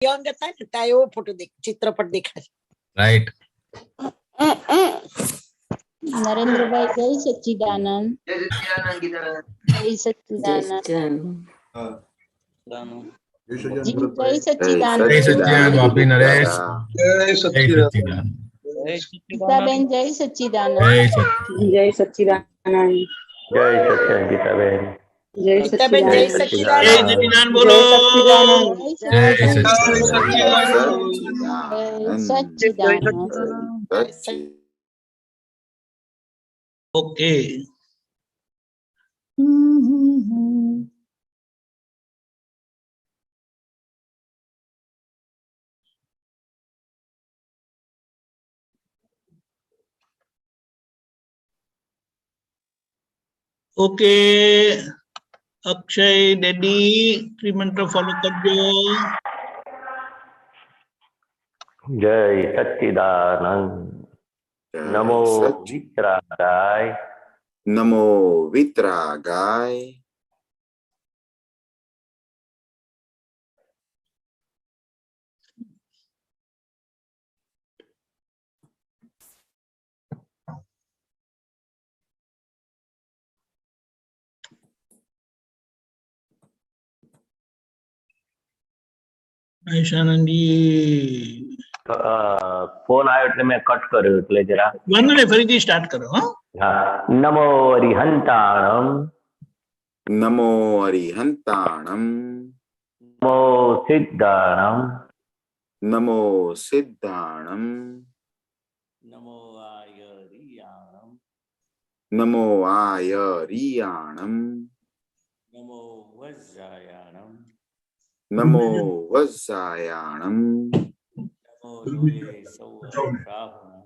Young હતા ને ત્યાં એવો ફોટો ચિત્રપટ દેખાય. રાઈટ. નરેન્દ્રભાઈ જય સચ્ચિદાનંદ. જય સચ્ચિદાનંદ. જય સચ્ચિદાનંદ. જય સચ્ચિદાનંદ વાપી નરેશ. જય જય સચ્ચિદાનંદ. સચ્ચિદાનંદ. ગીતાબેન જય સચ્ચિદાનંદ. જય સચ્ચિદાનંદ. જય સચ્ચિદાનંદ. જય સચ્ચિદાનંદ ગીતાબેન. જય ગીતાબેન જય સચ્ચિદાનંદ. જય સચ્ચિદાનંદ. સચ્ચિદાનંદ બોલો. જય Sachchidanand. Sachchidanand. Okay. Okay Akshay daddy Trimantra follow કરજો. જય સચ્ચિદાનંદ. નમો વિતરાગાય. નમો વિતરાગાય. આનંદી ફોન આવ્યો એટલે મેં કટ કર્યો એટલે જરા વાંધો નહીં, ફરીથી સ્ટાર્ટ કરો. હા. નમો હરિહંતાણમ. નમો અરિહંતાણમ. નમો સિદ્ધાણમ. નમો સિદ્ધાણમ. નમો આયરિયાણમ. નમો આયરિયાણમ. નમો વજ્રાયાણમ. નમો વજ્રાયાણમ. નમો લોહે સૌ રાહુણમ.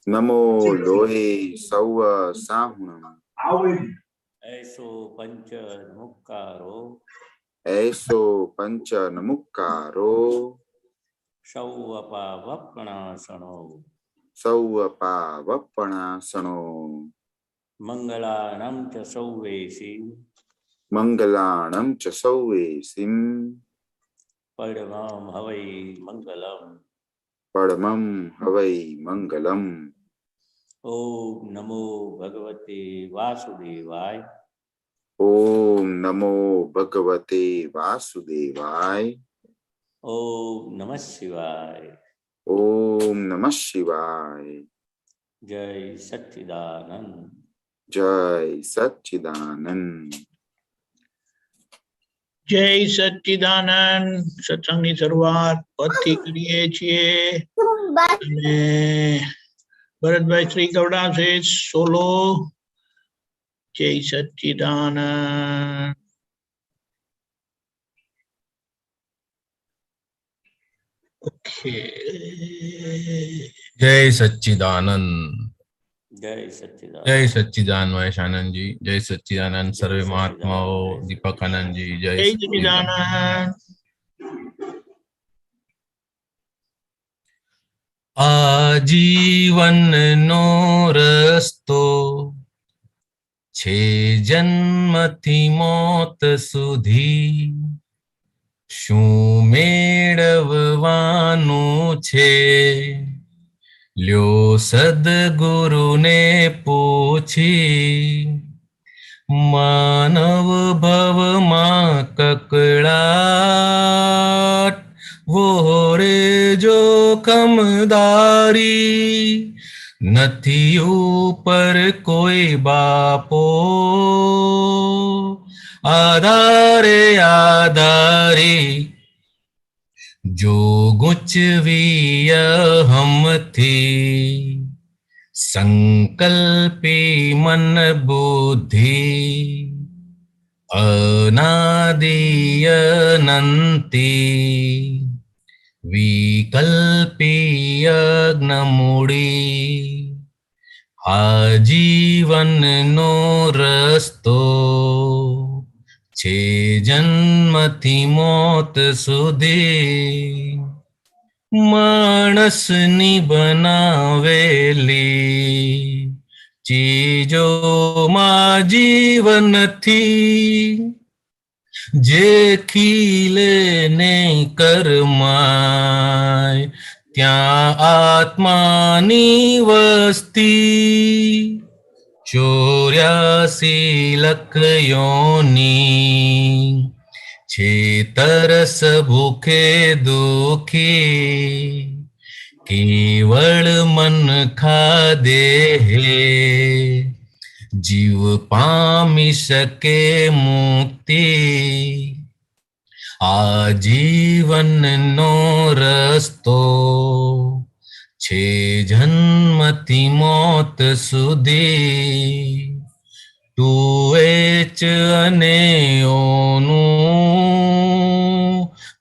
નમો લોહે સૌ સાહુણમ. એસો પંચ મુક્કારો. એસો પંચ નમુક્કારો. સૌ અપા વપણાસણો. સૌ અપા વપણાસણો. મંગલાણમ ચ સૌવેસી. મંગલાણમ ચ સૌવેસિમ. પડમમ હવૈ મંગલમ. પડમમ હવૈ મંગલમ. ઓમ નમો ભગવતે વાસુદેવાય. ઓમ નમો ભગવતે વાસુદેવાય. ઓમ નમઃ શિવાય. ઓમ નમઃ શિવાય. જય સચ્ચિદાનંદ. જય સચ્ચિદાનંદ. જય સચ્ચિદાનંદ. સત્સંગની શરૂઆત પદથી કરીએ છીએ અને ભરતભાઈ શ્રી ગવડાવશે સોલો. જય સચ્ચિદાનંદ. ઓકે. જય સચ્ચિદાનંદ. જય સચ્ચિદાનંદ. જય સચ્ચિદાનંદ મહેશ આનંદજી. જય સચ્ચિદાનંદ સર્વે મહાત્માઓ. દીપક આનંદજી. જય જય સચ્ચિદાનંદ. સચ્ચિદાનંદ. આજીવનનો રસ્તો છે જન્મથી મોત સુધી. શું મેળવવાનું છે લ્યો સદગુરુને પૂછી. માનવ ભવમાં કકળાટ વોરે જોખમદારી. નથી ઉપર કોઈ બાપો આધારે આધારી. જો ગુચવી અહમથી સંકલ્પી મન બુદ્ધિ. અનાદિ અનંતી વિકલ્પી અજ્ઞમૂડી. આજીવનનો રસ્તો છે જન્મથી મોત સુધી. માણસની બનાવેલી ચીજોમાં જીવનથી જે ખીલે ને કરમાય ત્યાં આત્માની વસ્તી 84 લખ યોની છે તરસ ભૂખે દુખી કેવળ મન ખાદે હે જીવ પામી શકે મુક્તિ આ જીવનનો રસ્તો છે જન્મથી મોત સુધી તું એચ અને ઓનું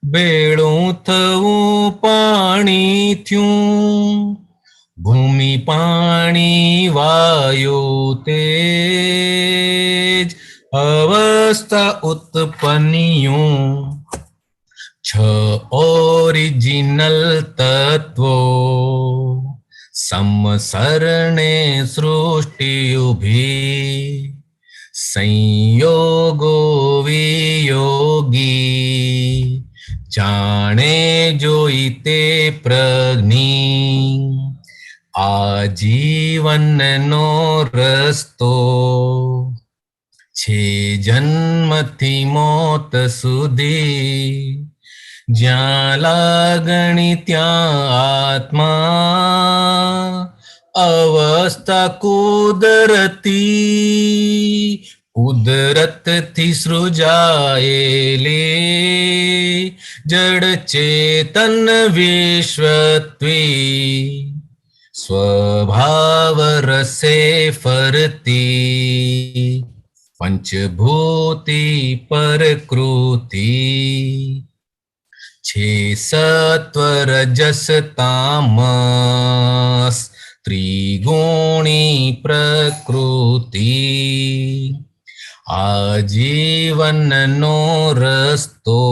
બેડું થવું પાણી થયું ભૂમિ પાણી વાયુ તેજ અવસ્થા ઉત્પન્નિયું 6 ઓરિજિનલ તત્વો સમસરણે સૃષ્ટિ ઉભી સંયોગો વિયોગી જાણે જોઈ તે પ્રજ્ઞી આ જીવનનો રસ્તો છે જન્મથી મોત સુધી જ્યાં લાગણી ત્યાં આત્મા અવસ્થા કુદરતી કુદરતથી સૃજાયેલી જડ ચેતન વિશ્વત્વી સ્વભાવ રસે ફરતી પંચભૂતિ પ્રકૃતિ છે સત્વ રજસ તામસ ત્રિગુણી પ્રકૃતિ આ જીવનનો રસ્તો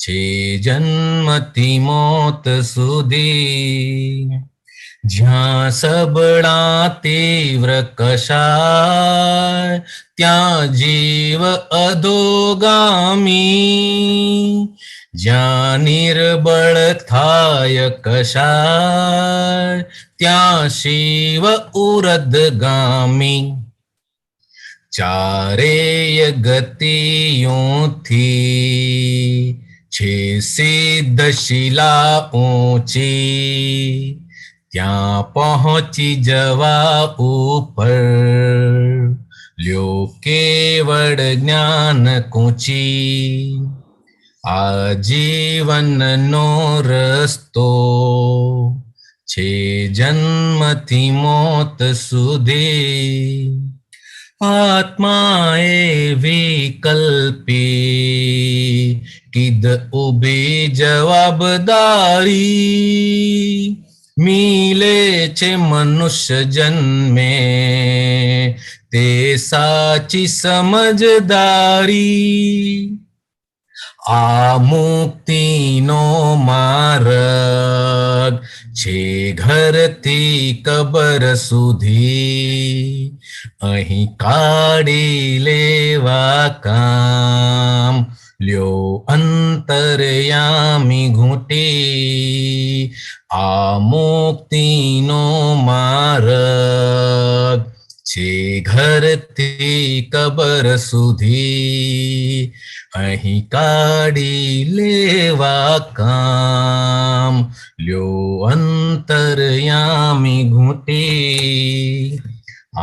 છે જન્મથી મોત સુધી જ્યાં સબળા તીવ્ર કશાય ત્યાં જીવ અધોગામી જ્યાં નિર્બળ થાય કશાય ત્યાં શિવ ઉરદગામી ચારેય ગતિઓથી છે સિદ્ધ શિલા ઊંચી ત્યાં પહોંચી જવા ઉપર લ્યો કેવળ જ્ઞાન કૂંચી આ જીવનનો રસ્તો છે જન્મથી મોત સુધી આત્માએ વિકલ્પી કિદ ઉભી જવાબદારી મિલે છે મનુષ્ય જન્મે તે સાચી સમજદારી આ મુક્તિનો માર્ગ છે ઘરથી કબર સુધી અહીં કાઢી લેવા કામ લ્યો અંતરયામી ઘૂંટી આ મુક્તિનો માર્ગ છે ઘરથી કબર સુધી અહીં કાઢી લેવા કામ લ્યો અંતરયામી ઘૂંટી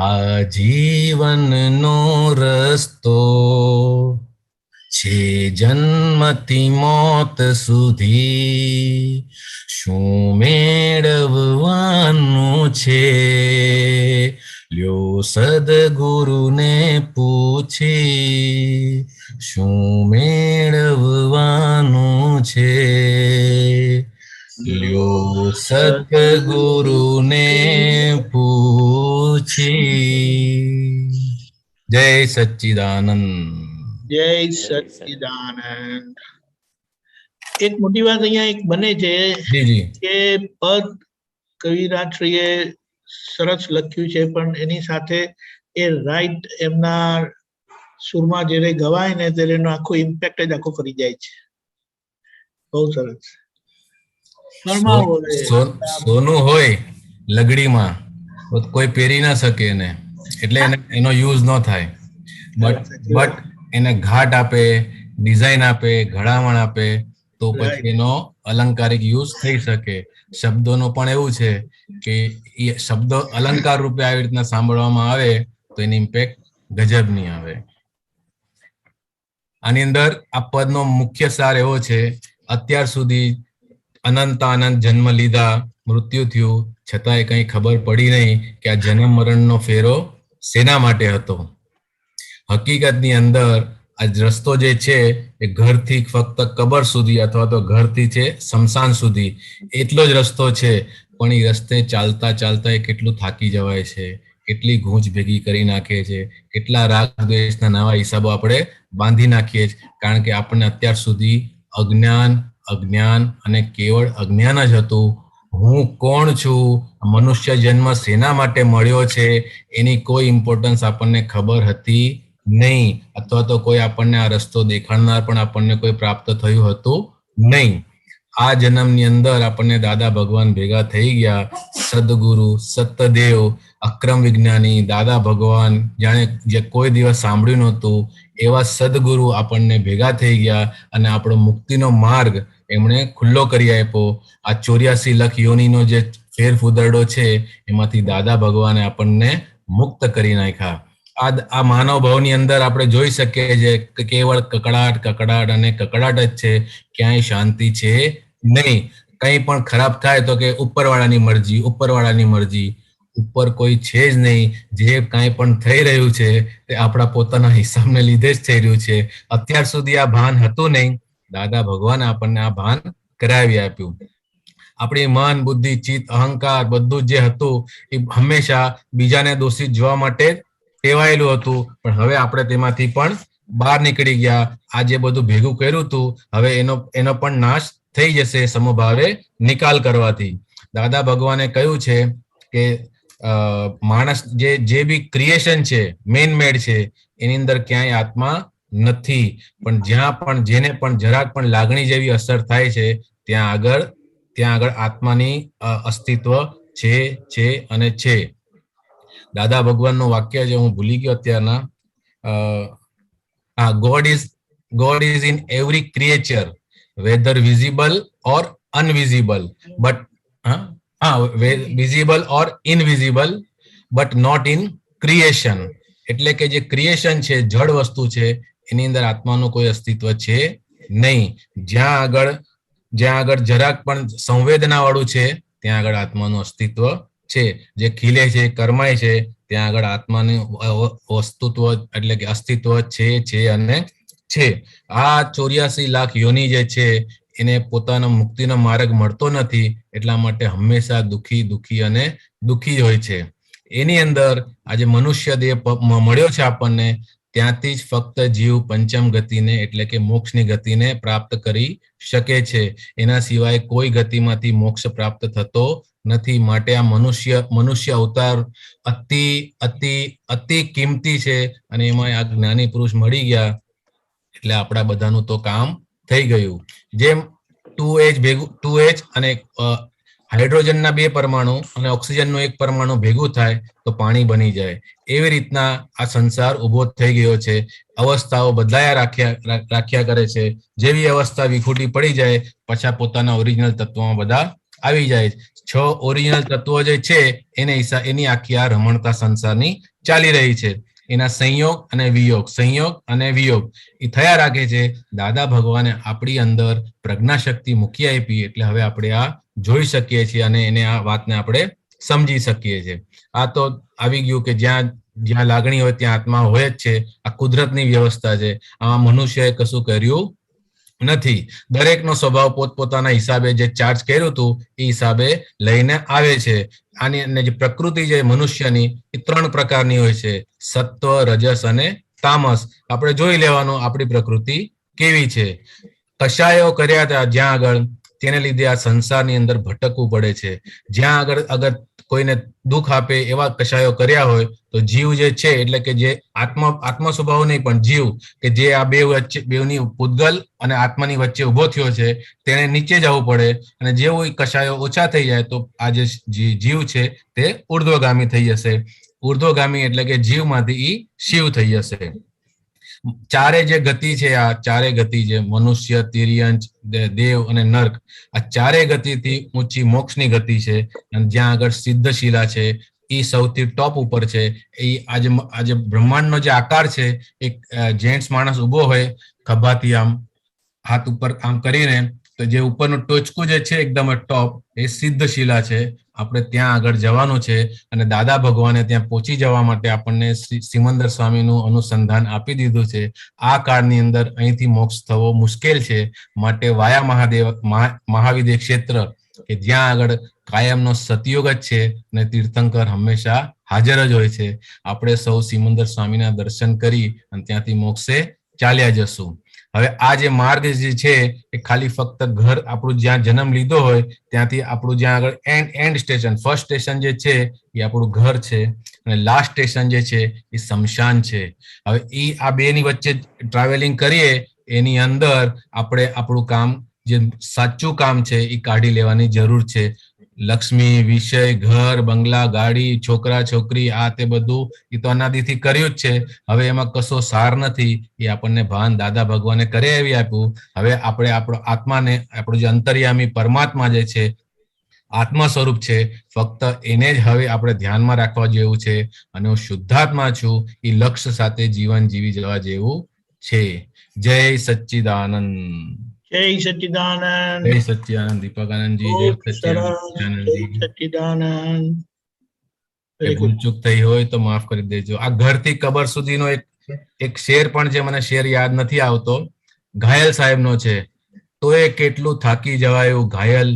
આ જીવનનો રસ્તો છે જન્મથી મોત સુધી શું મેળવવાનું છે લ્યો સદગુરુને પૂછી શું મેળવવાનું છે લ્યો સદગુરુને પૂછી જય સચ્ચિદાનંદ જય સચ્ચિદાનંદ. એક મોટી વાત અહીંયા એક બને છે જી જી કે પદ કવિરાજશ્રીએ સરસ લખ્યું છે પણ એની સાથે એ રાઈટ એમના સુરમાં જ્યારે ગવાય ને ત્યારે એનો આખો ઇમ્પેક્ટ જ આખો ફરી જાય છે. બહુ સરસ. ફરમાવો રે. સોનું હોય લગડીમાં તો કોઈ પહેરી ના શકે એને, એટલે એનો યુઝ ન થાય. બટ એને ઘાટ આપે, ડિઝાઇન આપે, ઘડામણ આપે તો પછી એનો અલંકારિક યુઝ થઈ શકે. શબ્દોનો પણ એવું છે કે એ શબ્દો અલંકાર રૂપે આવી રીતના સાંભળવામાં આવે તો એની ઇમ્પેક્ટ ગજબની આવે. આની અંદર આ પદનો મુખ્ય સાર એવો છે, અત્યાર સુધી અનંત આનંદ જન્મ લીધા, મૃત્યુ થયું, છતાંય કંઈ ખબર પડી નહીં કે આ જન્મ મરણનો ફેરો શેના માટે હતો. હકીકતની અંદર આ રસ્તો જે છે એ ઘરથી ફક્ત કબર સુધી અથવા તો ઘરથી છે શમશાન સુધી એટલો જ રસ્તો છે, પણ એ રસ્તે ચાલતા ચાલતા એ કેટલું થાકી જવાય છે, કેટલી ગૂંચ ભેગી કરી નાખે છે, કેટલા રાગ દ્વેષના નવા હિસાબો આપણે બાંધી નાખીએ છીએ, કારણ કે આપણને અત્યાર સુધી અજ્ઞાન અને કેવળ અજ્ઞાન જ હતું. હું કોણ છું, મનુષ્ય જન્મ શેના માટે મળ્યો છે એની કોઈ ઇમ્પોર્ટન્સ આપણને ખબર હતી નહીં, અથવા તો કોઈ આપણને આ રસ્તો દેખાડનાર પણ આપણને કોઈ પ્રાપ્ત થયું હતું નહીં. આ જન્મની અંદર આપણને દાદા ભગવાન ભેગા થઈ ગયા, સદગુરુ, સતદેવ, અક્રમ વિજ્ઞાની દાદા ભગવાન, જાણે જે કોઈ દિવસ સાંભળ્યું નહોતું એવા સદગુરુ આપણને ભેગા થઈ ગયા અને આપણો મુક્તિનો માર્ગ એમણે ખુલ્લો કરી આપ્યો. આ 84 લાખ યોનીનો જે ફેરફુદરડો છે એમાંથી દાદા ભગવાને આપણને મુક્ત કરી નાખ્યા. આ માનવ ભાવની અંદર આપણે જોઈ શકીએ છીએ કે કેવળ કકડાટ અને કકડાટ જ છે, ક્યાંય શાંતિ છે નહીં. કંઈ પણ ખરાબ થાય તો કે ઉપરવાળાની મરજી. ઉપર કોઈ છે જ નહીં. જે કાંઈ પણ થઈ રહ્યું છે તે આપણા પોતાના હિસાબને લીધે જ થઈ રહ્યું છે. અત્યાર સુધી આ ભાન હતું નહીં, દાદા ભગવાને આપણને આ ભાન કરાવી આપ્યું. આપણી મન, બુદ્ધિ, ચિત્ત, અહંકાર બધું જે હતું એ હંમેશા બીજાને દોષિત જોવા માટે ટેવાયેલું હતું, પણ હવે આપણે તેમાંથી પણ બહાર નીકળી ગયા. આ જે બધું ભેગું કર્યું હતું હવે એનો પણ નાશ થઈ જશે સમભાવે નિકાલ કરવાથી. દાદા ભગવાને કહ્યું છે કે માણસ જે બી ક્રિએશન છે, મેન મેડ છે, એની અંદર ક્યાંય આત્મા નથી, પણ જ્યાં પણ જેને પણ જરાક પણ લાગણી જેવી અસર થાય છે ત્યાં આગળ આત્માની અસ્તિત્વ છે અને છે. દાદા ભગવાનનું વાક્ય છે, હું ભૂલી ગયો અત્યારના, God is in every creature whether visible or invisible but not in creation. એટલે કે જે ક્રિએશન છે, જડ વસ્તુ છે, એની અંદર આત્માનું કોઈ અસ્તિત્વ છે નહીં. જ્યાં આગળ જરાક પણ સંવેદના વાળું છે ત્યાં આગળ આત્માનું અસ્તિત્વ છે. જે ખીલે છે, કર્માય છે, ત્યાં આગળ આત્માનું વસ્તુત્વ એટલે કે અસ્તિત્વ છે અને છે. આ 84 લાખ યોની જે છે એને પોતાનો મુક્તિનો માર્ગ મળતો નથી, એટલા માટે હંમેશા દુઃખી હોય છે. એની અંદર આજે મનુષ્ય દેહ મળ્યો છે આપણને, ત્યાંથી જ ફક્ત જીવ પંચમ ગતિને એટલે કે મોક્ષની ગતિને પ્રાપ્ત કરી શકે છે. એના સિવાય કોઈ ગતિમાંથી મોક્ષ પ્રાપ્ત થતો નથી. માટે આ મનુષ્ય અવતાર અતિ કિંમતી છે અને એમાં આ જ્ઞાની પુરુષ મળી ગયા એટલે આપણા બધાનું તો કામ થઈ ગયું. જેમ 2H અને હાઇડ્રોજનના 2 પરમાણુ અને ઓક્સિજનનું 1 પરમાણુ ભેગું થાય તો પાણી બની જાય, એવી રીતના આ સંસાર ઉભો થઈ ગયો છે. અવસ્થાઓ બદલાયા રાખ્યા કરે છે. જેવી અવસ્થા વિખૂટી પડી જાય પાછા પોતાના ઓરિજિનલ તત્વમાં બધા આવી જાય. 6 ઓરિજિનલ તત્વો જે છે એની આખી આ રમણતા સંસારની ચાલી રહી છે. એના સંયોગ અને વિયોગ એ થયા રાખે છે. દાદા ભગવાને આપણી અંદર પ્રજ્ઞા શક્તિ મૂકી આપી એટલે હવે આપણે આ જોઈ શકીએ છીએ અને એને આ વાતને આપણે સમજી શકીએ છીએ. આ તો આવી ગયું કે જ્યાં લાગણી હોય ત્યાં આત્મા હોય જ છે. આ કુદરતની વ્યવસ્થા છે. આમાં મનુષ્યએ કશું કર્યું નથી. દરેકનો સ્વભાવ પોતપોતાના હિસાબે જે ચાર્જ કર્યું હતું એ હિસાબે લઈને આવે છે. આની જે પ્રકૃતિ છે મનુષ્યની એ 3 પ્રકારની હોય છે, સત્વ, રજસ અને તામસ. આપણે જોઈ લેવાનું આપણી પ્રકૃતિ કેવી છે. કશાયો કર્યા હતા જ્યાં આગળ, તેને લીધે આ સંસારની અંદર ભટકવું પડે છે. જ્યાં આગળ કોઈને દુઃખ આપે એવા કશાયો કર્યા હોય તો જીવ જે છે એટલે કે જે આત્મ સ્વભાવ નહીં પણ જીવ કે જે આ બેવની પૂતગલ અને આત્માની વચ્ચે ઉભો થયો છે તેને નીચે જવું પડે અને જેવું કશાયો ઓછા થઈ જાય તો આ જે જીવ છે તે ઉર્ધ્વગામી થઈ જશે. ઉર્ધ્વગામી એટલે કે જીવમાંથી ઈ શિવ થઈ જશે. ચારે જે ગતિ છે, આ ચારે ગતિ છે મનુષ્ય, તિર્યંચ, દેવ અને નર્ક, આ ચારે ગતિથી ઊંચી મોક્ષની ગતિ છે. અને જ્યાં આગળ સિદ્ધશિલા છે એ સૌથી ટોપ ઉપર છે. એ આજે બ્રહ્માંડનો જે આકાર છે એક જેન્ટ્સ માણસ ઉભો હોય ખભાથી આમ હાથ ઉપર આમ કરીને, તો જે ઉપરનું ટોચકું જે છે એકદમ ટોપ એ સિદ્ધશિલા છે. આપણે ત્યાં આગળ જવાનું છે અને દાદા ભગવાને ત્યાં પહોંચી જવા માટે આપણને સિમંદર સ્વામીનું અનુસંધાન આપી દીધું છે. આ કાળની અંદર અહીંથી મોક્ષ થવો મુશ્કેલ છે, માટે વાયા મહાવિદ્ય ક્ષેત્ર કે જ્યાં આગળ કાયમનો સતયુગ જ છે અને તીર્થંકર હંમેશા હાજર જ હોય છે. આપણે સૌ સિમંદર સ્વામીના દર્શન કરી અને ત્યાંથી મોક્ષે ચાલ્યા જશું. હવે આ જે માર્ગ જે છે એ ખાલી ફક્ત ઘર આપણું જ્યાં જન્મ લીધો હોય ત્યાંથી આપણું જ્યાં આગળ એન્ડ સ્ટેશન, ફર્સ્ટ સ્ટેશન જે છે એ આપણું ઘર છે અને લાસ્ટ સ્ટેશન જે છે એ સ્મશાન છે. હવે આ બેની વચ્ચે ટ્રાવેલિંગ કરીએ એની અંદર આપણે આપણું કામ જે સાચું કામ છે એ કાઢી લેવાની જરૂર છે. લક્ષ્મી, વિષય, ઘર, બંગલા, ગાડી, છોકરા છોકરી, આ તે બધું એ તો અનાદિથી કર્યું જ છે. હવે એમાં કશો સાર નથી. એ આપણને ભાન દાદા ભગવાને કરી આવી આપ્યું. હવે આપણે આપણો આત્માને, આપણું જે અંતર્યામી પરમાત્મા જે છે, આત્મા સ્વરૂપ છે, ફક્ત એને જ હવે આપણે ધ્યાનમાં રાખવા જેવું છે. અને હું શુદ્ધાત્મા છું એ લક્ષ્ય સાથે જીવન જીવી જવા જેવું છે. જય સચ્ચિદાનંદ. જય સચ્ચિદાનંદ. જય સચ્ચિદાનંદ દીપકાનંદજી. જય સચ્ચિદાનંદજી. સચ્ચિદાનંદ. ભૂલચૂક થઈ હોય તો માફ કરી દેજો. આ ઘરથી કબર સુધીનો એક શેર પણ છે, મને શેર યાદ નથી આવતો, ઘાયલ સાહેબનો છે. તો એ કેટલું થાકી જવાયું ઘાયલ.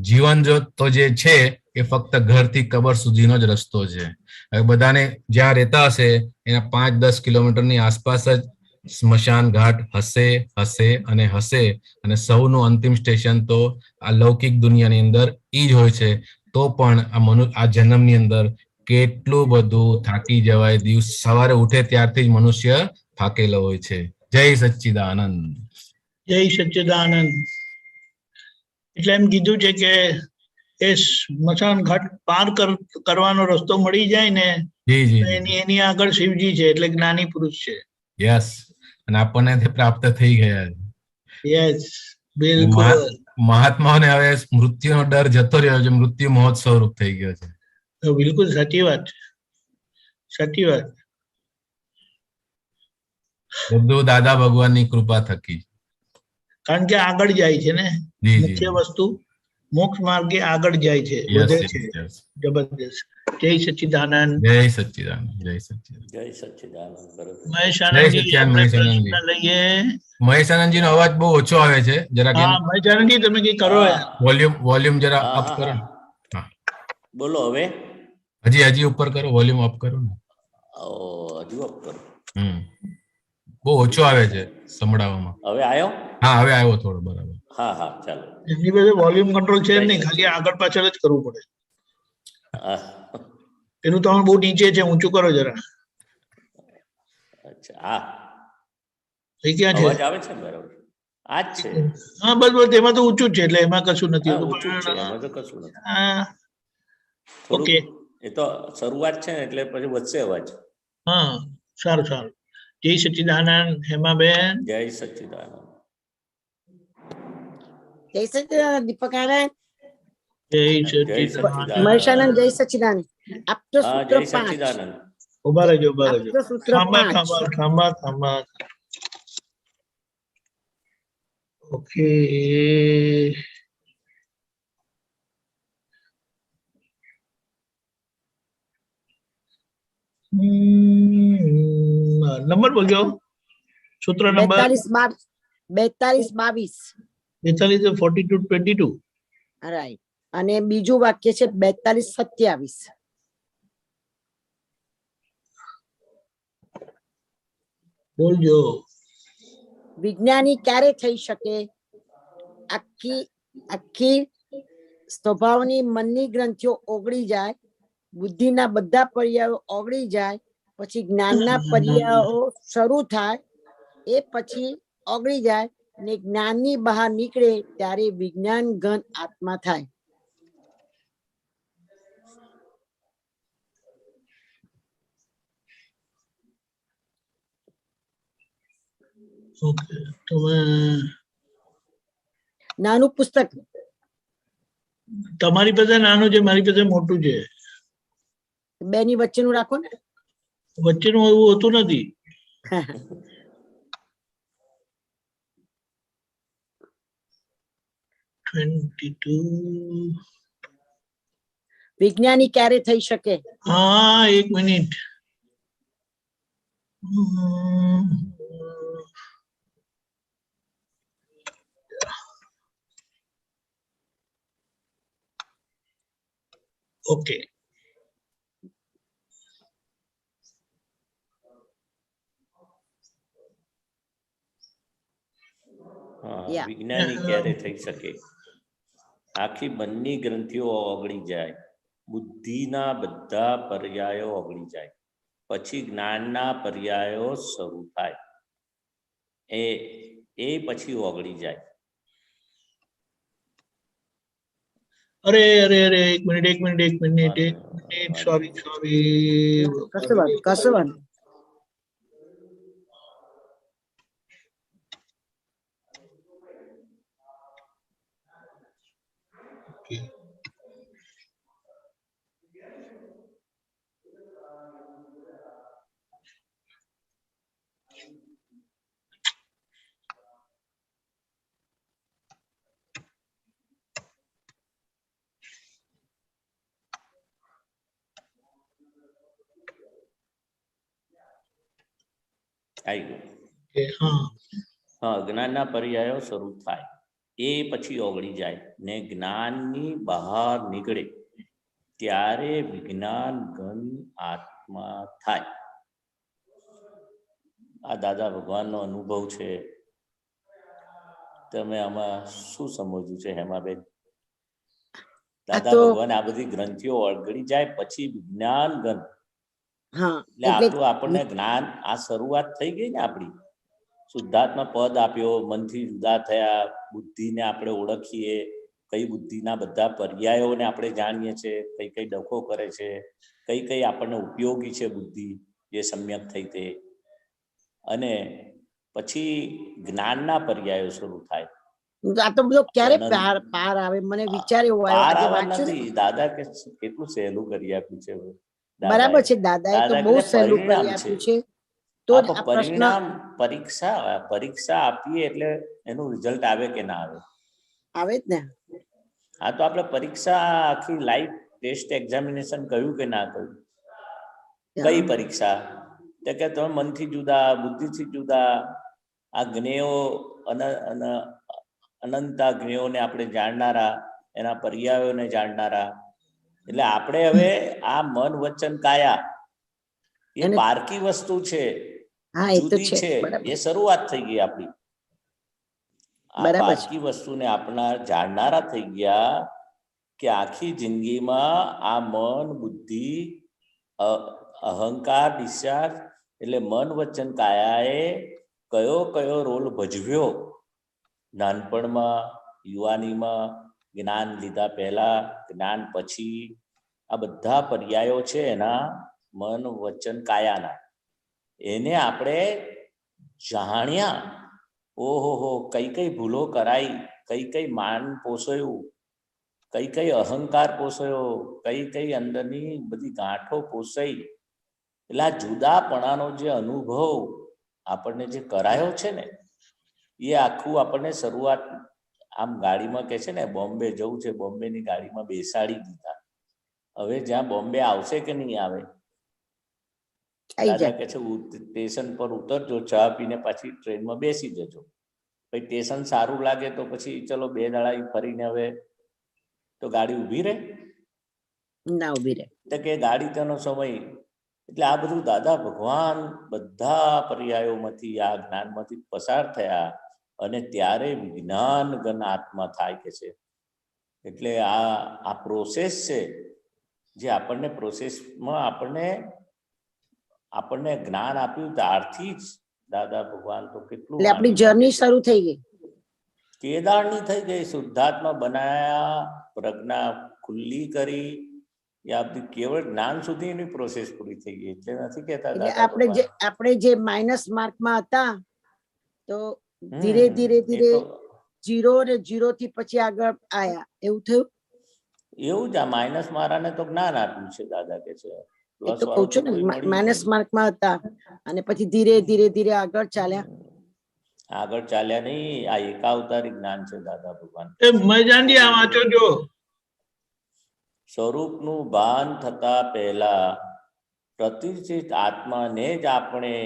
જીવન જો તો જે છે એ ફક્ત ઘરથી કબર સુધીનો જ રસ્તો છે. હવે બધાને જ્યાં રહેતા હશે એના 5-10 કિલોમીટરની આસપાસ જ સ્મશાન ઘાટ હશે અને હશે. અને સૌનું અંતિમ સ્ટેશન તો આ લૌકિક દુનિયાની અંદર ઈ જ હોય છે. તો પણ આ જન્મની અંદર કેટલું બધું થાકી જવાય. દિવસ સવારે ઉઠે ત્યારથી જ મનુષ્ય થાકેલો હોય છે. જય સચ્ચિદાનંદ. જય સચ્ચિદાનંદ. એટલે એમ કીધું છે કે એ સ્મશાન ઘાટ પાર કરવાનો રસ્તો મળી જાય ને, એની આગળ શિવજી છે, એટલે જ્ઞાની પુરુષ છે. યસ. અને આપણને તે પ્રાપ્ત થઈ ગયા. યસ, બિલકુલ. મહાત્માઓને હવે મૃત્યુનો ડર જતો રહ્યો છે. મૃત્યુ મહોત્સવ રૂપ થઈ ગયો છે. બિલકુલ સાચી વાત, સાચી વાત. બધું દાદા ભગવાનની કૃપા થકી. કારણ કે આગળ જાય છે ને, મુખ્ય વસ્તુ મોક્ષ માર્ગે આગળ જાય છે, વધે છે. જબરદસ્ત. જય સચ્ચિદાનંદ. જય સચ્ચિદાનંદ. જય સચ્ચિદાનંદ. જય સચ્ચિદાનંદ. મહેશાનંદજી, આપણે પ્રશ્ન લઈએ. મહેશાનંદજી નો અવાજ બહુ ઓછો આવે છે. જરા હા મહેશાનંદજી, તમે કઈ કરો, વોલ્યુમ જરા અપ કરો. હા બોલો. હવે હજી ઉપર કરો, વોલ્યુમ અપ કરો ને. હજુ અપ કરો. બહુ ઓછો આવે છે સંભળાવવામાં. હવે આવ્યો? હા હવે આવ્યો થોડો. બરાબર. હા ચાલો. એમની પાસે વોલ્યુમ કંટ્રોલ છે નહીં, ખાલી આગળ પાછળ જ કરવું પડે. એનું તમે બહુ નીચે છે, ઊંચું કરો જરા. અચ્છા, એ ક્યાં છે? અવાજ આવે છે બરાબર? આ જ છે. હા બસ એમાં તો ઊંચું જ છે, એટલે એમાં કશું નથી. ઓકે, એ તો શરૂઆત છે ને, એટલે પછી વધશે અવાજ. હા સારું સારું. જય સચ્ચિદાનંદ. હેમાબેન. જય સચ્ચિદાનંદ. જય સચ્ચિદાનંદ દીપકાનંદ. જય સચ્ચિદાનંદ. મહેશાનંદ. જય સચ્ચિદાનંદ. આપતો સૂત્ર જય સચ્ચિદાનંદ. ઉભા રહેજો. સૂત્ર થાંબા. ઓકે. નંબર બોલજો. સૂત્ર નંબર 42-22. 42-42. રાઈટ. અને બીજું વાક્ય છે 42-27. બોલજો. વિજ્ઞાની ક્યારે થઈ શકે? આખી સ્વભાવની મનની ગ્રંથિઓ ઓગળી જાય, બુદ્ધિના બધા પર્યાયો ઓગળી જાય, પછી જ્ઞાનના પર્યાયો શરૂ થાય, એ પછી ઓગળી જાય ને જ્ઞાનની બહાર નીકળે ત્યારે વિજ્ઞાન ઘન આત્મા થાય. ઓકે, તમે નાનું પુસ્તક તમારી પાસે નાનું છે, મારી પાસે મોટું છે. બેની વચ્ચેનું રાખો ને. વચ્ચેનું એવું હોતું નથી. વિજ્ઞાની ક્યારે થઈ શકે? હા, એક મિનિટ. Okay, Yeah. વિજ્ઞાની ક્યારે થઈ શકે? આખી મનની ગ્રંથિઓ ઓગળી જાય, બુદ્ધિના બધા પર્યાયો ઓગળી જાય, પછી જ્ઞાનના પર્યાયો શરૂ થાય, એ પછી ઓગળી જાય. અરે અરે અરે, એક મિનિટ, સોરી. કશું વાંધો. આવી ગયું. હા, હા, જ્ઞાનના પર્યાયો શરૂ થાય, એ પછી ઓગળી જાય ને જ્ઞાનની બહાર નીકળે ત્યારે વિજ્ઞાન ઘન આત્મા થાય. આ દાદા ભગવાનનો અનુભવ છે. તમે આમાં શું સમજવું છે હેમાબેન? દાદા ભગવાન આ બધી ગ્રંથિઓ ઓગળી જાય પછી વિજ્ઞાન ઘન, એટલે આપણને જ્ઞાન, આ શરૂઆત થઈ ગઈ ને આપણી. શુદ્ધાત્મા પદ આપ્યો, મનથી જુદા થયા, બુદ્ધિને આપણે ઓળખીએ, કઈ બુદ્ધિના બધા પર્યાયોને આપણે જાણીએ છીએ, કઈ કઈ ડખો કરે છે, કઈ કઈ આપણને ઉપયોગી છે બુદ્ધિ જે સમ્યક થઈ તે. અને પછી જ્ઞાનના પર્યાયો શરૂ થાય. આ તો બધો ક્યારે પાર આવે? મને વિચાર એવો આવ્યો. પાર નથી, દાદા કે કેટલું સહેલું કરી આપ્યું છે. બરાબર છે, દાદાએ તો બહુ સહેલું કરી આપ્યું છે. તો પરિણામ, પરીક્ષા આપીએ એટલે એનું રિઝલ્ટ આવે કે ના આવે? આવે જ ને. હા, તો આપણે પરીક્ષા આખી લાઈફ ટેસ્ટ એક્ઝામિનેશન કહ્યું કે ના કહ્યું? કઈ પરીક્ષા? તો કે તમે મનથી જુદા, બુદ્ધિથી જુદા, આ જ્ઞેયો અનંતા જ્ઞેયોને આપણે જાણનારા, એના પર્યાયોને જાણનારા. એટલે આપણે હવે આ મન વચન કાયા એ પારકી વસ્તુ છે, જુદી છે, એ શરૂઆત થઈ ગઈ આપણી. આ પારકી વસ્તુને આપણા જાણનારા થઈ ગયા કે આખી જિંદગીમાં આ મન, બુદ્ધિ, અહંકાર, ડિસ્ચાર્જ, એટલે મન વચન કાયાએ કયો કયો રોલ ભજવ્યો નાનપણમાં, યુવાનીમાં, જ્ઞાન લીધા પહેલા, જ્ઞાન પછી. આ બધા પર્યાયો છે એના મન વચન કાયાના. એને આપણે જાણ્યા. ઓહો, કઈ કઈ ભૂલો કરાઈ, કઈ કઈ માન પોસાયું, કઈ કઈ અહંકાર પોસાયો, કઈ કઈ અંદરની બધી ગાંઠો પોસાઈ. એટલે આ જુદાપણાનો જે અનુભવ આપણને જે કરાયો છે ને, એ આખું આપણને શરૂઆત, આમ ગાડીમાં કે છે ને બોમ્બે જવું છે, બોમ્બેની ગાડીમાં બેસાડી દીધા. હવે જ્યાં બોમ્બે આવશે કે નહીં આવે, દાદા કે છે સ્ટેશન પર ઉતરજો, ચા પીને પાછી ટ્રેનમાં બેસી જજો. પછી સ્ટેશન સારું લાગે તો પછી ચલો 2 દાડા ફરીને હવે તો ગાડી ઊભી રહે ના? ઊભી રહે. તો કે ગાડી તેનો સમય. એટલે આ બધું દાદા ભગવાન બધા પર્યાયોમાંથી, આ જ્ઞાનમાંથી પસાર થયા અને ત્યારે વિજ્ઞાન ઘન આત્મા થાય કે છે. એટલે આ પ્રોસેસ છે, જે આપણને પ્રોસેસમાં આપણને જ્ઞાન આપ્યું ત્યારથી જ દાદા ભગવાન તો કેટલું એટલે આપણી જર્ની શરૂ થઈ ગઈ, કેદારની થઈ ગઈ, શુદ્ધાત્મા બનાયા, પ્રજ્ઞા ખુલ્લી કરી, એ આપણી કેવળ જ્ઞાન સુધીની પ્રોસેસ પૂરી થઈ ગઈ. એટલે નથી કહેતા એટલે દાદા ભગવાન આપણે જે માઇનસ માર્કમાં હતા તો ધીરે ધીરે એ ધીરે તો 0 અને 0 થી પછી આગળ આયા, એવું થયું. એવું જ આ માઇનસ મારાને તો જ્ઞાન આપ્યું છે દાદા કે છે. એ પ્લસ તો વાળો કહું છું તો કોઈ ને, મળ્યું જ માઇનસ નહીં. માર્કમાં હતા અને પછી ધીરે ધીરે ધીરે આગળ ચાલ્યા. આગળ ચાલ્યા નહીં, આ એકાવતારી જ્ઞાન છે દાદા ભગવાન. મજાનજી આ વાંચો જો. સ્વરૂપનું ભાન થતા પહેલા પ્રતિષ્ઠિત આત્માને જ આપણે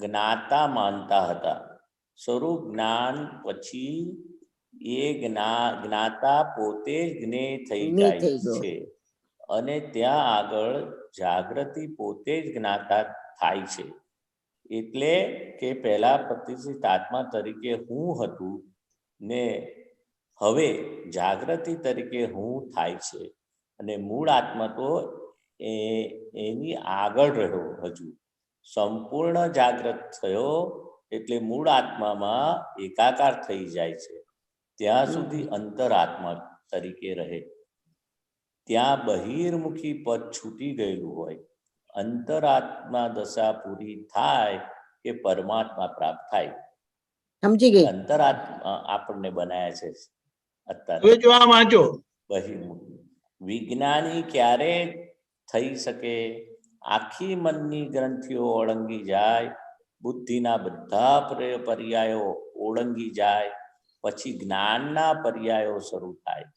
જ્ઞાતા માનતા હતા. સ્વરૂપ જ્ઞાન પછી એ જ્ઞાતા પોતે જ જ્ઞેય થઈ જાય છે, અને ત્યાં આગળ જાગૃતિ પોતે જ જ્ઞાતા થાય છે. એટલે કે પહેલા પ્રતિષ્ઠિત આત્મા તરીકે હું હતું ને હવે જાગૃતિ તરીકે હું થાય છે, અને મૂળ આત્મા તો એની આગળ રહ્યો. હજુ સંપૂર્ણ જાગૃત થયો એટલે મૂળ આત્મામાં એકાકાર થઈ જાય છે. ત્યાં સુધી અંતરાત્મા તરીકે રહે. ત્યાં બહિર્મુખી પદ છૂટી ગયેલું હોય. અંતરાત્મા દશા પૂરી થાય કે પરમાત્મા પ્રાપ્ત થાય. સમજી ગઈ. અંતરાત્મા આપણને બનાયા છે અત્યારે. હવે જો આ વાંચો. બહિર્મુખી વિજ્ઞાની ક્યારે થઈ શકે? આખી મનની ગ્રંથિઓ ઓળંગી જાય, બુદ્ધિના બધા પર્યાયો ઓળંગી જાય, પછી જ્ઞાનના પર્યાયો શરૂ થાય.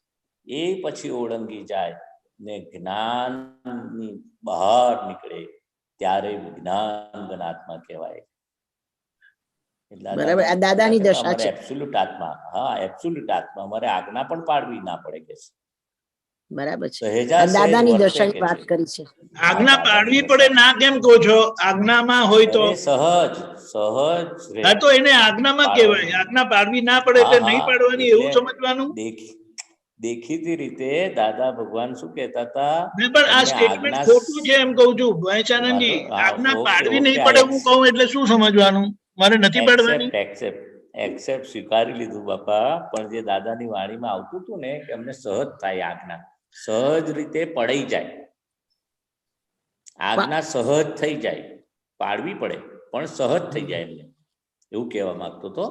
એ પછી ઓળંગી જાય ને જ્ઞાનની બહાર નીકળે ત્યારે વિજ્ઞાન જ્ઞાનાત્મા કહેવાય. બરાબર, આ દાદાની દશા છે. એબ્સોલ્યુટ આત્મા, હા એબ્સોલ્યુટ આત્મા, અમારે આજ્ઞા પણ પાડવી ના પડે કે છે. બરાબર છે, સહેજા સહેજ દાદાની વર્તે દશાની કે વાત છે. કરી છે. આજ્ઞા પાડવી પડે ના કેમ કહો છો? આજ્ઞામાં હોય તો અરે સહજ હા, તો એને આજ્ઞામાં કહેવાય. આજ્ઞા પાડવી ના પડે એટલે નહીં પાડવાની, એવું સમજવાનું. દેખીતી રીતે દાદા ભગવાન શું કહેતા હતા? પણ આ સ્ટેટમેન્ટ ખોટું છે એમ કહું છું વૈચાનંદજી. આજ્ઞા પાડવી નહીં પડે હું કહું એટલે શું સમજવાનું? મારે નથી પાડવાની. એક્સેપ્ટ સ્વીકારી લીધું બાપા, પણ જે દાદાની વાણીમાં આવતું હતું ને કે અમને સહજ થાય, આજ્ઞા સહજ રીતે પડાઈ જાય, આજ્ઞા સહજ થઈ જાય. પાડવી પડે પણ સહજ થઈ જાય એમને, એવું કહેવા માંગતો હતો.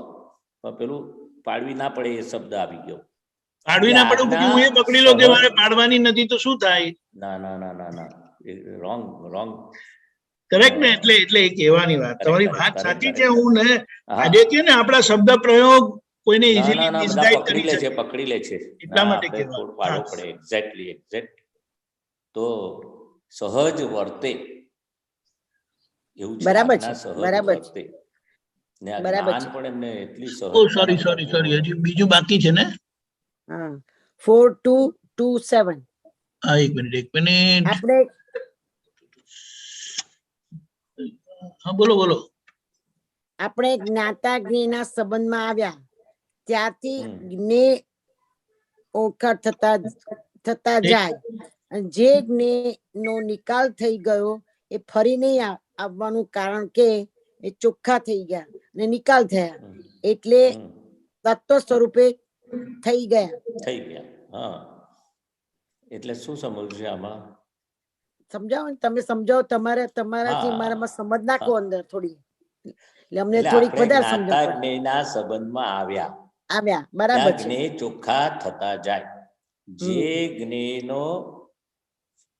પણ પેલું પાડવી ના પડે એ શબ્દ આવી ગયો. પાડવી ના પડે પછી હું એ પકડી લો કે મારે પાડવાની નથી તો શું થાય? ના ના ના ના ના, રોંગ કરેક્ટ ને? એટલે એ કહેવાની વાત, તમારી વાત સાચી છે. હું ને આજે કે ને આપણા શબ્દ પ્રયોગ કોઈને ઈઝીલી મિસગાઈડ કરી શકે, પકડી લે છે. એટલા માટે થોડું પાડવું પડે. એક્ઝેક્ટ તો સહજ વર્તે એવું છે. બરાબર છે, સહજ બરાબર વર્તે ને બરાબર જ્ઞાન છે. પણ એમને એટલી સહજ. ઓ સોરી હજી બીજું બાકી છે ને? હા, 4227. હા, એક મિનિટ આપણે હા બોલો. આપણે જ્ઞાતા જ્ઞેયના સંબંધમાં આવ્યા ત્યારથી જ્ઞેય ઓળખાણ થતા જાય, અને જે જ્ઞેયનો નિકાલ થઈ ગયો એ ફરી નહીં આવવાનું, કારણ કે એ ચોખ્ખા થઈ ગયા અને નિકાલ થયા એટલે તત્વ સ્વરૂપે થઈ ગયા. હા, એટલે શું સમજવું છે આમાં? સમજાવો ને, તમે સમજાવો. તમારાથી મારામાં સમજ નાખો અંદર થોડી, એટલે અમને થોડીક વધારે સમજ જ્ઞેયના સંબંધમાં આવ્યા. બરાબર છે. જ્ઞેય ચોખ્ખા થતા જાય. જે જ્ઞેયનો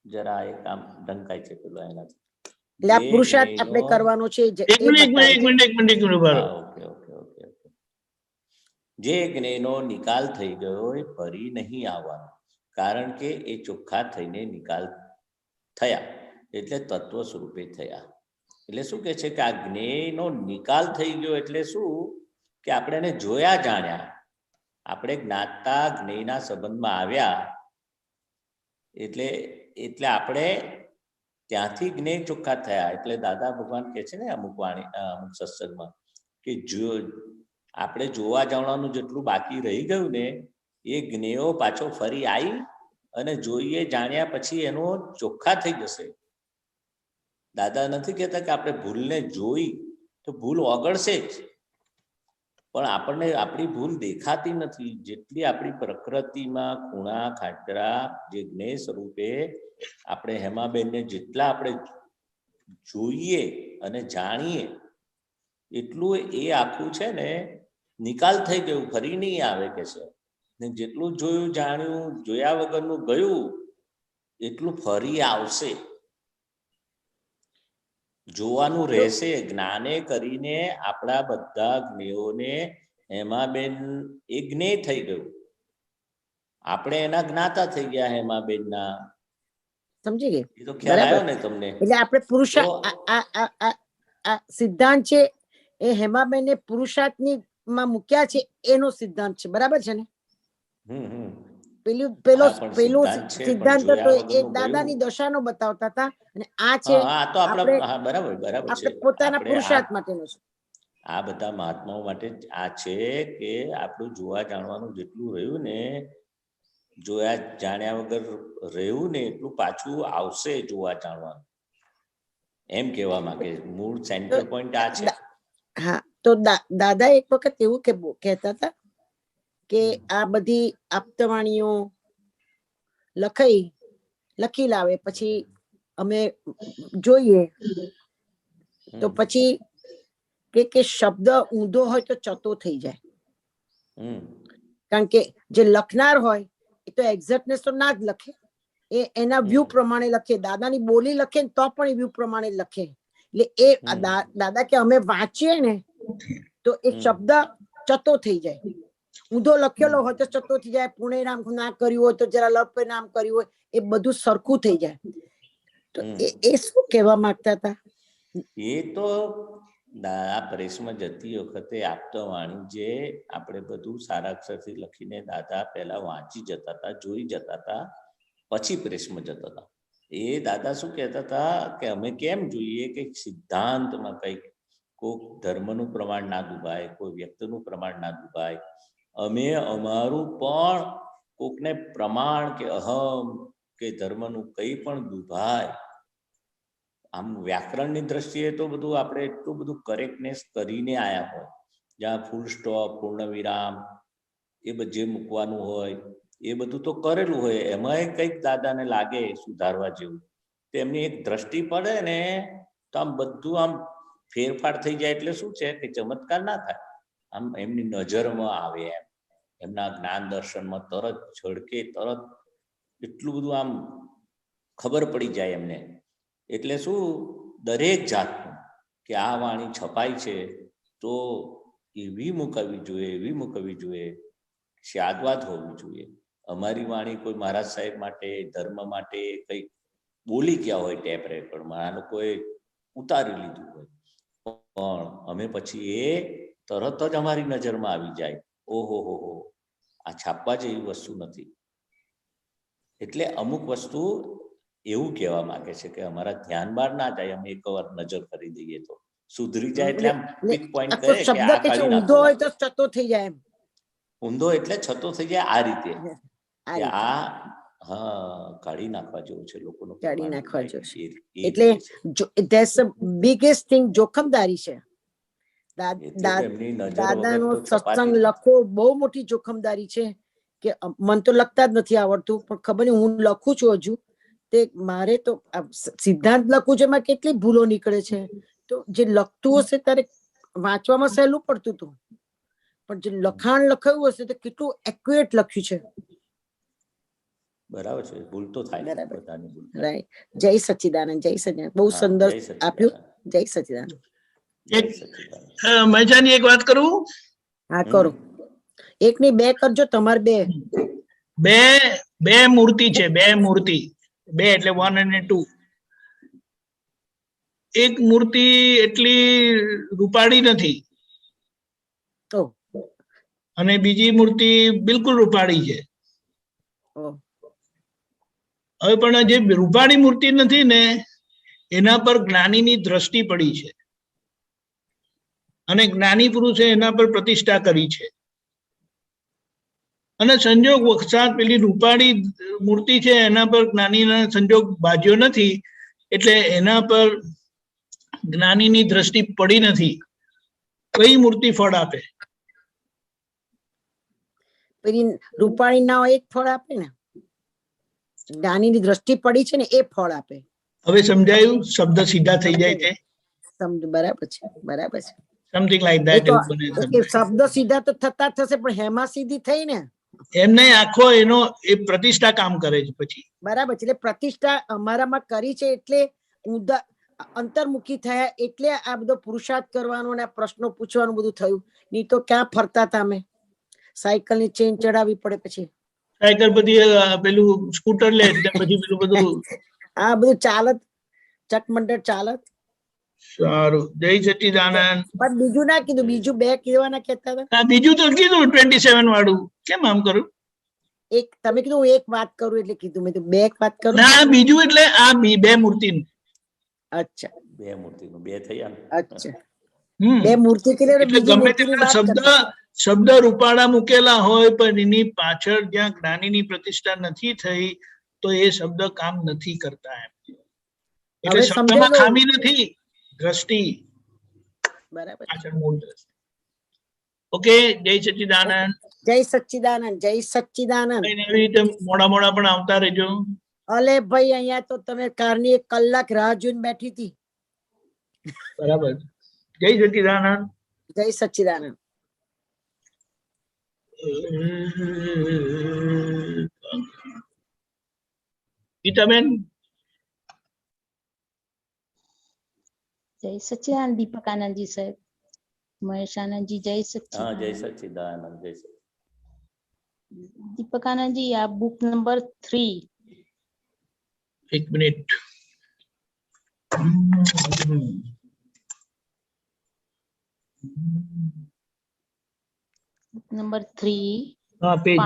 જરા એક આમ ઢંકાય છે પેલો એનાથી, એટલે આ પુરુષાર્થ આપણે કરવાનો છે. એક મિનિટ ઓકે. જે જ્ઞેયનો નિકાલ થઈ ગયો એ ફરી નહીં આવવાનો, કારણ કે એ ચોખ્ખા થઈને નિકાલ થયા એટલે તત્વ સ્વરૂપે થયા. એટલે શું કે છે કે આ જ્ઞેયનો નિકાલ થઈ ગયો એટલે શું કે આપણે એને જોયા જાણ્યા, આપણે જ્ઞાતા જ્ઞેયના સંબંધમાં આવ્યા એટલે આપણે ત્યાંથી જ્ઞેય ચોખ્ખા થયા. એટલે દાદા ભગવાન કહે છે ને અમુક વાણી, અમુક સત્સંગમાં કે જો આપણે જોવા જાણવાનું જેટલું બાકી રહી ગયું ને એ જ્ઞેયો પાછો ફરી આવી અને જોઈએ જાણ્યા પછી એનો ચોખ્ખા થઈ જશે. દાદા નથી કહેતા કે આપણે ભૂલને જોઈ તો ભૂલ ઓગળશે જ, પણ આપણને આપણી ભૂલ દેખાતી નથી. જેટલી આપણી પ્રકૃતિમાં ખૂણા ખાચરા જે જ્ઞેય સ્વરૂપે આપણે હેમાબેનને જેટલા આપણે જોઈએ અને જાણીએ એટલું એ આખું છે ને નિકાલ થઈ ગયું, ફરી નહીં આવે કે છે. ને જેટલું જોયું જાણ્યું જોયા વગરનું ગયું એટલું ફરી આવશે. જોવાનું રહેશે. જ્ઞાને કરીને આપણા બધા જ્ઞેયોને હેમાબેન એ જ્ઞેય થઈ ગયું, આપણે એના જ્ઞાતા થઈ ગયા હેમાબેનના. સમજી ગઈ? એ તો ખ્યાલ આવ્યો ને તમને? એટલે આપણે આ સિદ્ધાંત છે એ હેમાબેને પુરુષાર્થની માં મૂક્યા છે, એનો સિદ્ધાંત છે. બરાબર છે ને? પેલું સિદ્ધાંત તો એ દાદાની દશાનો બતાવતા હતા, અને આ છે આપણે પોતાના પુરુષાર્થ માટેનો છે. આ બધા મહાત્માઓ માટે આ છે કે આપણું જોવા જાણવાનું જેટલું રહ્યું ને, જોયા જાણ્યા વગર રહ્યું ને એટલું પાછું આવશે જોવા જાણવાનું, એમ કહેવા માંગે. મૂળ સેન્ટર પોઈન્ટ આ છે. હા, તો દાદા એક વખત એવું કહેતા હતા કે આ બધી આપતવાણીઓ લખી લાવે, પછી અમે જોઈએ તો પછી કે શબ્દ ઊંધો હોય તો ચતો થઈ જાય. કારણ કે જે લખનાર હોય એ તો એક્ઝેક્ટનેસ તો ના જ લખે, એ એના વ્યૂ પ્રમાણે લખે. દાદાની બોલી લખે ને તો પણ એ વ્યૂ પ્રમાણે લખે. એટલે એ દાદા કે અમે વાંચીએ ને તો એ શબ્દ ચતો થઈ જાય. ઊંધો લખેલો હોય તો ચતો થઈ જાય, પૂર્ણવિરામ ના કર્યું હોય તો જરા અલ્પવિરામ કર્યું હોય, એ બધું સરખું થઈ જાય. તો એ શું કહેવા માંગતા હતા? એ તો આ પ્રેસમાં જતી વખતે આપતા વાણી જે આપણે બધું સારા અક્ષરથી લખીને દાદા પહેલા વાંચી જતા હતા, જોઈ જતા હતા, પછી પ્રેસમાં જતા હતા. એ દાદા શું કહેતા હતા કે અમે કેમ જોઈએ કે સિદ્ધાંતમાં કંઈક કોઈ ધર્મનું પ્રમાણ ના દુભાય, કોઈ વ્યક્તિનું પ્રમાણ ના દુભાય. અમે અમારું પણ કોકને પ્રમાણ કે અહમ કે ધર્મનું કંઈ પણ દુભાય. આમ વ્યાકરણની દ્રષ્ટિએ તો બધું આપણે એટલું બધું કરેક્ટનેસ કરીને આવ્યા હોય, જ્યાં ફૂલ સ્ટોપ, પૂર્ણ વિરામ એ બધું જે મૂકવાનું હોય એ બધું તો કરેલું હોય. એમાંય કંઈક દાદાને લાગે સુધારવા જેવું, તો એમની એક દ્રષ્ટિ પડે ને તો આમ બધું આમ ફેરફાર થઈ જાય. એટલે શું છે કે ચમત્કાર ના થાય, આમ એમની નજરમાં આવે, એમ એમના જ્ઞાન દર્શનમાં તરત ઝળકે, તરત એટલું બધું આમ ખબર પડી જાય એમને. એટલે શું દરેક જાતનું કે આ વાણી છપાઈ છે તો એવી મૂકવી જોઈએ, એવી મૂકવી જોઈએ, શાદવાદ હોવી જોઈએ. અમારી વાણી કોઈ મહારાજ સાહેબ માટે, ધર્મ માટે કંઈક બોલી ગયા હોય ટેપ રેકોર્ડમાં, આ લોકોએ ઉતારી લીધું હોય, પણ અમે પછી એ તરત જ અમારી નજરમાં આવી જાય, ઓહો હો, આ છાપવા જેવી વસ્તુ નથી. એટલે અમુક વસ્તુ એવું કહેવા માંગે છે કે અમારા ધ્યાન બહાર ના જાય, અમે એકવાર નજર કરી દઈએ તો સુધરી જાય. એટલે આમ પિક પોઈન્ટ કરે કે આ કાઢી નાખો. ઊંધો હોય તો ચતો થઈ જાય, એમ ઊંધો એટલે છતો થઈ જાય આ રીતે કે આ કાઢી નાખવા જેવું છે, લોકોનો કાઢી નાખવા જેવું છે. એટલે ધેટ્સ ધ બિગેસ્ટ થિંગ, જોખમદારી છે. દાદાનો સત્સંગ લખો બહુ મોટી જોખમદારી છે. કે મને તો લખતા જ નથી આવડતું, પણ ખબર નહીં હું લખું છું હજુ. તે મારે તો સિદ્ધાંત લખું છે, એમાં કેટલી ભૂલો નીકળે છે. તો જે લખતું હશે ત્યારે વાંચવામાં સહેલું પડતું હતું, પણ જે લખાણ લખાયું હશે તો કેટલું એક્યુરેટ લખ્યું છે. બરાબર છે, ભૂલ તો થાય. રાઈટ. જય સચ્ચિદાનંદ, જય સચ્ચિદાનંદ. બહુ સુંદર આપ્યું. જય સચ્ચિદાનંદ. મહેજાની એક વાત કરું? હા કરો. એક ની બે કરજો, તમારે બે મૂર્તિ છે, બે મૂર્તિ, બે એટલે 1 અને 2. એક મૂર્તિ એટલી રૂપાળી નથી અને બીજી મૂર્તિ બિલકુલ રૂપાળી છે. હવે પણ જે રૂપાળી મૂર્તિ નથી ને એના પર જ્ઞાનીની દ્રષ્ટિ પડી છે અને જ્ઞાની પુરુષે એના પર પ્રતિષ્ઠા કરી છે. અને સંજોગ વખસાત પેલી રૂપાળી મૂર્તિ છે એના પર જ્ઞાનીના સંજોગ બાજ્યો નથી, એટલે એના પર જ્ઞાનીની દ્રષ્ટિ પડી નથી. કઈ મૂર્તિ ફળ આપે? પેલી રૂપાળી ના હોય એક ફળ આપે ને, જ્ઞાનીની દ્રષ્ટિ પડી છે ને એ ફળ આપે. હવે સમજાયું? શબ્દ સીધા થઈ જાય છે. બરાબર છે, બરાબર છે. સમથિંગ લાઈક ધેટ એવું બને. શબ્દ સીધા તો થતા થશે, પણ હેમાં સીધી થઈ ને એમ નહીં, આખો એનો એ પ્રતિષ્ઠા કામ કરે છે પછી. બરાબર છે. એટલે પ્રતિષ્ઠા અમારામાં કરી છે, એટલે અંતર્મુખી થયા, એટલે આ બધો પુરુષાર્થ કરવાનો અને આ પ્રશ્નો પૂછવાનું બધું થયું. નહીં તો ક્યાં ફરતા હતા અમે? સાયકલ ની ચેન ચડાવવી પડે, પછી સાયકલ પછી પેલું સ્કૂટર લે, પછી પેલું બધું આ બધું ચાલત, ચકમંડળ ચાલત. સારું, જય સચ્ચિદાનંદ. પણ બીજું ના કીધું, બીજું બે કહેવાના કહેતા હતા. બીજું તો કીધું 27 વાળું. કેમ આમ કરું? એક તમે કીધું એક વાત કરું એટલે કીધું, મેં તો બે વાત કરું. ના, બીજું એટલે આ બે મૂર્તિ. અચ્છા, બે મૂર્તિનું બે થયા ને. અચ્છા, બે મૂર્તિ શબ્દ રૂપાળા મૂકેલા હોય પણ એની પાછળ જ્યાં જ્ઞાનીની પ્રતિષ્ઠા નથી થઈ તો એ શબ્દ કામ નથી કરતા. એમ એટલે શબ્દમાં ખામી નથી, દ્રષ્ટિ બરાબર. ઓકે, જય સચ્ચિદાનંદ. જય સચ્ચિદાનંદ, જય સચ્ચિદાનંદ. એવી રીતે મોડા મોડા પણ આવતા રહેજો. અલે ભાઈ, અહીંયા તો તમે કારની 1 કલાક રાહ જોઈને બેઠી હતી. બરાબર. જય સચ્ચિદાનંદ. જય સચ્ચિદાનંદ. ગીતાબેન. જય સચ્ચિદાનંદ. દીપક આનંદજી સાહેબ, મહેશ આનંદજી, જય હા, સચ્ચિદાનંદ. જય સચ્ચિદાનંદ. જય દીપક આનંદજી, આ બુક નંબર 3. એક મિનિટ. નંબર 3. હા, પેજ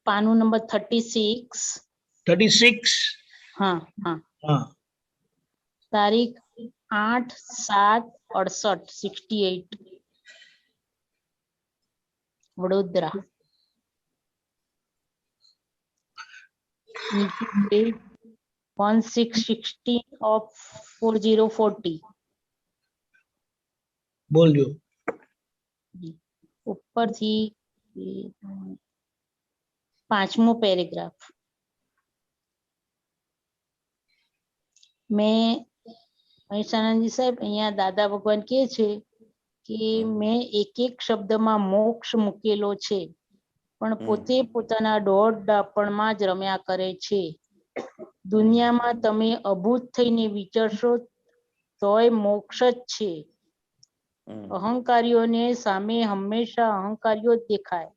પાનું નંબર 36. 36. હા હા. હા, તારીખ 8/7/68, વડોદરા. નીચે date 1/6/16/4040. બોલજો. ઉપરથી 5મો પેરેગ્રાફ. મેં મહેશાનંદજી સાહેબ, અહીંયા દાદા ભગવાન કહે છે કે મેં એક એક શબ્દમાં મોક્ષ મૂકેલો છે, પણ પોતે પોતાના દોઢ ડાપણમાં જ રમ્યા કરે છે. દુનિયામાં તમે અભૂત થઈને વિચરશો તોય મોક્ષ જ છે. અહંકારીઓને સામે હંમેશા અહંકારીઓ જ દેખાય.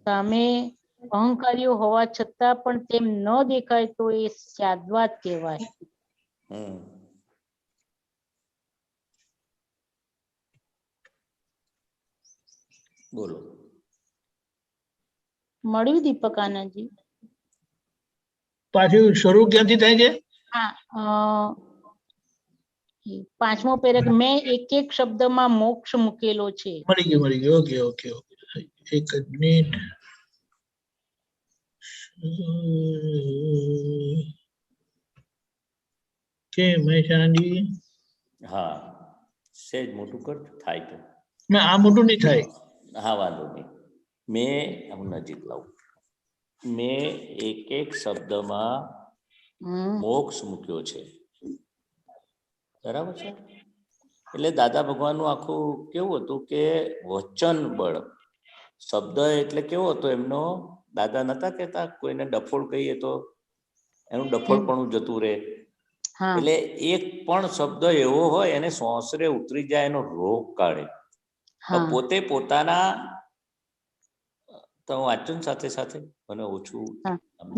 સામે અહંકારીઓ હોવા છતાં પણ તેમ ન દેખાય તો એ સ્યાદ્વાત કહેવાય. બોલો. મળ્યું દીપક આનંદજી? પાછું શરૂ ક્યાંથી થાય છે? હા, 5મો પેરેગ્રાફ. મેં એક એક શબ્દમાં મોક્ષ મૂકેલો છે. મળી ગયું. Okay okay okay. એક જ મિનિટ. કે મહેશાનંદજી. હા, સેજ મોટું કર થાય તો. ના, આ મોટું નહીં થાય. હા, વાંધો નહીં. હું નજીક લાવું. મેં એક એક શબ્દમાં મોક્ષ મૂક્યો છે. બરાબર છે. એટલે દાદા ભગવાનનું આખું કેવું હતું કે વચન બળ. શબ્દ એટલે કેવો હતો એમનો? દાદા નતા કહેતા કોઈને ડફોળ કહીએ તો એનું ડફોળપણું જતું રહે. એટલે એક પણ શબ્દ એવો હોય એને સોંસરે ઉતરી જાય, એનો રોગ કાઢે. પોતે પોતાના તો વાંચન સાથે સાથે મને ઓછું.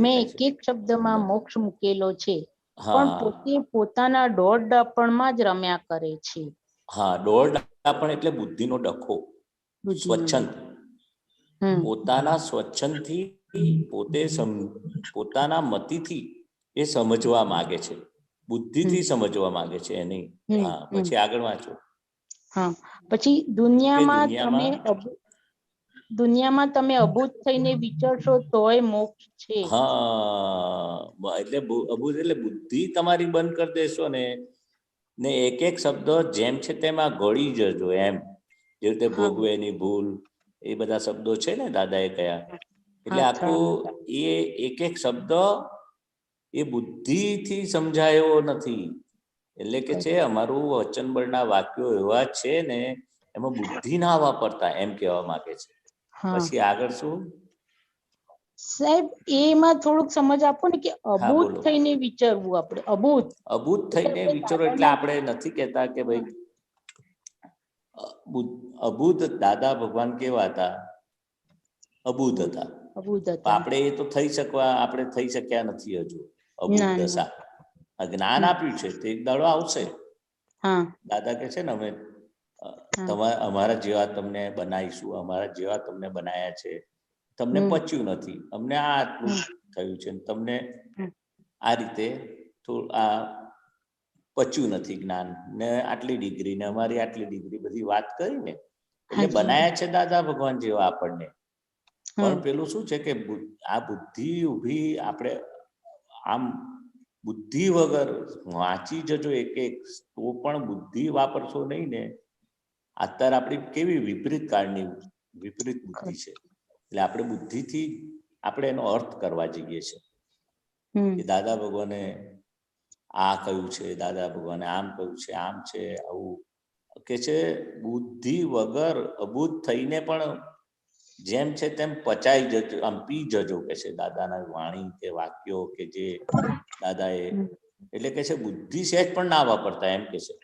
મેં એક એક શબ્દમાં મોક્ષ મૂકેલો છે, પણ પોતે પોતાના દોઢ ડાપણમાં જ રમ્યા કરે છે. હા, દોઢ ડાપણ એટલે બુદ્ધિનો ડખો. સ્વચ્છંદ. પોતાના સ્વચ્છંદથી પોતે પોતાના મતિથી એ સમજવા માંગે છે, બુદ્ધિથી સમજવા માંગે છે એને. હા, પછી આગળ વાંચો. હા, પછી દુનિયામાં તમે દુનિયામાં તમે અભૂત થઈને વિચારશો તોય મોક્ષ છે. હા, એટલે અભૂત એટલે બુદ્ધિ તમારી બંધ કરી દેશો ને એક એક શબ્દ જેમ છે તેમાં ગળી જજો એમ. જે રીતે ભોગવેની ભૂલ એ બધા શબ્દો છે ને દાદાએ કયા, એટલે આખું એ એક એક શબ્દ એ બુદ્ધિથી સમજાયો નથી. એટલે કે છે અમારું વચન બળના વાક્યો એવા છે ને એમાં બુદ્ધિ ના વાપરતા એમ કહેવા માંગે છે. પછી આગળ શું સાહેબ એમાં થોડુંક સમજ આપો ને કે અભૂત થઈને વિચારવું. આપણે અભૂત થઈને વિચારો એટલે આપણે નથી કહેતા કે ભાઈ અભૂત. દાદા ભગવાન કેવા હતા? અભૂત હતા. આપણે એ તો આપણે થઈ શક્યા નથી હજુ અભૂત દશા. જ્ઞાન આપ્યું છે તે એક દાડો આવશે. દાદા કે છે ને અમે અમારા જેવા તમને બનાવીશું, અમારા જેવા તમને બનાયા છે, તમને પચ્યું નથી, અમને આ આટલું થયું છે, તમને આ રીતે આ પચ્યું નથી જ્ઞાન ને આટલી ડિગ્રી ને અમારી આટલી ડિગ્રી બધી વાત કરી ને એટલે બનાયા છે દાદા ભગવાન જેવા આપણને. પણ પેલું શું છે કે આ બુદ્ધિ ઉભી આપણે આમ બુદ્ધિ વગર વાંચી જજો એક એક તો પણ બુદ્ધિ વાપરશો નહીં ને. અત્યારે આપણી કેવી વિપરીત કાળની વિપરીત બુદ્ધિ છે. એટલે આપણે બુદ્ધિથી આપણે એનો અર્થ કરવા જઈએ છીએ કે દાદા ભગવાને આ કહ્યું છે, દાદા ભગવાને આમ કહ્યું છે, આમ છે, આવું કે છે. બુદ્ધિ વગર અભૂત થઈને પણ જેમ છે તેમ પચાઈ જજો, આમ પી જજો કે છે દાદાના વાણી કે વાક્યો કે જે દાદાએ. એટલે કે છે બુદ્ધિ સહેજ પણ ના વાપરતા એમ કે છે.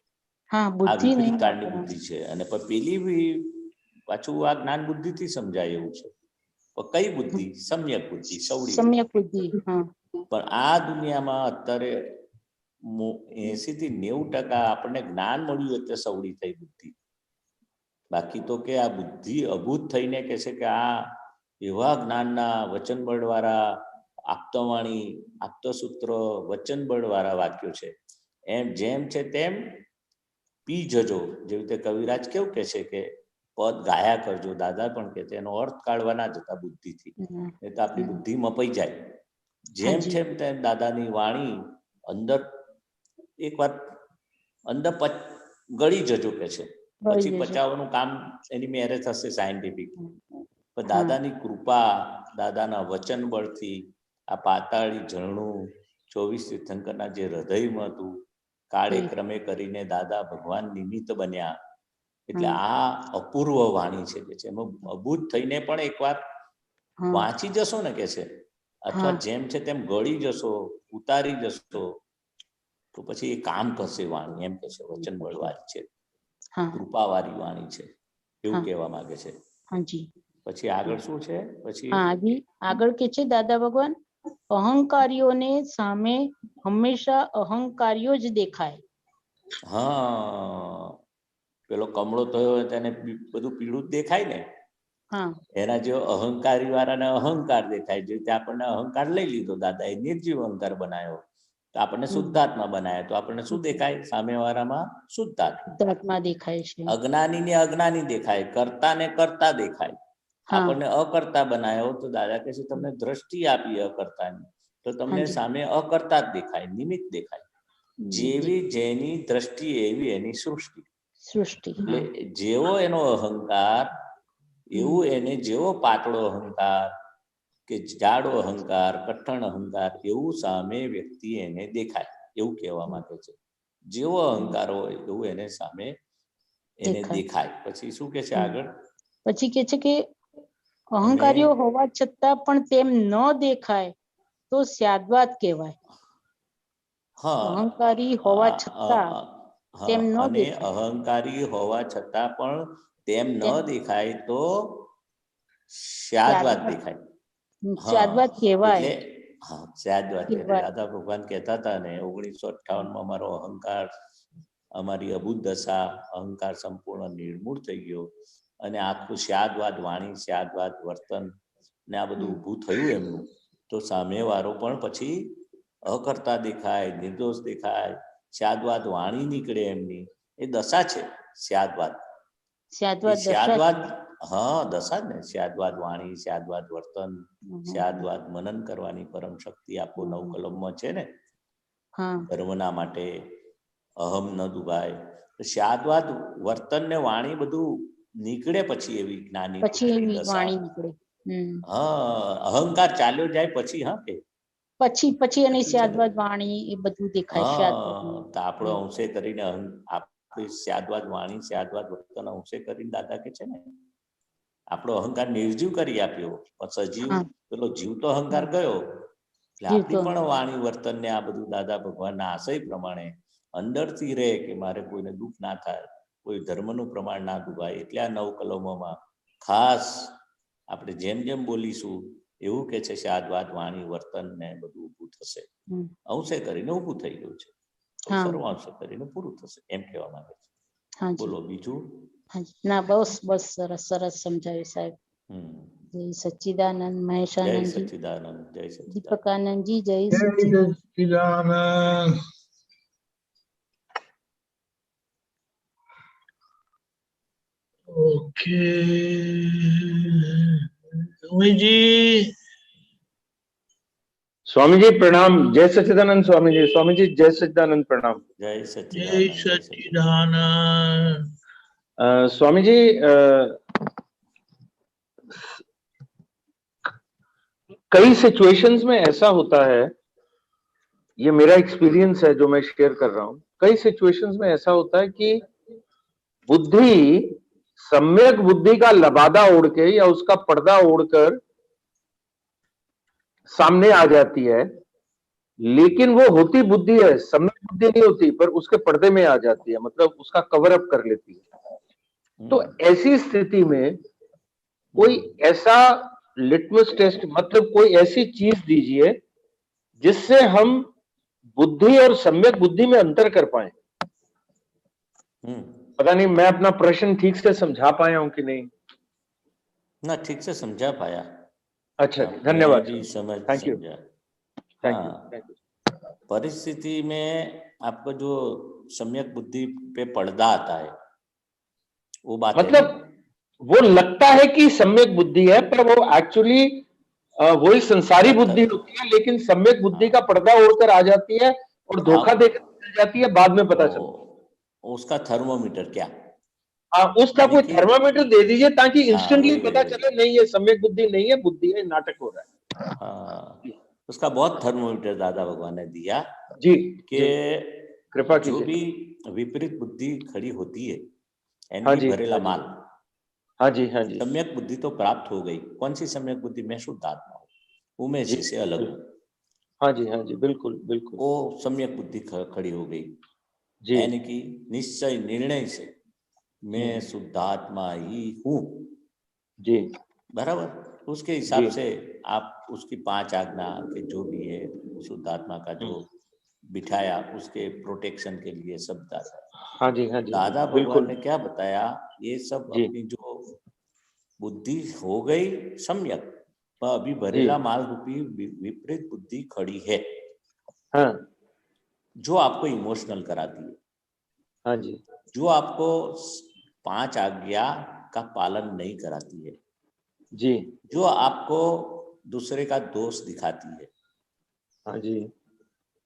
આ વિપરીત કાળની બુદ્ધિ છે. અને પેલી બી પાછું આ જ્ઞાન બુદ્ધિ થી સમજાય એવું છે. કઈ બુદ્ધિ? સમ્યક બુદ્ધિ, સવડી. પણ આ દુનિયામાં અત્યારે 80 થી 90% આપણને જ્ઞાન મળ્યું એટલે સવડી થઈ બુદ્ધિ. બાકી તો કે આ બુદ્ધિ અભૂત થઈને કે છે કે આ એવા જ્ઞાનના વચન બળ વાળા આપતવાણી, આપતસૂત્ર, વચન બળ વાળા વાક્યો છે. એમ જેમ છે તેમ પી જજો. જેવી રીતે કવિરાજ કેવું કે છે કે પદ ગાયા કરજો. દાદા પણ કે એનો અર્થ કાઢવાના જતા બુદ્ધિથી, એ તો આપણી બુદ્ધિ મપાઈ જાય. જેમ છે તેમ દાદાની વાણી અંદર એક વાર અંદર ગળી જજો કે છે. પછી પચાવવાનું કામ એની મેરે થશે સાયન્ટિફિક. પણ દાદાની કૃપા, દાદાના વચન બળથી આ પાતાળી ઝરણું 24 તીર્થંકરના જે હૃદયમાં હતું કાળે ક્રમે કરીને દાદા ભગવાન નિમિત્ત બન્યા. એટલે આ અપૂર્વ વાણી છે કે છે. એમાં અભૂત થઈને પણ એકવાર વાંચી જશો ને કે છે, અથવા જેમ છે તેમ ગળી જશો, ઉતારી જશો, તો પછી એ કામ કરશે વાણી એમ કે છે. વચન બળવાળી છે, કૃપાવાળી વાણી છે એવું કહેવા માંગે છે. પછી આગળ શું છે? પછી આગળ કે છે દાદા ભગવાન અહંકારીઓને સામે હંમેશા અહંકારીઓ જ દેખાય. પેલો કમળો થયો તેને બધું પીળું જ દેખાય ને. એના જેવો અહંકારી વાળાને અહંકાર દેખાય. જે રીતે આપણને અહંકાર લઈ લીધો દાદા એ નિર્જીવ અહંકાર બનાવ્યો તો આપણને શુદ્ધાત્મા બનાવ્યો તો આપણને શું દેખાય? સામે વાળામાં શુદ્ધાત્મા દેખાય છે. અજ્ઞાની ને અજ્ઞાની દેખાય, કરતા ને કરતા દેખાય. આપણને અકર્તા બનાવ્યો તો દાદા કહે છે તમને દ્રષ્ટિ આપી અકર્તાની, તો તમને સામે અકર્તા જ દેખાય, નિમિત્ત દેખાય. જેવી જેની દ્રષ્ટિ એવી એની સૃષ્ટિ. એટલે જેવો એનો અહંકાર એવું એને, જેવો પાતળો અહંકાર કે જાડો અહંકાર, કઠણ અહંકાર, એવું સામે વ્યક્તિ એને દેખાય એવું કહેવા માંગે છે. જેવો અહંકાર હોય એવું એને સામે એને દેખાય. પછી શું કે છે આગળ? પછી કે છે કે અહંકારીઓ હોવા છતાં પણ તેમ ન દેખાય તો સ્યાદ્વાદ કહેવાય. અહંકારી હોવા છતાં તેમ ન દેખાય, અહંકારી હોવા છતાં પણ તેમ ન દેખાય તો સ્યાદ્વાદ દેખાય. સ્યાદ્વાદ કહેવાય. સ્યાદ્વાદ. દાદા ભગવાન કહેતા હતા ને 1958 મારો અહંકાર, અમારી અભૂત દશા, અહંકાર સંપૂર્ણ નિર્મૂળ થઈ ગયો અને આખું સ્યાદવાદ વાણી, સ્યાદવાદ વર્તન ને આ બધું ઊભું થયું એમનું, તો સામેવાળો પણ પછી અકર્તા દેખાય, નિર્દોષ દેખાય, સ્યાદવાદ વાણી નીકળે એમની. એ દશા છે સ્યાદવાદ. હા દશા જ ને, સ્યાદવાદ વાણી, સ્યાદવાદ વર્તન, સ્યાદવાદ મનન કરવાની પરમ શક્તિ આપો નવ કલમમાં છે ને. હા ધર્મના માટે અહમ ન દુભાય. સ્યાદવાદ વર્તન ને વાણી બધું નીકળે પછી એવી જ્ઞાની પછી પુરુષની એવી દશા. વાણી નીકળે. હા અહંકાર ચાલ્યો જાય પછી. હા કે પછી એની પછી છે ને. સ્યાદવાદ વાણી એ બધું દેખાય. સ્યાદવાદ હા તો આપણો અંશે કરીને આપણી સ્યાદવાદ વાણી, સ્યાદવાદ વર્તન અંશે કરીને દાદા કે છે ને આપણો અહંકાર નિર્જીવ કરી આપ્યો. પણ સજીવ હા પેલો જીવ તો અહંકાર ગયો, એટલે જીવ તો આપણી પણ વાણી વર્તન ને આ બધું દાદા ભગવાનના આશય પ્રમાણે અંદરથી રહે કે મારે કોઈને દુઃખ ના થાય, કોઈ ધર્મનું પ્રમાણ ના દુભાય. એટલે આ 9 કલમોમાં ખાસ આપણે જેમ જેમ બોલીશું એવું કે છે સ્યાદવાદ વાણી વર્તન ને બધું ઊભું થશે. અંશે કરીને ઊભું થઈ ગયું છે, સર્વાંશ કરીને પૂરું થશે એમ કહેવા માંગે છે. બોલો બીજું. ના બસ બસ સરસ સરસ સમજાવ્યું સાહેબ. જય સચ્ચિદાનંદ. મહેશાનંદજી, જય સચ્ચિદાનંદ. જય સચ્ચિદાનંદ. દીપકાનંદજી, જય જય સચ્ચિદાનંદ. સચ્ચિદાનંદ. ઓકે ઉમેશજી. स्वामी जी प्रणाम। जय सच्चिदानंद स्वामी जी। स्वामी जी जय सच्चिदानंद प्रणाम। जय જય सच्चिदानंद। સચ્ચિદાનંદ. स्वामी जी कई सिचुएशंस में ऐसा होता है, ये मेरा एक्सपीरियंस है जो मैं शेयर कर रहा हूं। कई सिचुएशंस में ऐसा होता है कि बुद्धि सम्यक बुद्धि का लबादा ओढ़ के या उसका पर्दा ओढ़कर सामने आ जाती है, लेकिन वो होती बुद्धि है, सम्यक बुद्धि नहीं होती, पर उसके पर्दे में आ जाती है, मतलब उसका कवर अप कर लेती है। तो ऐसी स्थिति में कोई ऐसा लिटमस टेस्ट, मतलब कोई ऐसी चीज दीजिए जिससे हम बुद्धि और सम्यक बुद्धि में अंतर कर पाए। पता नहीं मैं अपना प्रश्न ठीक से समझा पाया हूं कि नहीं। ना ठीक से समझा पाया। अच्छा जी, धन्यवाद। भी समझ थैंक यू। समझा। Thank you. हाँ, परिस्थिति में आपको जो सम्यक बुद्धि पे पर्दा आता है वो बात मतलब वो लगता है कि सम्यक बुद्धि है, पर वो एक्चुअली वही संसारी बुद्धि होती है, लेकिन सम्यक बुद्धि का पर्दा ओढ़कर आ जाती है और धोखा देकर चल जाती है, बाद में पता चलता है। उसका थर्मोमीटर क्या, उसका कोई थर्मामीटर दे दीजिए ताकि इंस्टेंटली पता वही। चले नहीं ये सम्यक बुद्धि नहीं है, बुद्धि है, नाटक हो रहा है। हाँ, उसका बहुत थर्मोमीटर दादा भगवान ने दिया जी कि कृपा जो कीजिए। भी विपरीत बुद्धि खड़ी होती है, हाँ जी, भरेला माल। हाँ जी, हाँ जी। सम्यक बुद्धि तो प्राप्त हो गई। कौन सी सम्यक बुद्धि? मैं शुद्ध आत्मा हूँ, उमेश जी से अलग हूँ। हाँ जी, हाँ जी, बिल्कुल बिल्कुल। वो सम्यक बुद्धि खड़ी हो गई, यानी कि निश्चय निर्णय से मैं शुद्ध आत्मा ही हूँ। जी बराबर। उसके हिसाब से आप उसकी 5 आज्ञा के जो भी है शुद्ध आत्मा का जो बिठाया उसके प्रोटेक्शन के लिए सब दादा। हाँ जी, हाँ जी, दादा भगवान ने क्या बताया, ये सब अपनी जो बुद्धि हो गई सम्यक, पर अभी भरेला माल रूपी विपरीत बुद्धि खड़ी है। हाँ। जो आपको इमोशनल कराती है। हाँ जी। जो आपको 5 आज्ञा का पालन नहीं कराती है जी। जो आपको दूसरे का दोष दिखाती है। हाँ जी।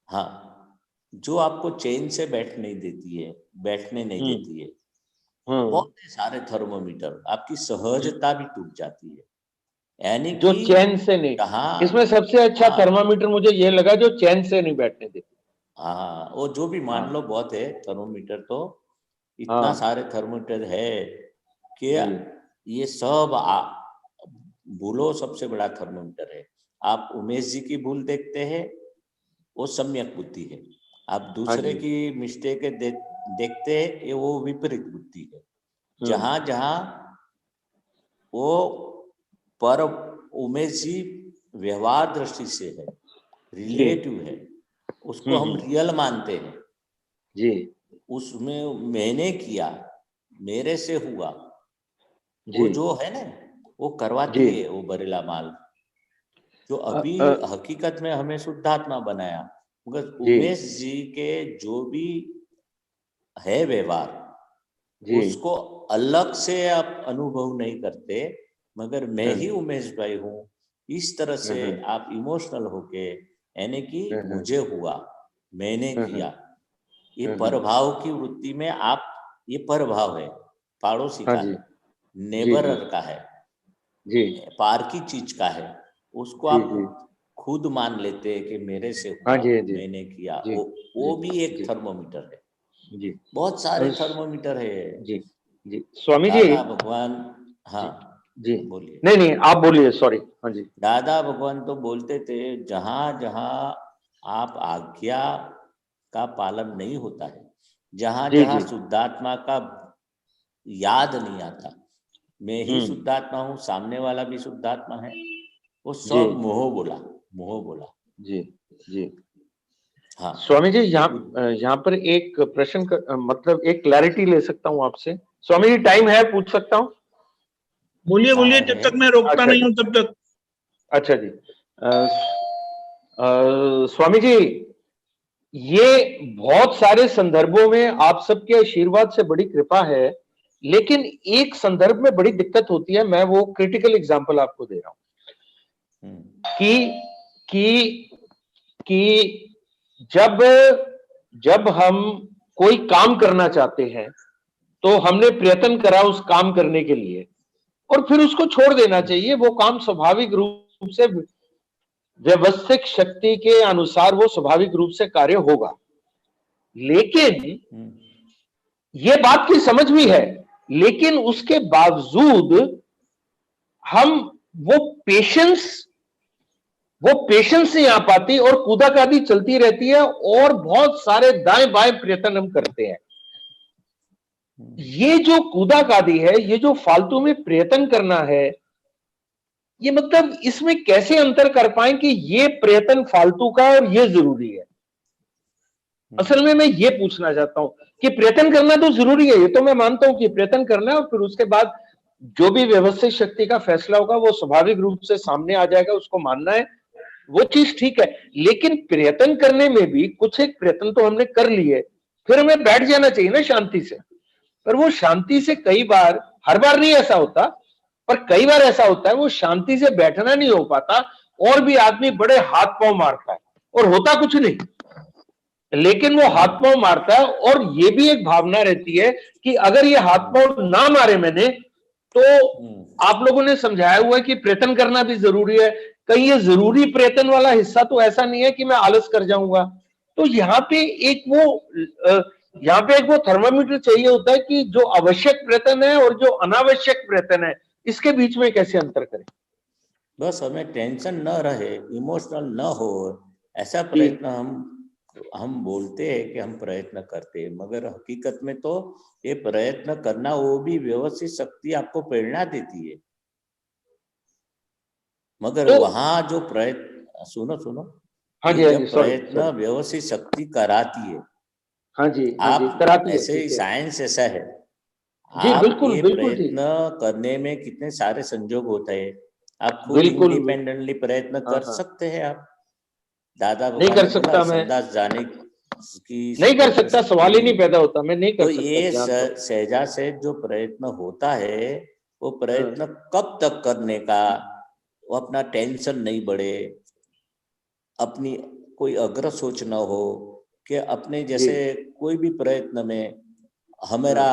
हाँ, जो आपको चैन से बैठने नहीं देती है। बहुत सारे थर्मोमीटर, आपकी सहजता भी टूट जाती है, यानी जो कि चैन से नहीं। इसमें सबसे अच्छा थर्मामीटर मुझे ये लगा जो चैन से नहीं बैठने देती। हाँ, वो जो भी मान लो बहुत है थर्मोमीटर, तो इतना सारे थर्मोमीटर है कि ये सब भूलो सबसे बड़ा थर्मोमीटर है। आप उमेश जी की भूल देखते हैं, वो सम्यक बुद्धि है। आप दूसरे की मिस्टेक देखते हैं, ये वो विपरीत बुद्धि है। जहां जहां वो पर उमेश जी व्यवहार दृष्टि से है, रिलेटिव है, उसको हम रियल मानते हैं जी। उसमें मैंने किया, मेरे से हुआ, वो जो है ना वो करवाती है वो बरेला माल। जो अभी हकीकत में हमें शुद्धात्मा बनाया, मगर उमेश जी के जो भी है व्यवहार उसको अलग से आप अनुभव नहीं करते, मगर मैं ही उमेश भाई हूँ, इस तरह से आप इमोशनल होके, यानी कि मुझे हुआ, मैंने किया, ये परभाव की वृत्ति में आप, ये परभाव है, पड़ोसी का है, नेबर का है, पार की चीज का है, उसको आप खुद मान लेते हैं कि मेरे से हुआ, मैंने किया, वो भी एक थर्मोमीटर है। जी, बहुत सारे थर्मोमीटर है। जी जी स्वामी जी। दादा भगवान, हाँ जी बोलिए। नहीं आप बोलिए, सॉरी। हाँ जी। दादा भगवान तो बोलते थे, जहां जहां आप आज्ञा का पालन नहीं होता है, जहां जहां शुद्धात्मा का याद नहीं आता, मैं ही शुद्धात्मा हूँ, सामने वाला भी शुद्धात्मा है, वो सब मोह बोला। जी जी हाँ स्वामी जी, यहाँ पर एक प्रश्न मतलब एक क्लैरिटी ले सकता हूँ आपसे? स्वामी जी टाइम है, पूछ सकता हूँ? बोलिए, जब तक मैं रोकता नहीं हूँ तब तक। अच्छा जी। स्वामी जी, ये बहुत सारे संदर्भों में आप सबके आशीर्वाद से बड़ी कृपा है, लेकिन एक संदर्भ में बड़ी दिक्कत होती है। मैं वो क्रिटिकल एग्जांपल आपको दे रहा हूं कि जब हम कोई काम करना चाहते हैं तो हमने प्रयत्न करा उस काम करने के लिए, और फिर उसको छोड़ देना चाहिए। वो काम स्वाभाविक रूप से, व्यवस्थित शक्ति के अनुसार वो स्वाभाविक रूप से कार्य होगा। लेकिन ये बात की समझ भी है, लेकिन उसके बावजूद हम वो पेशेंस नहीं आ पाती और कूदाकादी चलती रहती है, और बहुत सारे दाएं बाएं प्रयत्न हम करते हैं। ये जो कूदाकादी है, ये जो फालतू में प्रयत्न करना है, ये मतलब इसमें कैसे अंतर कर पाए कि ये प्रयत्न फालतू का और ये जरूरी है? असल में मैं ये पूछना चाहता हूं कि प्रयत्न करना तो जरूरी है, ये तो मैं मानता हूं कि प्रयत्न करना है, और फिर उसके बाद जो भी व्यवस्थित शक्ति का फैसला होगा वो स्वाभाविक रूप से सामने आ जाएगा, उसको मानना है, वो चीज ठीक है। लेकिन प्रयत्न करने में भी कुछ एक प्रयत्न तो हमने कर लिए, फिर हमें बैठ जाना चाहिए ना शांति से। पर वो शांति से कई बार, हर बार नहीं ऐसा होता, पर कई बार ऐसा होता है वो शांति से बैठना नहीं हो पाता, और भी आदमी बड़े हाथ पांव मारता है और होता कुछ नहीं, लेकिन वो हाथ पांव मारता है। और ये भी एक भावना रहती है कि अगर ये हाथ पांव ना मारे मैंने, तो आप लोगों ने समझाया हुआ है कि प्रयत्न करना भी जरूरी है। कहीं ये जरूरी प्रयत्न वाला हिस्सा तो ऐसा नहीं है कि मैं आलस कर जाऊंगा। तो यहाँ पे एक वो थर्मामीटर चाहिए होता है कि जो आवश्यक प्रयत्न है और जो अनावश्यक प्रयत्न है, इसके बीच में कैसे अंतर करें? बस हमें टेंशन न रहे, इमोशनल न हो, ऐसा प्रयत्न हम बोलते हैं कि हम प्रयत्न करते हैं, मगर हकीकत में तो ये प्रयत्न करना, वो भी व्यवस्थित शक्ति आपको प्रेरणा देती है, मगर वहां जो प्रयत्न, सुनो हाँ जी, प्रयत्न व्यवस्थित शक्ति कराती है। हाँ जी, आप ऐसे ही साइंस ऐसा है, आप ये प्रयत्न करने में कितने सारे संजोग होते हैं, आप खुद इंडिपेंडेंटली प्रयत्न कर सकते हैं। आप दादा नहीं कर सकता, मैं जाने की नहीं कर सकता, सवाल ही नहीं पैदा होता, मैं नहीं कर सकता। तो ये सहजा से जो प्रयत्न होता है, वो प्रयत्न कब तक करने का, वो अपना टेंशन नहीं बढ़े, अपनी कोई अग्र सोच न हो, कि अपने जैसे कोई भी प्रयत्न में हमारा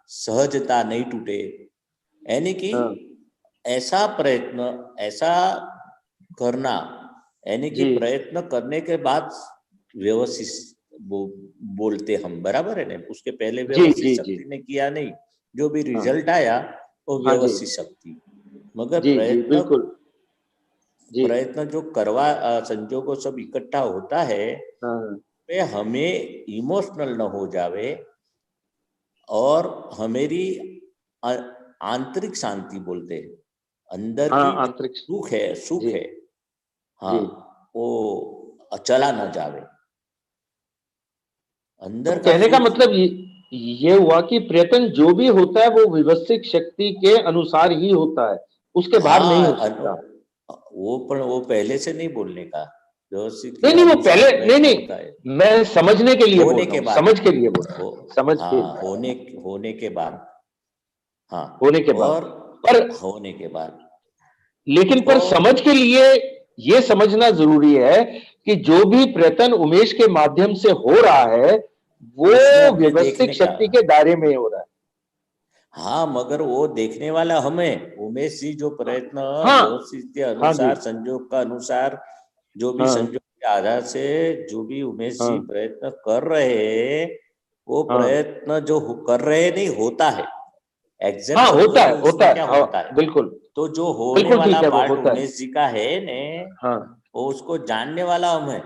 सहजता नहीं टूटे, यानी कि ऐसा प्रयत्न ऐसा करना, यानी कि प्रयत्न करने के बाद व्यवस्थित बोलते हम, बराबर है ना? उसके पहले व्यवस्थित शक्ति ने किया नहीं, जो भी रिजल्ट आया वो व्यवस्थित शक्ति, मगर प्रयत्न जो करवा संजोगों सब इकट्ठा होता है, पे हमें इमोशनल न हो जावे, और हमेरी आंतरिक शांति बोलते हैं, अंदर की आंतरिक सुख है, हाँ, वो चला न जावे अंदर। तो कहने का मतलब ये हुआ कि प्रयत्न जो भी होता है वो व्यवस्थित शक्ति के अनुसार ही होता है, उसके बाहर नहीं हो सकता। वो पहले से नहीं बोलने का, व्यवस्थित नहीं वो पहले नहीं होता है। मैं समझने के लिए होने बोल के रहा हूँ, बाद समझ के लिए बोल रहा हूँ, समझ के हाँ, होने के बाद, हाँ होने के बाद, और पर होने के बाद, लेकिन पर तो समझ के लिए ये समझना जरूरी है कि जो भी प्रयत्न उमेश के माध्यम से हो रहा है वो उसमें अपने व्यवस्थित देखने का, शक्ति के दायरे में हो रहा है। हाँ मगर वो देखने वाला हमें, उमेश जी जो प्रयत्न हाँ, व्यवस्थित के हाँ जी, अनुसार, संजोग का अनुसार, जो भी हाँ, संजोग के आधार से जो भी उमेश जी हाँ, प्रयत्न कर रहे हैं, वो हाँ, प्रयत्न जो कर रहे नहीं होता है, एग्जैक्ट हाँ शब्द होता है, तो होता उसमें है, क्या हाँ, होता है, बिल्कुल तो जो होने बिल्कुल वाला ठीक है, वो पार्ट होता है। उमेश जी का है ने, हाँ, वो उसको जानने वाला हम है।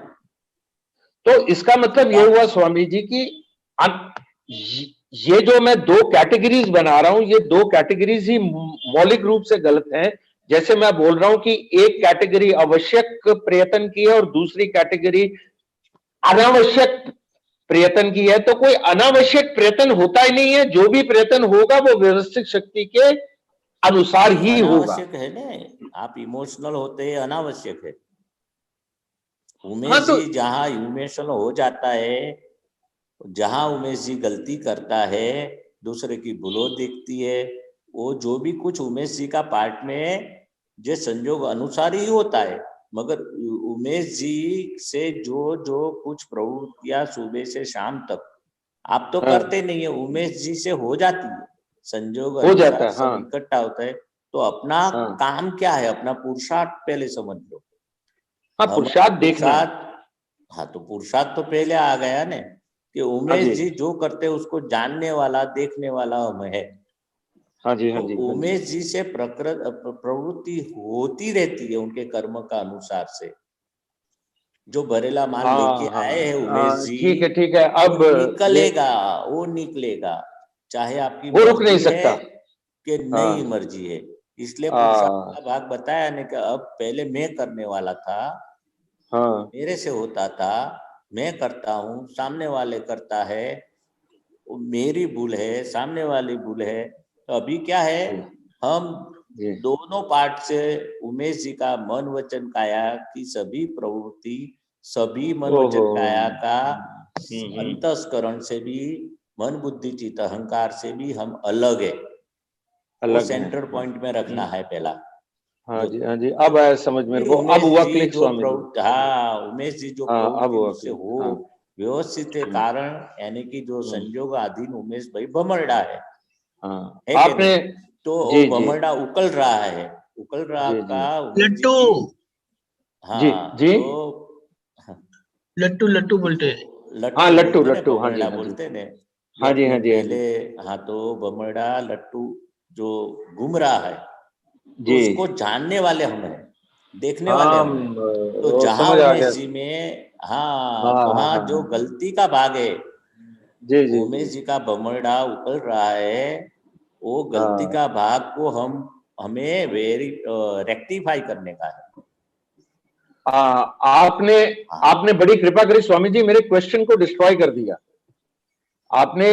तो इसका मतलब ये हुआ स्वामी जी कि ये जो मैं दो कैटेगरीज बना रहा हूं, ये दो कैटेगरीज ही मौलिक रूप से गलत हैं। जैसे मैं बोल रहा हूं कि एक कैटेगरी आवश्यक प्रयत्न की है और दूसरी कैटेगरी अनावश्यक प्रयत्न की है, तो कोई अनावश्यक प्रयत्न होता ही नहीं है। जो भी प्रयत्न होगा वो व्यवस्थित शक्ति के अनुसार ही होगा। अनावश्यक है ना, आप इमोशनल होते हैं, अनावश्यक है। उमेश हाँ, तो जी जहाँ इमोशनल हो जाता है, जहाँ उमेश जी गलती करता है, दूसरे की भूलो दिखती है, वो जो भी कुछ उमेश जी का पार्ट में जो संजोग अनुसार ही होता है। मगर उमेश जी से जो जो कुछ प्रवृत्तियां सुबह से शाम तक आप तो हाँ, करते नहीं है, उमेश जी से हो जाती है, संजोग हो जाता अनुसार है, सब हाँ, इकट्ठा होता है। तो अपना हाँ, काम क्या है, अपना पुरुषार्थ पहले समझ लो। हाँ, हमारा पुरुषार्थ देखना है। हाँ तो पुरुषार्थ तो पहले आ गया ने कि हाँ उमेश जी, जी जो करते हैं उसको जानने वाला, देखने वाला हम है। हाँ जी, तो हाँ जी, हाँ जी, उमेश जी से प्रवृत्ति होती रहती है उनके कर्म का अनुसार से। जो बरेला माल लेके हाँ, आए हैं उमेश हाँ, जी, ठीक है, वो अब ये वो निकलेगा, चाहे आपकी वो रुक नहीं मर्जी है सकता। कि हाँ, नहीं मर्जी है। इसलिए पुरुषार्थ हाँ, का भाग बताया ने कि अब पहले मैं करने वाला था, हाँ, मेरे से होता था, मैं करता हूँ, सामने वाले करता है, वो मेरी भूल है, सामने वाली भूल है। तो अभी क्या है, जी, हम जी, दोनों पार्ट से उमेश जी का मन वचन काया की सभी प्रवृत्ति, सभी मन ओहो, वचन काया का हम्म, अंतस्करण से भी, मन बुद्धि चित्त अहंकार से भी हम अलग है। वो अलग है, सेंटर पॉइंट में रखना है पहला। हाँ जो जी, हाँ जी, अब आया समझ मेरे फिर को, अब उमेश हुआ जी क्लिक जो स्वामी जी। प्रवृत्ति, हाँ उमेश जी जो हाँ, अब प्रवृत्ति हुआ उससे क्लिक, हो हाँ, व्यवस्थित के कारण, यानी कि जो हम्म, संजोग अधीन उमेश भाई भमरडा हाँ, है कि आपने, नहीं। तो वो जी, जी, भमरडा उकल रहा है, उकल रहा जी, का जी, उमेश जी लट्टू, की, जी, हाँ जी, तो लट्टू लट्टू बोलते हैं। लट्टू हाँ, लट्टू, बोलते ने, लट्टू, हाँ जी, भमरडा हाँ जी, बोलते ने। जो हाँ जी, अपने हाँ जी, हाँ पहले, जी, हाँ तो भमरडा लट्टू जो घूम रहा है, तो जी, उसको जानने वाले हम हैं, देखने वाले हाँ, हम हैं। तो वो जहां समझ आ उमेश गया। जी में, हाँ हाँ, तो हाँ, हाँ हाँ, जो हाँ, गलती का भाग है, जी, जी, उमेश जी, जी का भमरडा उकल रहा है, वो गलती हाँ, का भाग को हमें रेक्टिफाई करने का है। आपने हाँ आपने बड़ी कृपा करी स्वामी जी, मेरे क्वेश्चन को डिस्ट्रॉय कर दिया आपने।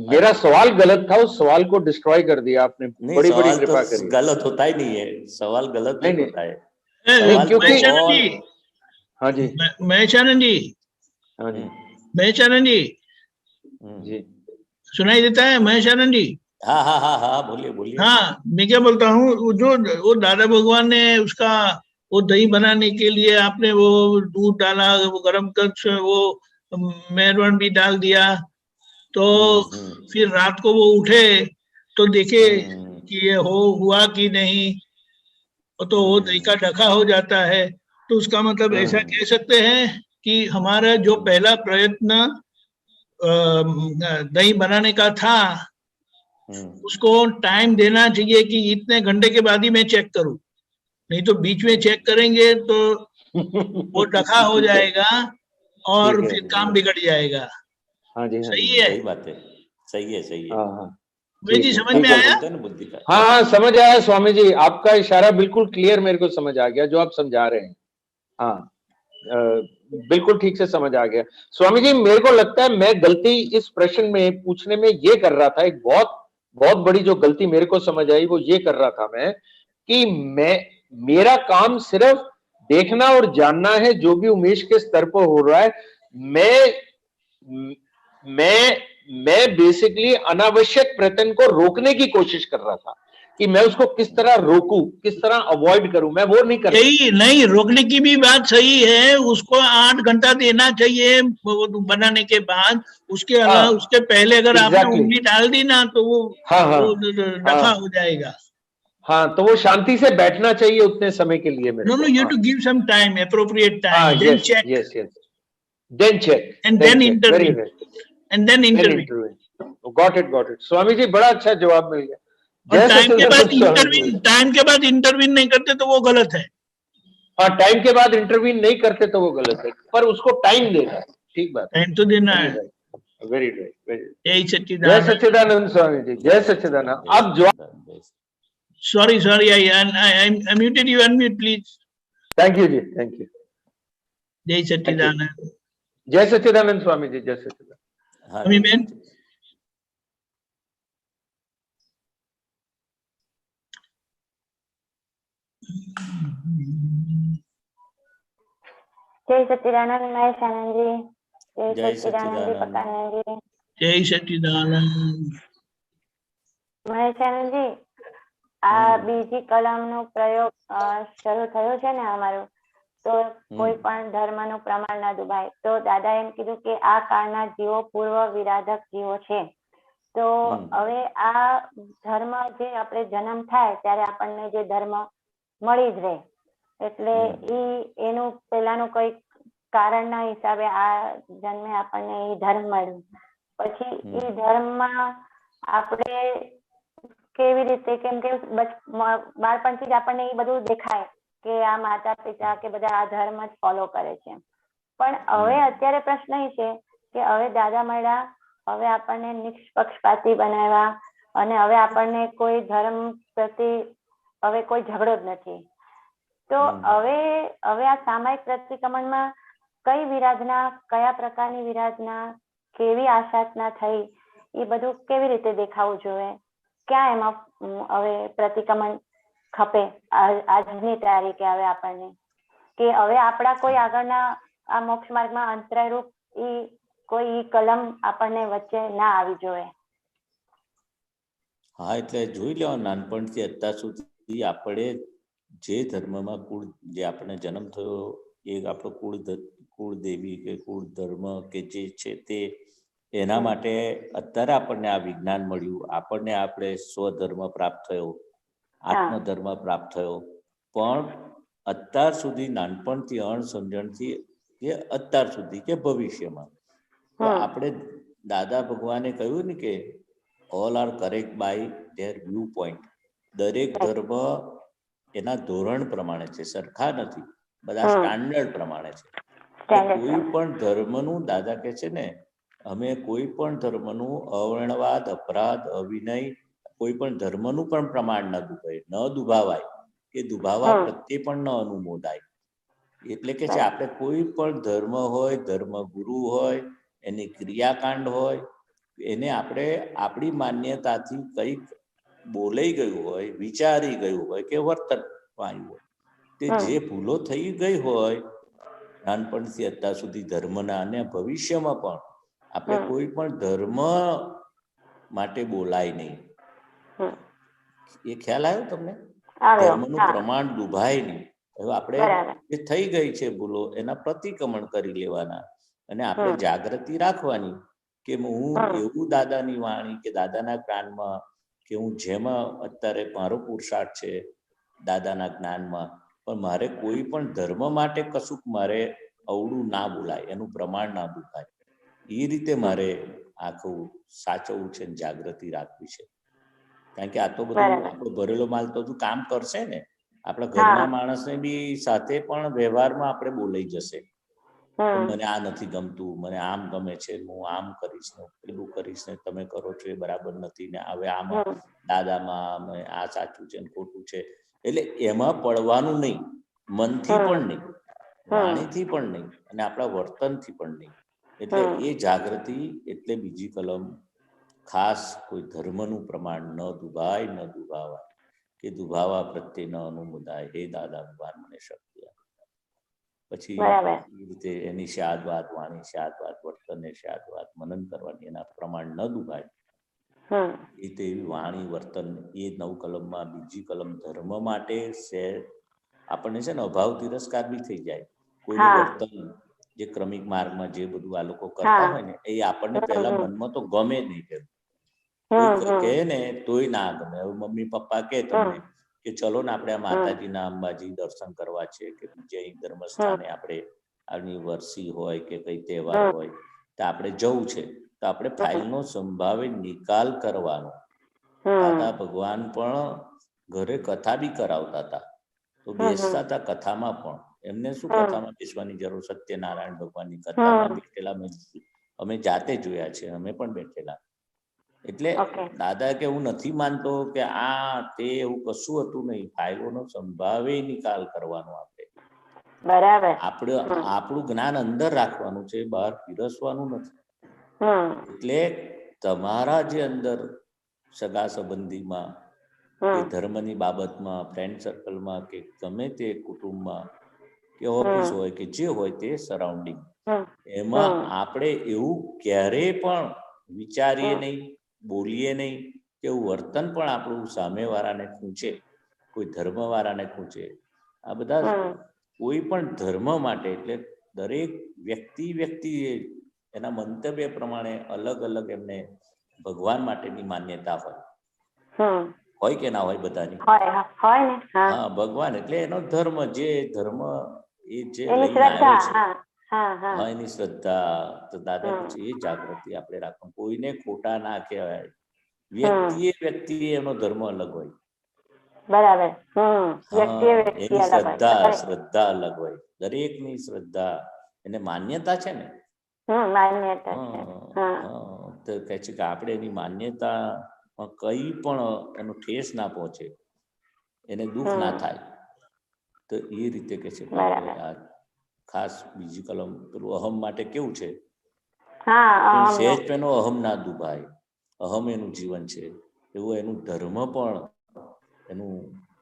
मेरा अरे सवाल गलत था, उस सवाल को डिस्ट्रॉय कर दिया आपने, नहीं, बड़ी बड़ी सवाल तो कृपा करी। गलत होता ही नहीं है, सवाल गलत नहीं, नहीं नहीं, होता है। नहीं, सवाल तो क्योंकि महेशानंद और, जी, हाँ जी, महेशानंद जी, हाँ जी, हम्म, महेशानंद जी, हम्म, जी, सुनाई देता है महेशानंद जी? हाँ हाँ हाँ हाँ, बोलिए बोलिए। हाँ, मैं क्या बोलता हूँ, वो दादा भगवान ने उसका वो दही बनाने के लिए आपने वो दूध डाला, वो गरम कर वो मेहरबान भी डाल दिया, तो फिर रात को वो उठे तो देखे हम्म, कि ये हुआ कि नहीं, तो वो दही का ढका हो जाता है। तो उसका मतलब ऐसा हम्म, कह सकते हैं कि हमारा जो पहला प्रयत्न दही बनाने का था, उसको टाइम देना चाहिए कि इतने घंटे के बाद ही मैं चेक करूं, नहीं तो बीच में चेक करेंगे तो वो ढका हो ठीक है, जाएगा और ठीक है, फिर काम बिगड़ जाएगा। हाँ जी, हाँ जी, सही है? सही बात है, सही है, सही है। हाँ, हाँ, भाई जी, ठीक है, समझ में ठीक है, आया? बोलते हैं ना बुद्धि का। हाँ, हाँ, समझ आया स्वामी जी, आपका इशारा बिल्कुल क्लियर मेरे को समझ आ गया, जो आप समझा रहे हैं। हाँ, बिल्कुल ठीक से समझ आ गया स्वामी जी। मेरे को लगता है मैं गलती इस प्रश्न में पूछने में ये कर रहा था, एक बहुत बहुत बड़ी जो गलती मेरे को समझ आई वो ये कर रहा था मैं, कि मैं मेरा काम सिर्फ देखना और जानना है जो भी उमेश के स्तर पर हो रहा है। मैं बेसिकली अनावश्यक प्रयत्न को रोकने की कोशिश कर रहा था कि मैं उसको किस तरह रोकूं, किस तरह अवॉइड करूं, मैं वो नहीं कर यही नहीं, रोकने की भी बात सही है, उसको 8 घंटा देना चाहिए बनाने के बाद। उसके अलावा उसके पहले अगर आपने उंगली डाल दी ना तो वो दफा हो जाएगा। हाँ, तो वो शांति से बैठना चाहिए उतने समय के लिए मेरे को। No, you have to give some time, appropriate time, then check. Yes. Then check. And then intervene. Very right. And then intervene. Got it. Swami ji बड़ा अच्छा जवाब मिल गया। और टाइम के बाद इंटरवीन नहीं करते तो वो गलत है। हाँ, टाइम के बाद इंटरवीन नहीं करते तो वो गलत है, पर उसको टाइम देना है। ठीक बात, टाइम तो देना है। Very right. जय सच्चिदानंद। जय सच्चिदानंद स्वामी जी, जय सच्चिदानंद। अब जवाब। Sorry, I muted you. Unmute, please. Thank you ji, thank you. जय सच्चिदानंद। जय सच्चिदानंद स्वामी जी, जय सच्चिदानंद। स्वामी बेन। जय सच्चिदानंद महेश आनंद जी, जय सच्चिदानंद दीपक आनंद जी, जय सच्चिदानंद મહેશ આનંદજી। આ બીજી કલમનો પ્રયોગ શરૂ થયો છે ને અમારો, તો કોઈ પણ ધર્મનું પ્રમાણ ના દુભાય, તો દાદા એમ કીધું કે આ કાળના જીવો પૂર્વ વિરાધક જીવો છે, તો હવે આ ધર્મ જે આપણે જન્મ થાય ત્યારે આપણને જે ધર્મ મળી જ રહે, એટલે એનું પેલાનું કોઈ કારણના હિસાબે આ જન્મે આપણને એ ધર્મ મળ્યું, પછી એ ધર્મમાં આપણે કેવી રીતે, કેમ કે બાળપણથી જ આપણને એ બધું દેખાય કે આ માતા પિતા કે બધા આ ધર્મ જ ફોલો કરે છે, પણ હવે અત્યારે પ્રશ્ન એ છે કે હવે દાદા મળ્યા, હવે આપણને નિષ્પક્ષપાતી બનાવ્યા અને હવે આપણને કોઈ ધર્મ પ્રતિ હવે કોઈ ઝઘડો જ નથી, તો હવે આ સામાયિક પ્રતિક્રમણમાં કઈ વિરાધના, કયા પ્રકારની વિરાધના, કેવી આશાસના થઈ, એ બધું કેવી રીતે દેખાવું જોઈએ, ક્યાં એમાં હવે પ્રતિક્રમણ ખપે આજની તારીખે હવે આપણને, કે હવે આપણા કોઈ આગળના આ મોક્ષ માર્ગમાં અંતરાયરૂપ ઈ કોઈ કલમ આપણને વચ્ચે ના આવી જોઈએ। હા, એટલે જોઈ લો નાનપણથી અત્યાર સુધી આપણે જે ધર્મમાં કુળ, જે આપણને જન્મ થયો એ આપણો કુળ દેવી કે કુળ ધર્મ કે જે છે તે, એના માટે અત્યારે આપણને આ વિજ્ઞાન મળ્યું, આપણને આપણે સ્વધર્મ પ્રાપ્ત થયો, આત્મધર્મ પ્રાપ્ત થયો, પણ અત્યાર સુધી નાનપણથી અણસમજણથી કે અત્યાર સુધી કે ભવિષ્યમાં તો આપણે દાદા ભગવાને કહ્યું ને કે all are correct by their view point, દરેક ધર્મ એના ધોરણ પ્રમાણે છે, સરખા નથી, બધા સ્ટાન્ડર્ડ પ્રમાણે છે, કોઈ પણ ધર્મનું દાદા કહે છે ને, અમે કોઈ પણ ધર્મનું અવર્ણવાદ, અપરાધ, અવિનય, કોઈ પણ ધર્મનું પણ પ્રમાણ ન દુભાવાય, કે દુભાવા પ્રત્યે પણ ન અનુમોદાય, એટલે કે છે આપણે કોઈ પણ ધર્મ હોય, ધર્મ ગુરુ હોય, એની ક્રિયાકાંડ હોય, એને આપણે આપણી માન્યતાથી કંઈક બોલાઈ ગયું હોય, વિચારી ગયું હોય કે વર્તન આવ્યું હોય, તે જે ભૂલો થઈ ગઈ હોય નાનપણથી અત્યાર સુધી ધર્મના અને ભવિષ્યમાં પણ આપણે કોઈ પણ ધર્મ માટે બોલાય નહીં, એ ખ્યાલ આવ્યો તમને? ધર્મનું પ્રમાણ દુભાય નહીં, હવે આપણે જે થઈ ગઈ છે ભૂલો એના પ્રતિક્રમણ કરી લેવાના અને આપણે જાગૃતિ રાખવાની કે હું એવું દાદાની વાણી કે દાદાના જ્ઞાનમાં કે હું જેમાં અત્યારે મારો પુરુષાર્થ છે દાદાના જ્ઞાનમાં, પણ મારે કોઈ પણ ધર્મ માટે કશુંક મારે અવળું ના બોલાય, એનું પ્રમાણ ના દુખાય, એ રીતે મારે આખું સાચવવું છે, જાગૃતિ રાખવી છે, કારણ કે આ તો બધું આપણો ભરેલો માલ તો બધું કામ કરશે ને, આપણા ઘરના માણસને બી સાથે પણ વ્યવહારમાં આપણે બોલાઈ જશે, મને આ નથી ગમતું, મને આમ ગમે છે, હું આમ કરીશ ને પેલું કરીશ ને તમે કરો છો એ બરાબર નથી ને, હવે આમાં દાદામાં આ સાચું છે ને ખોટું છે, એટલે એમાં પડવાનું નહીં, મનથી પણ નહીં, વાણીથી પણ નહીં અને આપણા વર્તનથી પણ નહીં, એટલે એ જાગૃતિ, એટલે બીજી કલમ ખાસ કોઈ ધર્મનું પ્રમાણ ન દુભાય, ન દુભાવાય, કે દુભાવા પ્રત્યે ન અનુમોદાય, હે દાદા ભગવાન મને શક્તિ આપે। પછી બરાબર. એ રીતે એની શાદ વાત વાણી, શાદ વાત વર્તન, શાદ વાત મનન કરવાની, એના પ્રમાણ ન દુભાય હમ એ રીતે એવી વાણી વર્તન એ 9 કલમમાં. બીજી કલમ ધર્મ માટે છે, આપણને છે ને અભાવ તિરસ્કાર બી થઈ જાય. કોઈનું હા. વર્તન જે ક્રમિક માર્ગમાં જે બધું આ લોકો કરતા હા. હોય ને એ આપણને પહેલા મનમાં તો ગમે જ નહીં. હમ કોઈ કહે ને તોય ના ગમે. હવે મમ્મી પપ્પા કહે તમને કે ચલો ને આપણે આ માતાજીના અંબાજી દર્શન કરવા છે, કે બીજે ધર્મ સ્થાને આપણે આની વર્ષી હોય કે કઈ તહેવાર હોય તો આપણે જવું છે, તો આપણે ફાઇલનો સંભાવે નિકાલ કરવાનો. દાદા ભગવાન પણ ઘરે કથા બી કરાવતા હતા, તો બેસતા હતા કથામાં પણ. એમને શું કથામાં બેસવાની જરૂર? સત્યનારાયણ ભગવાનની કથામાં બેઠેલા અમે જાતે જોયા છે, અમે પણ બેઠેલા. એટલે દાદા કે હું નથી માનતો કે આ તે એવું કશું હતું નહીં. ફાઇલોનો સંભાવે નિકાલ કરવાનો. આપણે બરાબર. આપણું જ્ઞાન અંદર રાખવાનું છે, બહાર પીરસવાનું નથી. એટલે તમારા જે અંદર સગા સંબંધીમાં કે ધર્મની બાબતમાં, ફ્રેન્ડ સર્કલમાં, કે ગમે તે કુટુંબમાં કે ઓફિસ હોય કે જે હોય તે સરાઉન્ડિંગ, એમાં આપણે એવું ક્યારેય પણ વિચારીએ નહીં, બોલીએ નહીં કે એવું વર્તન પણ આપણું સામેવાળાને ખૂંચે, કોઈ ધર્મવાળાને ખૂંચે. આ બધા કોઈ પણ ધર્મ માટે, એટલે દરેક વ્યક્તિ એના મંતવ્ય પ્રમાણે અલગ અલગ એમને ભગવાન માટેની માન્યતા હોય કે ના હોય બધાની? હા, ભગવાન એટલે એનો ધર્મ, જે ધર્મ એ જે લઈને આવ્યો છે, હા, એની શ્રદ્ધા. તો દાદા પછી એ જાગૃતિ આપણે રાખવાનું. કોઈને ખોટા ના કહેવાય. વ્યક્તિએ એનો ધર્મ અલગ હોય. બરાબર. એની શ્રદ્ધા અલગ હોય. દરેકની શ્રદ્ધા, એને માન્યતા છે ને. તો કહે છે કે આપણે એની માન્યતામાં કઈ પણ એનો ઠેસ ના પહોંચે, એને દુઃખ ના થાય. તો એ રીતે કે છે આ ખાસ બીજી કલમ. પેલું અહમ માટે કેવું છે? સહેજ પેનો અહમ ના દુભાય. અહમ એનું જીવન છે, એવું એનું ધર્મ પણ એનું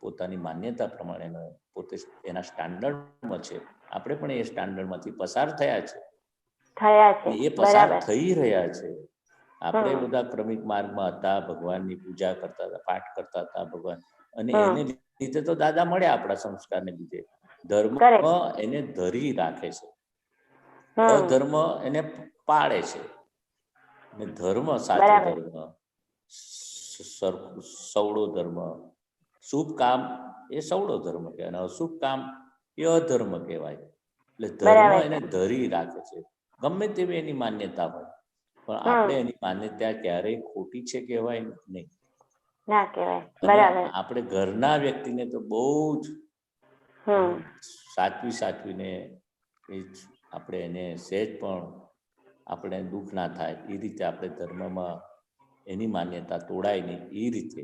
પોતાની માન્યતા પ્રમાણે પોતે એના સ્ટાન્ડર્ડમાં છે. આપણે પણ એ સ્ટાન્ડર્ડમાંથી પસાર થયા છે, એ પસાર થઈ રહ્યા છે. આપણે બધા ક્રમિક માર્ગમાં હતા, ભગવાનની પૂજા કરતા હતા, પાઠ કરતા હતા ભગવાન, અને એને લીધે તો દાદા મળ્યા. આપણા સંસ્કારને લીધે ધર્મ એને ધરી રાખે છે, અધર્મ એને પાળે છે. અને ધર્મ, સાચો ધર્મ, સવડો ધર્મ, શુભ કામ એ સવડો ધર્મ કહેવાય, અને અશુભ કામ એ અધર્મ કહેવાય. એટલે ધર્મ એને ધરી રાખે છે, ગમે તેવી એની માન્યતા હોય. પણ આપણે એની માન્યતા ક્યારેય ખોટી છે કહેવાય નહીં. આપણે ઘરના વ્યક્તિને તો બહુ જ સાચવીને આપણે એને સહેજ પણ આપણે દુઃખ ના થાય એ રીતે આપણે ધર્મમાં એની માન્યતા તોડાય નહીં. એ રીતે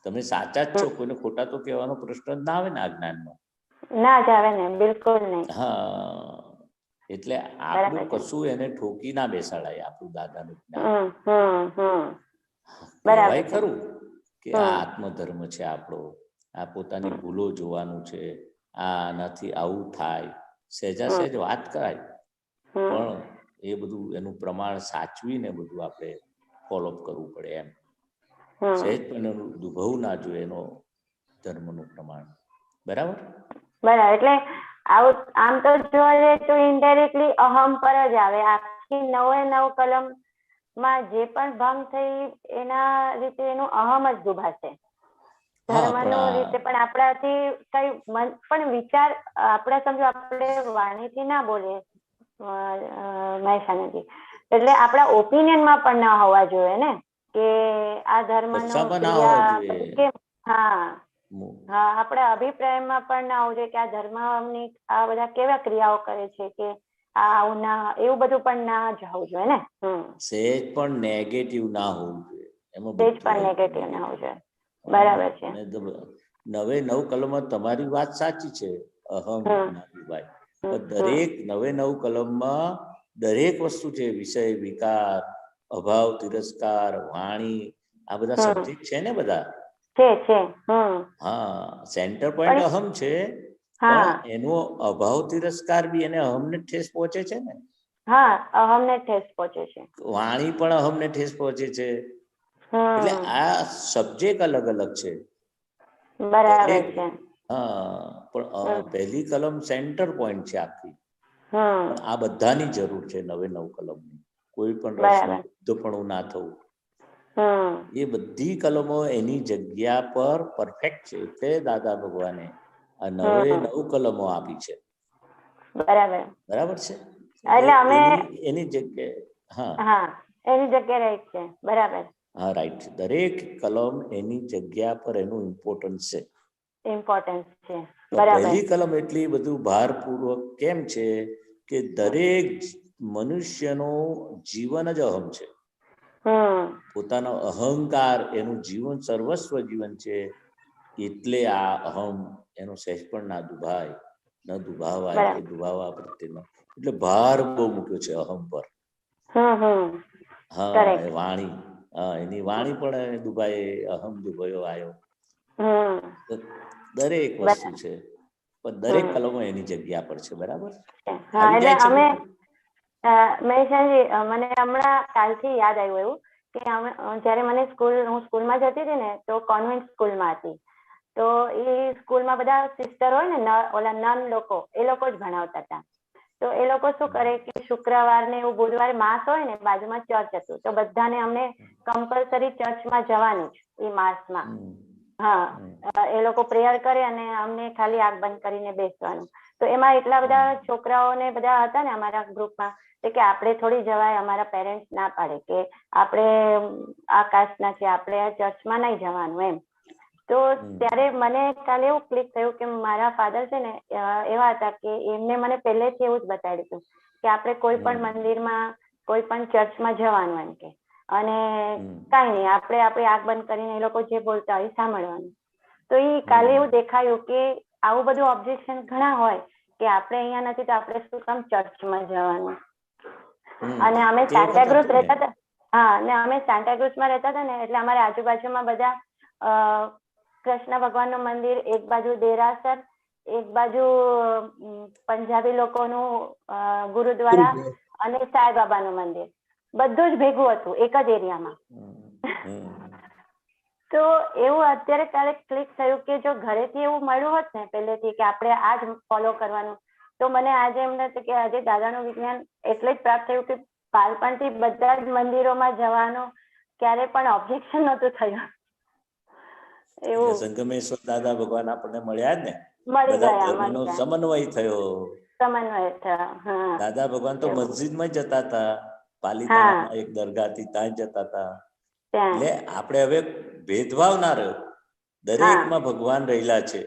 તમે સાચા જ છો, કોઈને ખોટા તો કહેવાનો પ્રશ્ન જ ના આવે ને આ જ્ઞાનમાં. ના જ આવે ને, બિલકુલ નહીં. હા, એટલે આપણું કશું એને ઠોકી ના બેસાડાય. આપણું દાદાનું જ્ઞાન કહેવાય ખરું કે આ આત્મધર્મ છે આપણો. આ પોતાની ભૂલો જોવાનું છે, આનાથી આવું થાય, સહેજ વાત કરાય, પણ એ બધું એનું પ્રમાણ સાચવીને બધું આપણે ફોલોઅપ કરવું પડે. એમ સહેજ પણ એનું દુભવું ના જોઈએ એનો ધર્મનું પ્રમાણ. બરાબર. એટલે આમ તો જોવા જઈએ તો ઇનડાયરેક્ટલી અહમ પર જ આવે. આખી 9 કલમ માં જે પણ ભંગ થઈ એના રીતે એનું અહમ જ દુભાશે. ધર્મનું રીતે પણ આપણાથી કઈ પણ વિચાર આપણે સમજો, આપણે વાણીથી ના બોલીએ મહેસાણાજી, એટલે આપણા ઓપિનિયનમાં પણ ના હોવા જોઈએ ને કે આ ધર્મનો ક્રિયા. હા, આપણા અભિપ્રાયમાં પણ ના હોવું જોઈએ કે આ ધર્મની આ બધા કેવા ક્રિયાઓ કરે છે, કે આવું ના, એવું બધું પણ ના જવું જોઈએ ને. સહેજ પણ નેગેટિવ ના હોવું જોઈએ એમાં. સહેજ પણ નેગેટિવ ના હોવું જોઈએ. બરાબર છે. 9 કલમમાં તમારી વાત સાચી છે, અહમ ના દુભાય. પણ દરેક 9 કલમમાં દરેક વસ્તુ છે, વિષય, વિકાર, અભાવ, તિરસ્કાર, વાણી, આ બધા સબ્જેક્ટ છે ને બધા. છે. હા, સેન્ટર પોઈન્ટ અહમ છે, હા પણ એનો અભાવ તિરસ્કાર બી એને અહમને ઠેસ પહોંચે છે ને. હા અહમને ઠેસ પહોંચે છે. વાણી પણ અહમને ઠેસ પહોંચે છે. એટલે આ સબ્જેક્ટ અલગ અલગ છે. બરાબર છે. હા, પણ પહેલી કલમ સેન્ટર પોઈન્ટ છે આખી. પણ આ બધાની જરૂર છે, 9 કલમની. કોઈ પણ રસનું શુદ્ધપણું ના થવું, એ બધી કલમો એની જગ્યા પર પરફેક્ટ છે. એટલે દાદા ભગવાને આ 9 કલમો આપી છે. બરાબર છે. એટલે અમે એની જગ્યાએ એની જગ્યાએ રહી છે. બરાબર. હા, રાઈટ. દરેક કલમ એની જગ્યા પર એનું ઇમ્પોર્ટન્સ છે. ઇમ્પોર્ટન્સ છે. પહેલી કલમ એટલી બધું ભારપૂર્વક કેમ છે કે દરેક મનુષ્યનું જીવન જ અહમ છે. પોતાનો અહંકાર એનું જીવન સર્વસ્વ જીવન છે. એટલે આ અહમ એનો સહેજ પણ ના દુભાય, ન દુભાવાય કે દુભાવા પ્રત્યેનો. એટલે ભાર બહુ મૂક્યો છે અહમ પર. હા, એ વાણી, એની વાણી પણ દુભાય, અહમ દુભાયો આવ્યો. દરેક વસ્તુ છે, પણ દરેક કલમો એની જગ્યા પર છે. બરાબર. એટલે અમે મહેશજી, મને હમણાં કાલથી યાદ આવ્યું એવું કે જયારે હું સ્કૂલમાં જતી હતી ને, તો કોન્વેન્ટ સ્કૂલમાં હતી. તો એ સ્કૂલમાં બધા સિસ્ટર હોય ને, ઓલા નન લોકો, એ લોકો જ ભણાવતા હતા. તો એ લોકો શું કરે કે શુક્રવાર ને એવું બુધવારે માસ હોય ને, બાજુમાં ચર્ચ હતું, તો બધાને અમને કમ્પલસરી ચર્ચમાં જવાનું જ એ માસમાં. હા, એ લોકો પ્રેયર કરે અને અમને ખાલી આંખ બંધ કરીને બેસવાનું. તો એમાં એટલા બધા છોકરાઓને બધા હતા ને અમારા ગ્રુપમાં, કે આપણે થોડી જવાય, અમારા પેરેન્ટ્સ ના પાડે કે આપણે આ કાસ્ટના છે, આપણે આ ચર્ચમાં નહીં જવાનું એમ. તો ત્યારે મને કાલે એવું ક્લિક થયું કે મારા ફાધર છે ને એવા હતા કે એમને મને પહેલેથી એવું જ બતાવ્યું હતું કે આપણે કોઈ પણ મંદિરમાં, કોઈ પણ ચર્ચમાં જવાનું એમ કે, અને કઈ નહીં, આપણે આપણી આંખ બંધ કરીને એ લોકો જે બોલતા હોય સાંભળવાનું. તો એ કાલે એવું દેખાયું કે આવું બધું ઓબ્જેક્શન ઘણા હોય કે આપણે અહીંયા નથી તો આપણે શું કામ ચર્ચમાં જવાનું. અને અમે સાન્ટાક્રુઝ રહેતા હતા. હા, અને અમે સાન્ટાક્રુઝમાં રહેતા હતા ને, એટલે અમારા આજુબાજુમાં બધા કૃષ્ણ ભગવાનનું મંદિર, એક બાજુ દેરાસર, એક બાજુ પંજાબી લોકોનું ગુરુદ્વારા અને સાંઈ બાબાનું મંદિર, બધું જ ભેગું હતું એક જ એરિયામાં. તો એવું અત્યારે ક્યારેક ક્લિક થયું કે જો ઘરેથી એવું મળ્યું હોત ને પહેલેથી કે આપણે આ જ ફોલો કરવાનું, તો મને આજે એમ નથી કે આજે દાદાનું વિજ્ઞાન એટલે જ પ્રાપ્ત થયું કે બાળપણથી બધા જ મંદિરોમાં જવાનું ક્યારે પણ ઓબ્જેક્શન નહોતું થયું. એવું સંગમેશ્વર દાદા ભગવાન આપણને મળ્યા જ ને, બધા ધર્મનો સમન્વય થયો. દાદા ભગવાન તો મસ્જિદમાં જતા હતા, પાલિતાણામાં એક દરગાહ હતી, ત્યાં જતા હતા. એટલે આપણે હવે ભેદભાવ ના રહ્યો, દરેકમાં ભગવાન રહેલા છે.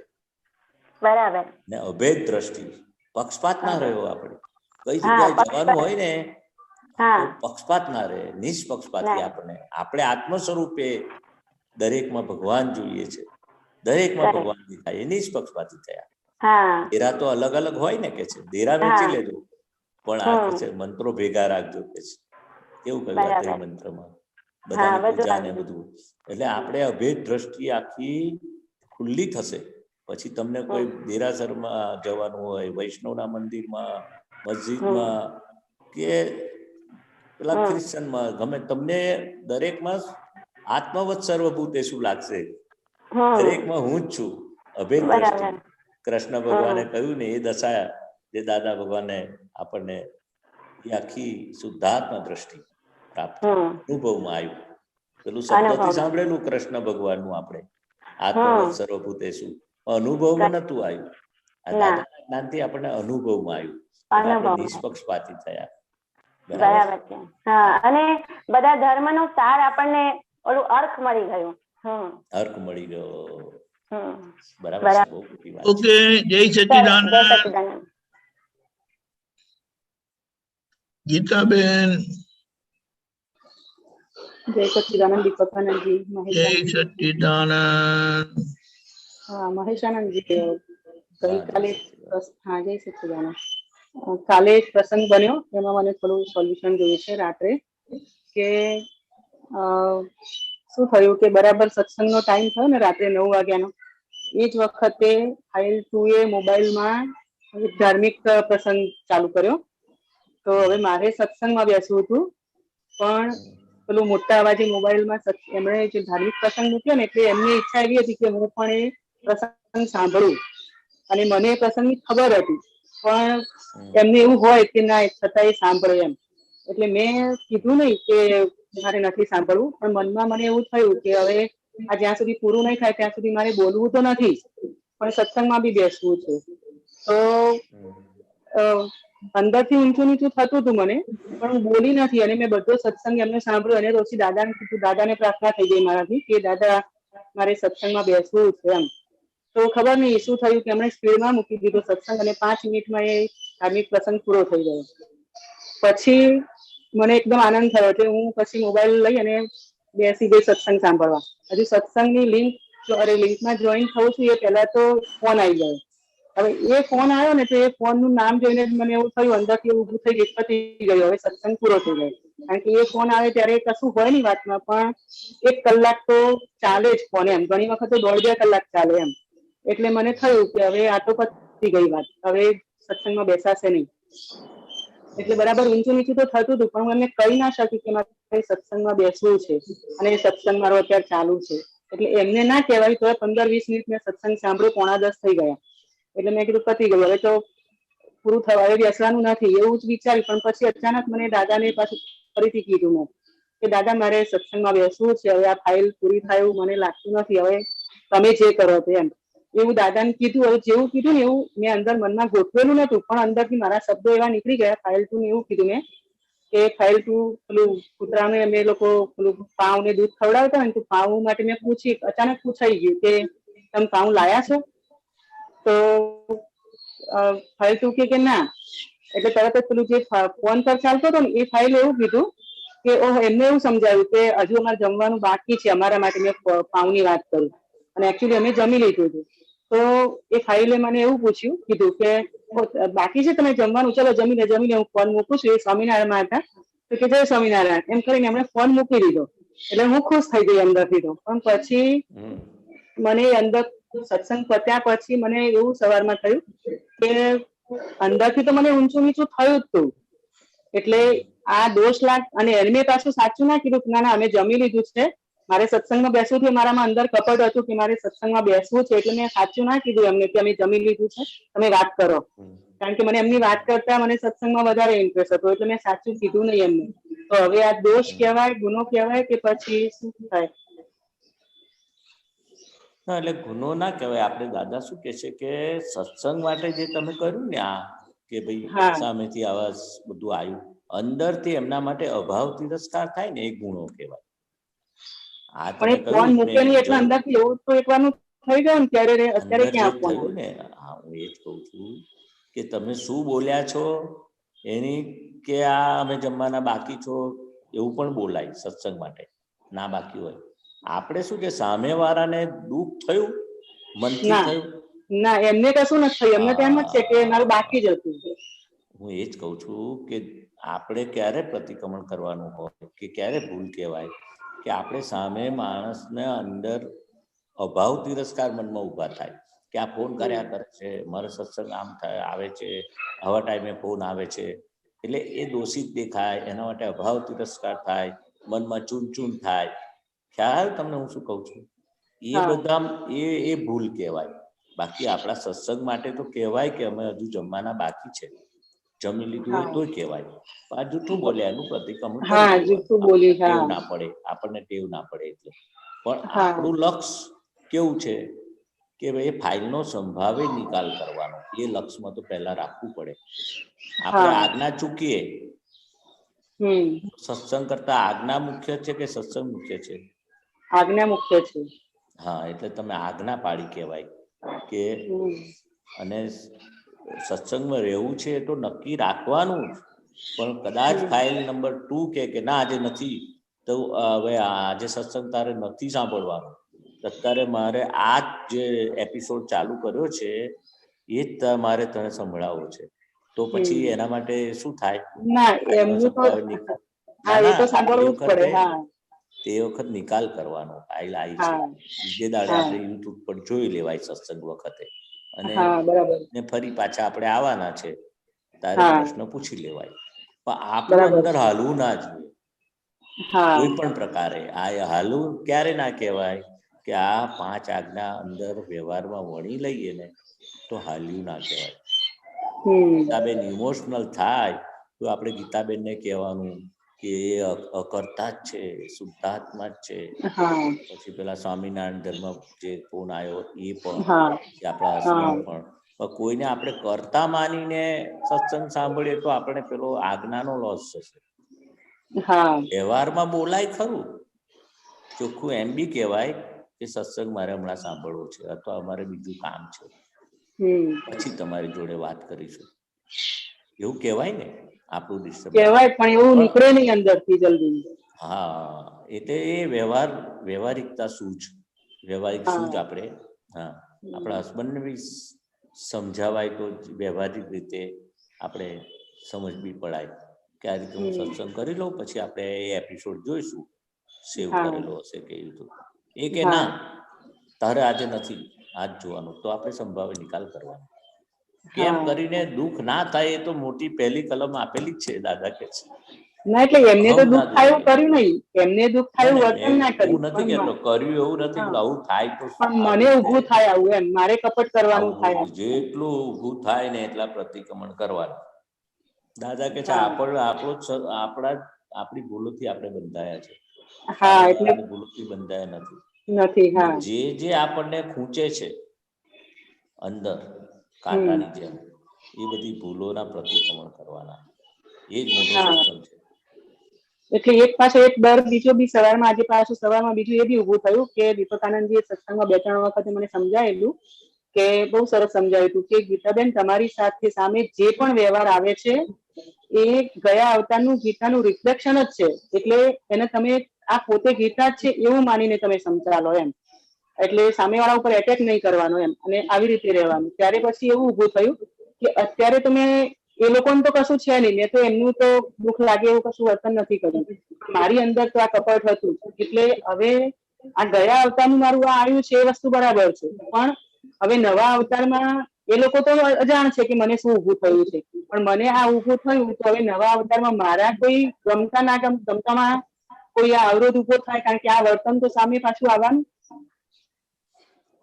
બરાબર. ને અભેદ દ્રષ્ટિ, પક્ષપાત ના રહ્યો. આપણે કઈ જગ્યાએ જવાનું હોય ને તો પક્ષપાત ના રહે, નિષ્પક્ષપાતી. આપણે આત્મ સ્વરૂપે દરેકમાં ભગવાન જોઈએ છે, દરેકમાં ભગવાન દેખાય, એ નિષ્પક્ષપાતી થયા. દેરા તો અલગ અલગ હોય ને કે છે, દેરા વેચી લેજો પણ આ કે છે મંત્રો ભેગા રાખજો કે છે. કેવું કહ્યું આ મંત્રમાં, બધાની પૂજા ને બધું. એટલે આપણે અભેદ દ્રષ્ટિ આખી ખુલ્લી થશે. પછી તમને કોઈ દેરાસરમાં જવાનું હોય, વૈષ્ણવના મંદિરમાં, મસ્જિદમાં કે પેલા ક્રિશ્ચનમાં, ગમે તમને દરેકમાં આત્મવત સર્વભૂતે શું લાગશે, દરેકમાં હું જ છું. અભેદ દ્રષ્ટિ કૃષ્ણ ભગવાને કહ્યું ને, એ દશા જે દાદા ભગવાને આપણને એ આખી શુદ્ધાત્મ દ્રષ્ટિ પ્રાપ્ત અનુભવમાં આવ્યું. પેલું શબ્દથી સાંભળેલું કૃષ્ણ ભગવાનનું આપણે આત્મવત સર્વભૂતે શું, અનુભવમાં નતું આવ્યું. આ દાદાના જ્ઞાનથી આપણને અનુભવમાં આવ્યું, એટલે આપણે નિષ્પક્ષપાતી થયા. બરાબર છે. હા, અને બધા ધર્મનો સાર આપણને ઓલું અર્થ મળી ગયું. અર્થ મળી ગયો. બરાબર છે, બહુ મોટી વાત. ઓકે, જય સચ્ચિદાનંદ. ગીતાબેન. જય સચ્ચિદાનંદ દીપકાનંદજી. જય સચ્ચિદાનંદ. હા, મહેશાનંદજી, ગઈકાલે હા જય સચ્ચિદાનંદ. કાલે એક પ્રસંગ બન્યો, એમાં મને થોડું સોલ્યુશન જોઈએ છે. રાત્રે કે શું થયું કે બરાબર સત્સંગનો ટાઈમ થયો ને રાત્રે 9 વાગ્યાનો, એ જ વખતે ફાઇલ 2 એ મોબાઈલમાં એક ધાર્મિક પ્રસંગ ચાલુ કર્યો. તો હવે મારે સત્સંગમાં બેસવું હતું, પણ પેલું મોટા અવાજે મોબાઈલમાં એમણે જે ધાર્મિક પ્રસંગ મૂક્યો ને એટલે એમની ઈચ્છા એવી હતી કે હું પણ એ પ્રસંગ સાંભળું, અને મને એ પ્રસંગની ખબર હતી, પણ એમને એવું હોય કે ના છતાં એ સાંભળે એમ. એટલે મેં કીધું નહીં કે મારે નથી સાંભળવું, પણ મનમાં મને એવું થયું કે હવે આ જ્યાં સુધી પૂરું નહીં થાય ત્યાં સુધી મારે બોલવું તો નથી, પણ સત્સંગમાં બી બેસવું છે. તો અંદરથી ઊંચું નીચું થતું હતું મને, પણ હું બોલી નથી. અને મેં બધો સત્સંગ એમને સાંભળ્યો અને પછી દાદાને કીધું, દાદાને પ્રાર્થના થઈ ગઈ મારાથી કે દાદા મારે સત્સંગમાં બેસવું છે એમ. તો ખબર નહીં શું થયું કે એમણે સ્પીડમાં મૂકી દીધો સત્સંગ, અને 5 મિનિટમાં એ ધાર્મિક પ્રસંગ પૂરો થઈ ગયો. પછી મને એકદમ આનંદ થયો કે હું પછી મોબાઈલ લઈ અને બેસી ગઈ સત્સંગ સાંભળવા. હજુ સત્સંગની લિંકમાં જોઈન થવું છું એ પહેલા તો ફોન આવી ગયો. હવે એ ફોન આવ્યો ને તો એ ફોનનું નામ જોઈને મને એવું થયું, અંદરથી ઊભું થઈ ગયું, પતી ગયું, હવે સત્સંગ પૂરો થઈ ગયો. કારણ કે એ ફોન આવે ત્યારે કશું હોય નહીં વાતમાં, પણ 1 કલાક તો ચાલે જ ફોન એમ, ઘણી વખત 1.5-2 કલાક ચાલે એમ. એટલે મને થયું કે હવે આ તો પતી ગઈ વાત, હવે સત્સંગમાં બેસાશે નહીં. એટલે બરાબર ઊંચું નીચું તો થતું હતું, પણ હું એમને કહી ના શકી કે મારે સત્સંગમાં બેસવું છે અને સત્સંગ મારો અત્યારે ચાલુ છે. એટલે એમને ના કહેવાય તો 15-20 મિનિટ મેં સત્સંગ સાંભળ્યું, 9:45 થઈ ગયા. એટલે મેં કીધું પતી ગયું, હવે તો પૂરું થવા, હવે બેસવાનું નથી એવું જ વિચાર્યું. પણ પછી અચાનક મને દાદાને પાછું ફરીથી કીધું મેં કે દાદા મારે સત્સંગમાં બેસવું છે, હવે આ ફાઇલ પૂરી થાય એવું મને લાગતું નથી, હવે તમે જે કરો તે એમ. એવું દાદાને કીધું. હવે જેવું કીધું ને એવું મેં અંદર મનમાં ગોઠવેલું નતું, પણ અંદરથી મારા શબ્દો એવા નીકળી ગયા. ફાઇલ 2 ને એવું કીધું મેં કે ફાઇલ 2 પેલું કૂતરાને અમે લોકો પેલું પાઉં ને દૂધ ખવડાવતા હોય ને, તો પાઉં માટે મેં અચાનક પૂછાઈ ગયું કે તમે પાઉં લાયા છો? તો ફાઇલ 2 કે ના. એટલે તરત જ પેલું જે ફોન પર ચાલતો હતો ને એ ફાઇલ એવું કીધું કે ઓહ, એમને એવું સમજાવ્યું કે હજુ અમારે જમવાનું બાકી છે અમારા માટે. મેં પાઉંની વાત કરી અને એકચ્યુઅલી અમે જમી લીધું હતું. તો એ ફાઇલે મને એવું કીધું કે બાકી છે તમે જમવાનું, ચલો જમીને હું ફોન મૂકું છું. એ સ્વામિનારાયણમાં હતા, તો કે જય સ્વામિનારાયણ એમ કરીને એમણે ફોન મૂકી દીધો. એટલે હું ખુશ થઈ ગઈ અંદરથી તો. પણ પછી મને અંદર સત્સંગ પત્યા પછી મને એવું સવારમાં થયું કે અંદરથી તો મને ઊંચું નીચું થયું જ હતું. એટલે આ દોષ લાગ, અને એમને પાછું સાચું ના કીધું કે ના અમે જમી લીધું છે, મારે સત્સંગમાં બેસવું છે. મારામાં અંદર કપટ હતું કે મારે સત્સંગમાં બેસવું છે, એટલે મેં સાચું ના કીધું એમને કે અમે જમી લીધું છે, તમે વાત કરો. કારણ કે મને એમની વાત કરતા મને સત્સંગમાં વધારે ઇન્ટરેસ્ટ હતો, એટલે મેં સાચું કીધું નહીં એમને. તો હવે આ દોષ કહેવાય, ગુનો કહેવાય કે પછી શું થાય? ના, એટલે ગુનો ના કહેવાય. આપણે દાદા શું કે છે કે સત્સંગ માટે જે તમે કર્યું ને આ કે ભાઈ સામેથી આવા બધું આવ્યું, અંદરથી એમના માટે અભાવ તિરસ્કાર થાય ને એ ગુનો કહેવાય. આ તમે ફોન મૂકેલી એટલે અંદરથી એવું તો એકવારનું થઈ ગયું ને ત્યારે, અત્યારે ક્યાં થયું ને. હા, હું એ જ કહું છું કે તમે શું બોલ્યા છો એની કે આ અમે જમવાના બાકી છો એવું પણ બોલાય સત્સંગ માટે, ના બાકી હોય. આપણે શું કે સામે વાળાને દુઃખ થયું, મનથી થયું? ના, એમને કશું નથી થયું, એમને તો એમ જ છે કે મારું બાકી જ હતું. હું એ જ કહું છું કે આપણે ક્યારે પ્રતિક્રમણ કરવાનું હોય કે ક્યારે ભૂલ કહેવાય કે આપણે સામે માણસને અંદર અભાવ તિરસ્કાર મનમાં ઉભા થાય કે આ ફોન કર્યા કરે છે, મારો સત્સંગ આમ થાય આવે છે, આવા ટાઈમે ફોન આવે છે, એટલે એ દોષિત દેખાય, એના માટે અભાવ તિરસ્કાર થાય, મનમાં ચૂન થાય. ખ્યાલ તમને હું શું કહું છું? એ બધા એ ભૂલ કહેવાય. બાકી આપણા સત્સંગ માટે તો કહેવાય કે અમે હજુ જમવાના બાકી છે, જમી લીધું હોય તો કહેવાય. આ જૂઠું બોલ્યા એનું પ્રતિક્રમણ ટેવ ના પડે, આપણને ટેવ ના પડે. એટલે પણ આપણું લક્ષ્ય કેવું છે કે ભાઈ ફાઇલનો સંભાવે નિકાલ કરવાનો, એ લક્ષ્યમાં તો પહેલા રાખવું પડે. આપણે આજ્ઞા ચૂકીએ, સત્સંગ કરતા આજ્ઞા મુખ્ય છે કે સત્સંગ મુખ્ય છે? આજ્ઞા મુખ્ય છે. હા, એટલે તમે આજ્ઞા પાડી કહેવાય કે, અને સત્સંગમાં રહેવું છે તો નક્કી રાખવાનું જ. પણ કદાચ ફાઇલ નંબર 2 કે ના આજે નથી, તો હવે આજે સત્સંગ તારે નથી સાંભળવાનો, અત્યારે મારે આ જે એપિસોડ ચાલુ કર્યો છે એ જ મારે તને સંભળાવવો છે, તો પછી એના માટે શું થાય? ના, એમનું તો સાંભળવું જ પડે. તે વખત નિકાલ કરવાનો. ફાઇલ આવી છે, બીજે દાડે આપણે યુટ્યુબ પર જોઈ લેવાય સત્સંગ વખતે, અને ફરી પાછા આપણે આવવાના છે તારે પ્રશ્ન પૂછી લેવાય. પણ આપણું અંદર હાલવું ના જોઈએ કોઈ પણ પ્રકારે. આ હાલવું ક્યારે ના કહેવાય કે આ 5 આજ્ઞા અંદર વ્યવહારમાં વણી લઈએ ને તો હાલ્યું ના કહેવાય. ગીતાબેન ઇમોશનલ થાય તો આપણે ગીતાબેનને કહેવાનું કે એ અકર્તા જ છે, શુદ્ધાત્મા જ છે. પછી પેલા સ્વામિનારાયણ ધર્મ જે ફોન આવ્યો એ પણ, આપણા હસબન્ડ પણ. કોઈને આપણે કરતા માનીને સત્સંગ સાંભળીએ તો આપણે પેલો આજ્ઞાનો લોસ થશે. વ્યવહારમાં બોલાય ખરું, ચોખ્ખું એમ બી કહેવાય કે સત્સંગ મારે હમણાં સાંભળવો છે અથવા અમારે બીજું કામ છે, પછી તમારી જોડે વાત કરીશું, એવું કહેવાય ને. આપણું ડિસ્ટર્બ કહેવાય પણ એવું નીકળે નહીં અંદરથી જલ્દી. હા, એટલે એ વ્યવહારિકતા શું છે, વ્યવહારિક શું જ આપણે આપણા હસબન્ડને બી સમજાવાય તો વ્યવહારિક રીતે આપણે સમજવી પડાય કે આ રીતે હું સત્સંગ કરી લઉં, પછી આપણે એ એપિસોડ જોઈશું સેવ કરેલો હશે કે એવું. એ કે ના તારે આજે નથી, આજ જોવાનું, તો આપણે સંભાવે નિકાલ કરવાનો. કેમ કરીને દુઃખ ના થાય એ તો મોટી પહેલી કલમ આપેલી જ છે, દાદા કે છે. ના, એટલે એમને તો દુઃખ થાય કર્યું નહીં, એમને દુઃખ થાય વર્તન ના કર્યું. હું નથી કહેતો કર્યું એવું નથી, આવું થાય તો મને ઊભું થાય આવું, એમ મારે કપટ કરવાનું થાય. જેટલું ઊભું થાય ને એટલા પ્રતિક્રમણ કરવાનું. દાદા કે છે આપણી ભૂલોથી આપણે બંધાયા છે, ભૂલોથી બંધાયા નથી. જે આપણને ખૂંચે છે અંદર કાંટાની જેમ, એ બધી ભૂલોના પ્રતિક્રમણ કરવાના. એ જ મોટો સત્સંગ છે. એટલે એક પાછો એક ડર બીજો બી સવારમાં, આજે પાછું સવારમાં બીજું એ બી ઉભું થયું કે દીપકાનંદજીએ સત્સંગમાં 2-3 વખતે મને સમજાયેલું કે બહુ સરસ સમજાવ્યું હતું કે ગીતાબેન તમારી સાથે સામે જે પણ વ્યવહાર આવે છે એ ગયા અવતારનું ગીતાનું રિફ્લેક્શન જ છે, એટલે એને તમે આ પોતે ગીતા જ છે એવું માનીને તમે સમજાવો એમ. એટલે સામેવાળા ઉપર એટેક નહીં કરવાનો એમ, અને આવી રીતે રહેવાનું. ત્યારે પછી એવું ઉભું થયું કે અત્યારે તમે એ લોકોને તો કશું છે નહીં, મેં તો એમનું તો દુઃખ લાગે એવું કશું વર્તન નથી કર્યું, મારી અંદર તો આ કપટ હતું. એટલે હવે આ ગયા અવતારનું મારું આ આવ્યું છે એ વસ્તુ બરાબર છે, પણ હવે નવા અવતારમાં એ લોકો તો અજાણ છે કે મને શું ઊભું થયું છે, પણ મને આ ઊભું થયું તો હવે નવા અવતારમાં મારા કોઈ ગમતા ના ગમતામાં કોઈ આ અવરોધ ઉભો થાય, કારણ કે આ વર્તન તો સામે પાછું આવવાનું.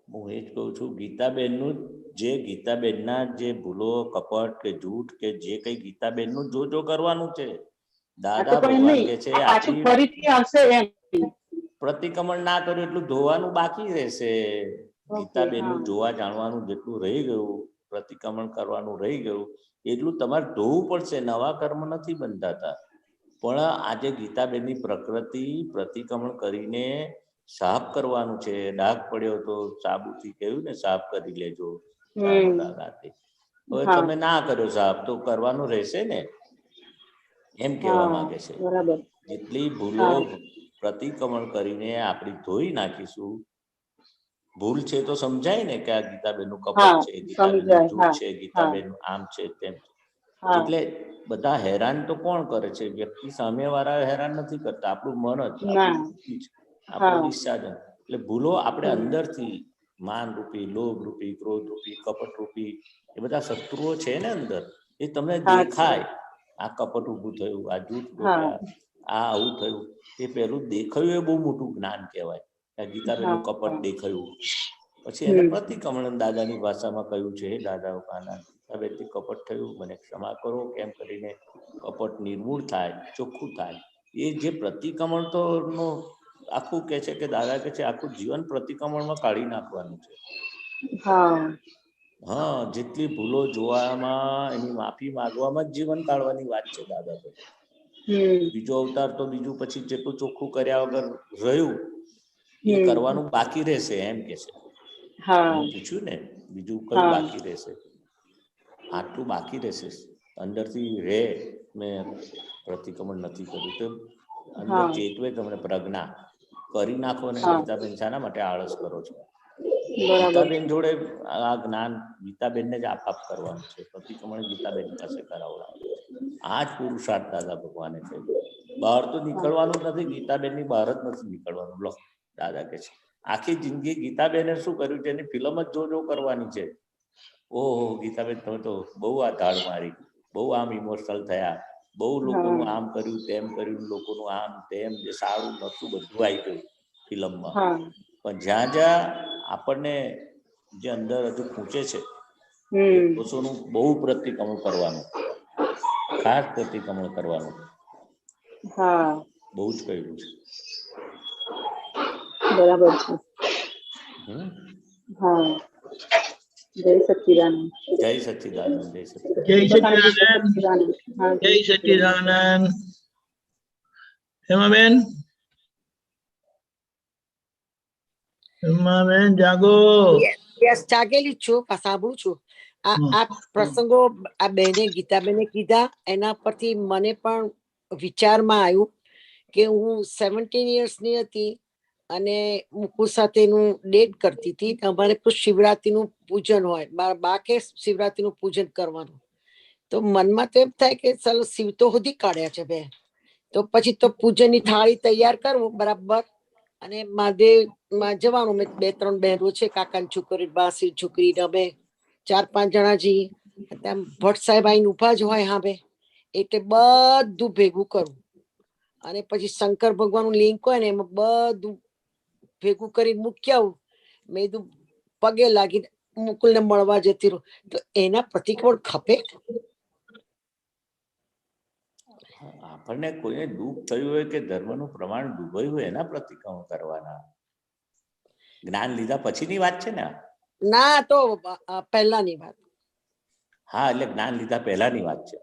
હું એ જ કહું છું, ગીતાબેનનું જે ગીતાબેનના જે ભૂલો, કપટ કે જૂઠ કે જે કઈ ગીતાબેનનું જો કરવાનું છે. દાદા ભગવાન કે છે પ્રતિક્રમણ ના કર્યું એટલું ધોવાનું બાકી રહેશે. ગીતાબેનનું જોવા જાણવાનું જેટલું રહી ગયું, પ્રતિક્રમણ કરવાનું રહી ગયું, એટલું તમારે ધોવું પડશે. નવા કર્મ નથી બંધાતા, પણ આજે ગીતાબેનની પ્રકૃતિ પ્રતિક્રમણ કરીને સાફ કરવાનું છે. ડાઘ પડ્યો તો સાબુથી કહ્યું ને સાફ કરી લેજો. હવે તમે ના કર્યો સાફ તો કરવાનું રહેશે ને, એમ કહેવા માંગે છે. જેટલી ભૂલો પ્રતિક્રમણ કરીને આપણી ધોઈ નાખીશું. ભૂલ છે તો સમજાય ને કે આ ગીતાબેનનું કપટ છે, ગીતાબેનનું જૂઠ છે, ગીતાબેનનું આમ છે તેમ છે. એટલે બધા હેરાન તો કોણ કરે છે? વ્યક્તિ સામે વાળા હેરાન નથી કરતા, આપણું મન જ, આપણું ડિસ્ચાર્જ. એટલે ભૂલો આપણે અંદરથી માન રૂપી, લોભ રૂપી, ક્રોધ રૂપી, કપટ રૂપી એ બધા શત્રુઓ છે ને અંદર, એ તમને દેખાય. આ કપટ ઉભું થયું, આ જૂઠ બોલ્યા, આ આવું થયું, એ પેલું દેખાયું એ બહુ મોટું જ્ઞાન કહેવાય. ગીતાબેનનું કપટ દેખાયું, પછી એને પ્રતિક્રમણ દાદાની ભાષામાં કહ્યું છે, હે દાદા ગીતાબેનથી કપટ થયું, મને ક્ષમા કરો, કેમ કરીને કપટ નિર્મૂળ થાય, ચોખ્ખું થાય. એ જે પ્રતિક્રમણ તો આખું કે છે કે દાદા કે છે આખું જીવન પ્રતિક્રમણમાં કાઢી નાખવાનું છે. હા, જેટલી ભૂલો જોવામાં, એની માફી માંગવામાં જ જીવન કાઢવાની વાત છે દાદા તો. બીજો અવતાર તો બીજું પછી જેટલું ચોખ્ખું કર્યા વગર રહ્યું એ કરવાનું બાકી રહેશે, એમ કે છે. હું પૂછ્યું ને બીજું કયું બાકી રહેશે? આટલું બાકી રહેશે અંદરથી રે. મેં પ્રતિક્રમણ નથી કર્યું તો અંદર ચેતવે તમને પ્રજ્ઞા કરી નાખો ને. ગીતાબેન શાના માટે આળસ કરો છો? ગીતાબેન જોડે આ જ્ઞાન ગીતાબેનને જ આપ કરવાનું છે. પ્રતિક્રમણ ગીતાબેન પાસે કરાવડાવવાનું. આ જ પુરુષાર્થ દાદા ભગવાને કહ્યું. બહાર તો નીકળવાનું જ નથી, ગીતાબેન ની બહાર જ નથી નીકળવાનું. લો દાદા કે છે આખી જિંદગી ગીતાબેને શું કર્યું છે એની ફિલ્મ જ જો કરવાની છે. ઓહો ગીતાબેન તમે તો બહુ આ ધાડ મારી, બહુ આમ ઇમોશનલ થયા, બહુ લોકોનું આમ કર્યું તેમ કર્યું, લોકોનું આમ તેમ, જે સારું નતું બધું આવી ગયું ફિલ્મમાં. પણ જ્યાં જ્યાં આપણને જે અંદર હજુ ખૂંચે છે દોષોનું બહુ પ્રતિક્રમણ કરવાનું, ખાસ પ્રતિક્રમણ કરવાનું. બહુ જ કર્યું છે. બરાબર છે. જય સચ્ચિદાનંદ. જય સચ્ચિદાનંદ. જય સચ્ચિદાનંદ. જય સચ્ચિદાનંદ. જય સચ્ચિદાનંદ. હેમાબેન, હેમાબેન જાગો. યસ, જાગેલી છું, સાંભળું છું. આ પ્રસંગો આ બેને ગીતાબેને કીધા, એના પરથી મને પણ વિચારમાં આવ્યું કે હું 17 yearsની હતી અને મુકુ સાથેનું ડેટ કરતી હતી. અમારે શિવરાત્રીનું પૂજન હોય, મારા બા કે શિવરાત્રીનું પૂજન કરવાનું. તો મનમાં તો એમ થાય કે ચાલો શિવ તો સુધી કાઢ્યા છે બે, તો પછી તો પૂજનની થાળી તૈયાર કરવું બરાબર અને મહાદેવમાં જવાનું. મેં 2-3 બહેનો છે, કાકાની છોકરી, બાસી છોકરી, અમે 4-5 જણા જઈએ. ભટ્ટ સાહેબ આઈને ઉભા જ હોય હા બે, એટલે બધું ભેગું કરવું અને પછી શંકર ભગવાનનું લિંક હોય ને એમાં બધું ભેગું કરી મૂકી આવું. મેં કીધું પગે લાગીને મુકુલને મળવા જતી રહું. તો એના પ્રતિક્રમણ ખપે? આપણને કોઈને દુઃખ થયું હોય કે ધર્મનું પ્રમાણ ડૂબાયું હોય એના પ્રતિક્રમણ કરવાના. જ્ઞાન લીધા પછીની વાત છે ને? ના, તો પહેલાની વાત. હા, એટલે જ્ઞાન લીધા પહેલાની વાત છે.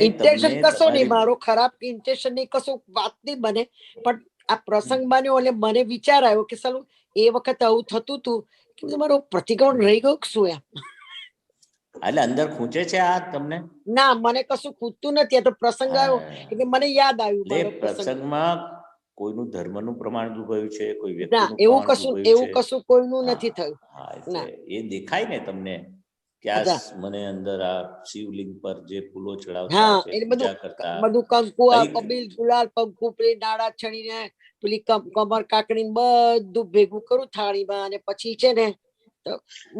ઇન્ટેન્શન કશો નહીં, મારો ખરાબ ઇન્ટેન્શન નહીં, કશું વાત નહીં બને. પણ આ પ્રસંગ બન્યો એટલે મને વિચાર આવ્યો કે સાલું એ વખત આવું થતું હતું કે મારું પ્રતિક્રમણ રહી ગયું શું એમ. એટલે અંદર ખૂંચે છે આ તમને? ના, મને કશું ખૂટતું નથી. આ તો પ્રસંગ આવ્યો એટલે મને યાદ આવ્યું. પ્રસંગમાં કોઈનું ધર્મનું પ્રમાણ ડૂબાયું છે, કોઈ ના, વ્યક્તિનું એવું પ્રમાણ કશું કોઈનું નથી થયું. એ દેખાય ને તમને કે આ મને અંદર આ શિવલિંગ પર જે ફૂલો ચડાવતા છે, પૂજા કરતા, બધું કંકુ, કબીલ, ગુલાલ, કંકુ, પેલી નાળા છણીને પેલી કમર કાકડીને બધું ભેગું કરું થાળીમાં અને પછી છે ને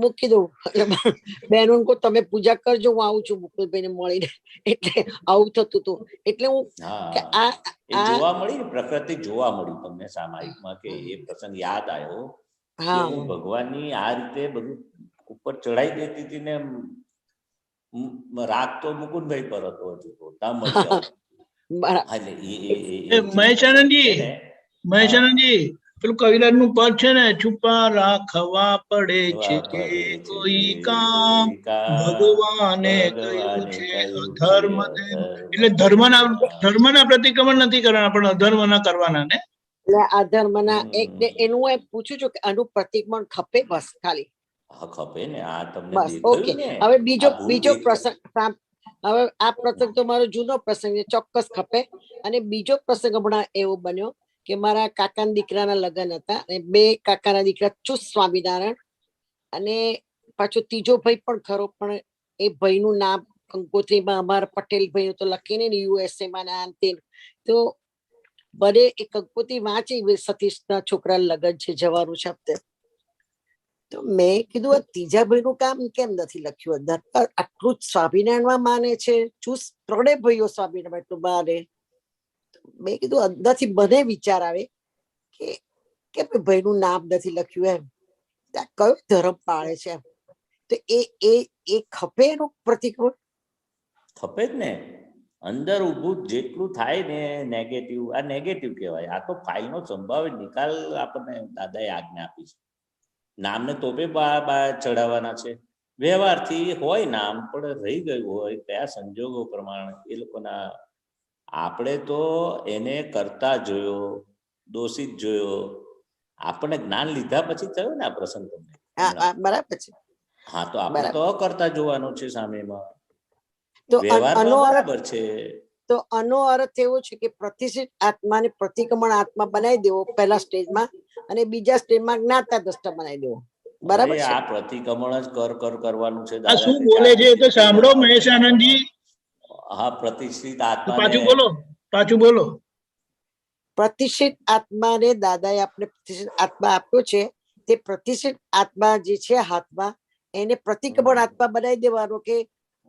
મૂકી દઉં. બહેનો તમે પૂજા કરજો, હું આવું છું મુકુલભાઈને મળીને. એટલે આવું થતું હતું. એટલે હું જોવા મળી ને, પ્રકૃતિ જોવા મળી તમને સામાયિકમાં કે એ પ્રસંગ યાદ આવ્યો કે હું ભગવાનની આ રીતે બધું ઉપર ચડાઈ દેતી હતી ને રાગ તો મુકુંદભાઈ પર હતો હજુ તો મહેશાનંદજી પેલું કવિરાજ નું પદ છે ને, છુપા રાખવા પડે છે કોઈ કામ ભગવાને કહ્યું છે અધર્મ. એટલે ધર્મના પ્રતિક્રમણ નથી કરવાના, પણ અધર્મ ના કરવાના ને. એટલે અધર્મના એનું હું પૂછું છું કે આનું પ્રતિક્રમણ ખપે? બસ ખાલી ખપે ને. આ તમને બસ ઓકે. હવે બીજો પ્રસંગ, હવે આ પ્રસંગ તો મારો જૂનો પ્રસંગ છે, ચોક્કસ ખપે. અને બીજો પ્રસંગ હમણાં એવો બન્યો કે મારા કાકાના દીકરાના લગ્ન હતા અને 2 કાકાના દીકરા ચુસ્ત સ્વામિનારાયણ અને પાછો ત્રીજો ભાઈ પણ ખરો, પણ એ ભાઈનું નામ કંકોત્રીમાં અમારા પટેલ ભાઈ તો લખીને USA માં ના અંતે. તો બને એ કંકોત્રી વાંચી, સતીશના છોકરા લગ્ન છે, જવાનું છે. તો મેં કીધું આ ત્રીજા ભાઈનું કામ કેમ નથી લખ્યું અંદર? આટલું જ સ્વામિનારાયણમાં માને છે, ચુસ્ત 3 ભાઈઓ સ્વામિનારાયણ એટલું માને. મેં કીધું અંદરથી મને વિચાર આવે કે ભાઈનું નામ નથી લખ્યું એમ. કયો ધર્મ પાળે છે એમ? તો એ ખપે એનું પ્રતિક્રમણ? ખપે જ ને. અંદર ઉભું જેટલું થાય ને નેગેટિવ, આ નેગેટિવ કહેવાય. આ તો ફાઇલનો સંભાવિત નિકાલ આપણને દાદાએ આજ્ઞા આપી છે. નામને તોપે ચડાવવાના છે. વ્યવહારથી હોય નામ પણ રહી ગયું હોય કયા સંજોગો પ્રમાણે એ લોકોના, આપણે તો એને કરતા જોયો, દોષિત જોયો. આપણને જ્ઞાન લીધા પછી થયો ને આ પ્રસંગ તમને. બરાબર છે. હા, તો આપણે તો કરતા જોવાનો છે સામેમાં. તો બરાબર છે. તો આનો અર્થ એવો છે કે પ્રતિષ્ઠિત આત્માને પ્રતિક્રમણ આત્મા બનાવી દેવો પહેલા સ્ટેજમાં, અને બીજા સ્ટેજમાં જ્ઞાતા દ્રષ્ટા બનાવી દેવો. બરાબર છે. આ પ્રતિક્રમણ જ કરવાનું છે. શું બોલે છે તો સાંભળો મહેશાનંદજી, હા, પ્રતિષ્ઠિત પાછું બોલો, પાછું બોલો. પ્રતિષ્ઠિત આત્માને દાદાએ આપણે પ્રતિષ્ઠિત આત્મા આપ્યો છે. તે પ્રતિષ્ઠિત આત્મા જે છે હાથમાં, એને પ્રતિક્રમણ આત્મા બનાવી દેવાનો કે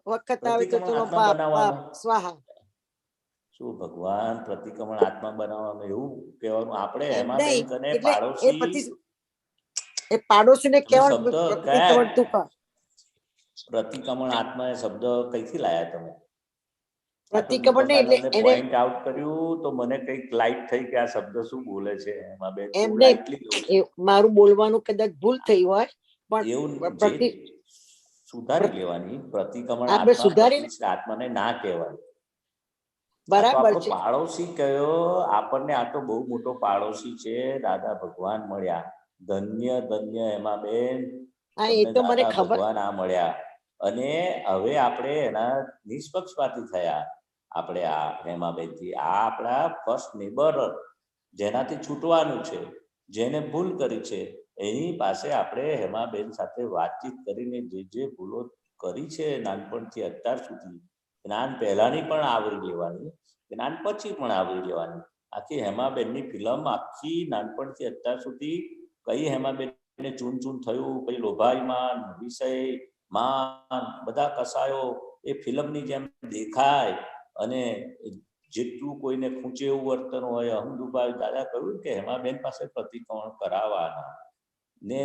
વખત આવે તો ચલો સ્વાહા. શું ભગવાન પ્રતિક્રમણ આત્મા બનાવવાનું એવું કહેવાનું? આપણે એમ એમાં બેન નહીં, કને એટલે પાડોશી એ પાડોશીને તમે કહેવાનું શબ્દ પ્રતિક્રમણ તું કર. પ્રતિક્રમણ આત્મા એ શબ્દ કઈથી લાયા તમે? પ્રતિક્રમણ ને એટલે એને પોઈન્ટ આઉટ કર્યું તો મને કઈક લાઈટ થઈ કે આ શબ્દ શું બોલે છે એમાં બેન. એમ નહીં, મારું બોલવાનું કદાચ ભૂલ થઈ હોય પણ એવું સુધારી લેવાની. પ્રતિક્રમણ આપણે આત્મા સુધારી પ્રતિષ્ઠિત આત્માને ના કહેવાય. બરાબર છે. પાડોશી કયો? આપણને આ તો બહુ મોટો પાડોશી છે. દાદા ભગવાન મળ્યા, ધન્ય ધન્ય એમાં બેન. હા, એ તો મને ખબર. ભગવાન આ મળ્યા અને હવે આપણે એના નિષ્પક્ષપાતી થયા. આપણે આ હેમાબેન થી આ આપણા ફર્સ્ટ નેબર, જેનાથી છૂટવાનું છે, જેને ભૂલ કરી છે, એની પાસે આપણે હેમાબેન સાથે વાતચીત કરીને જે ભૂલો કરી છે નાનપણથી અત્યાર સુધી, જ્ઞાન પહેલાની પણ આવરી લેવાની, જ્ઞાન પછી પણ આવરી લેવાની. આખી હેમાબેનની ફિલ્મ આખી નાનપણથી અત્યાર સુધી કઈ હેમાબેનને ચૂન ચૂન થયું, કઈ લોભાઈમાન, વિષય માન, બધા કસાયો એ ફિલ્મની જેમ દેખાય. અને જેટલું કોઈને ખૂંચે એવું વર્તન હોય, અહમદુભાઈ દાદા કહ્યું કે હેમાબેન પાસે પ્રતિક્રમણ કરાવવાના ને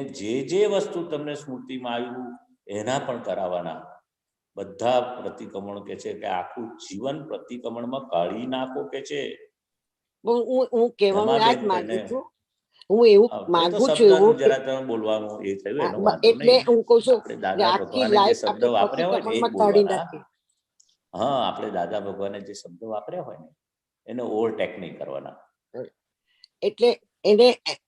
જે વસ્તુ તમને સ્મૃતિમાં આવ્યું એના પણ કરાવવાના. બધા પ્રતિક્રમણ કે છે કે આખું જીવન પ્રતિક્રમણમાં કાઢી નાખો કે છે. હું કહેવાનું યાદ માંગુ છું, હું એવું માંગુ છું એવું જરા તમે બોલવાનું એ થયું એનો વાંધો એટલે નહીં. હું કહું છું દાદા આખી ભગવાને જે લાઈફ શબ્દ આપણે વાપર્યા હોય ને એ જ પ્રતિક્રમણમાં કાઢી બોલવાના. નાખી. હા, આપણે દાદા ભગવાને જે શબ્દ વાપર્યા હોય ને એને ઓવરટેક નહીં કરવાના. એટલે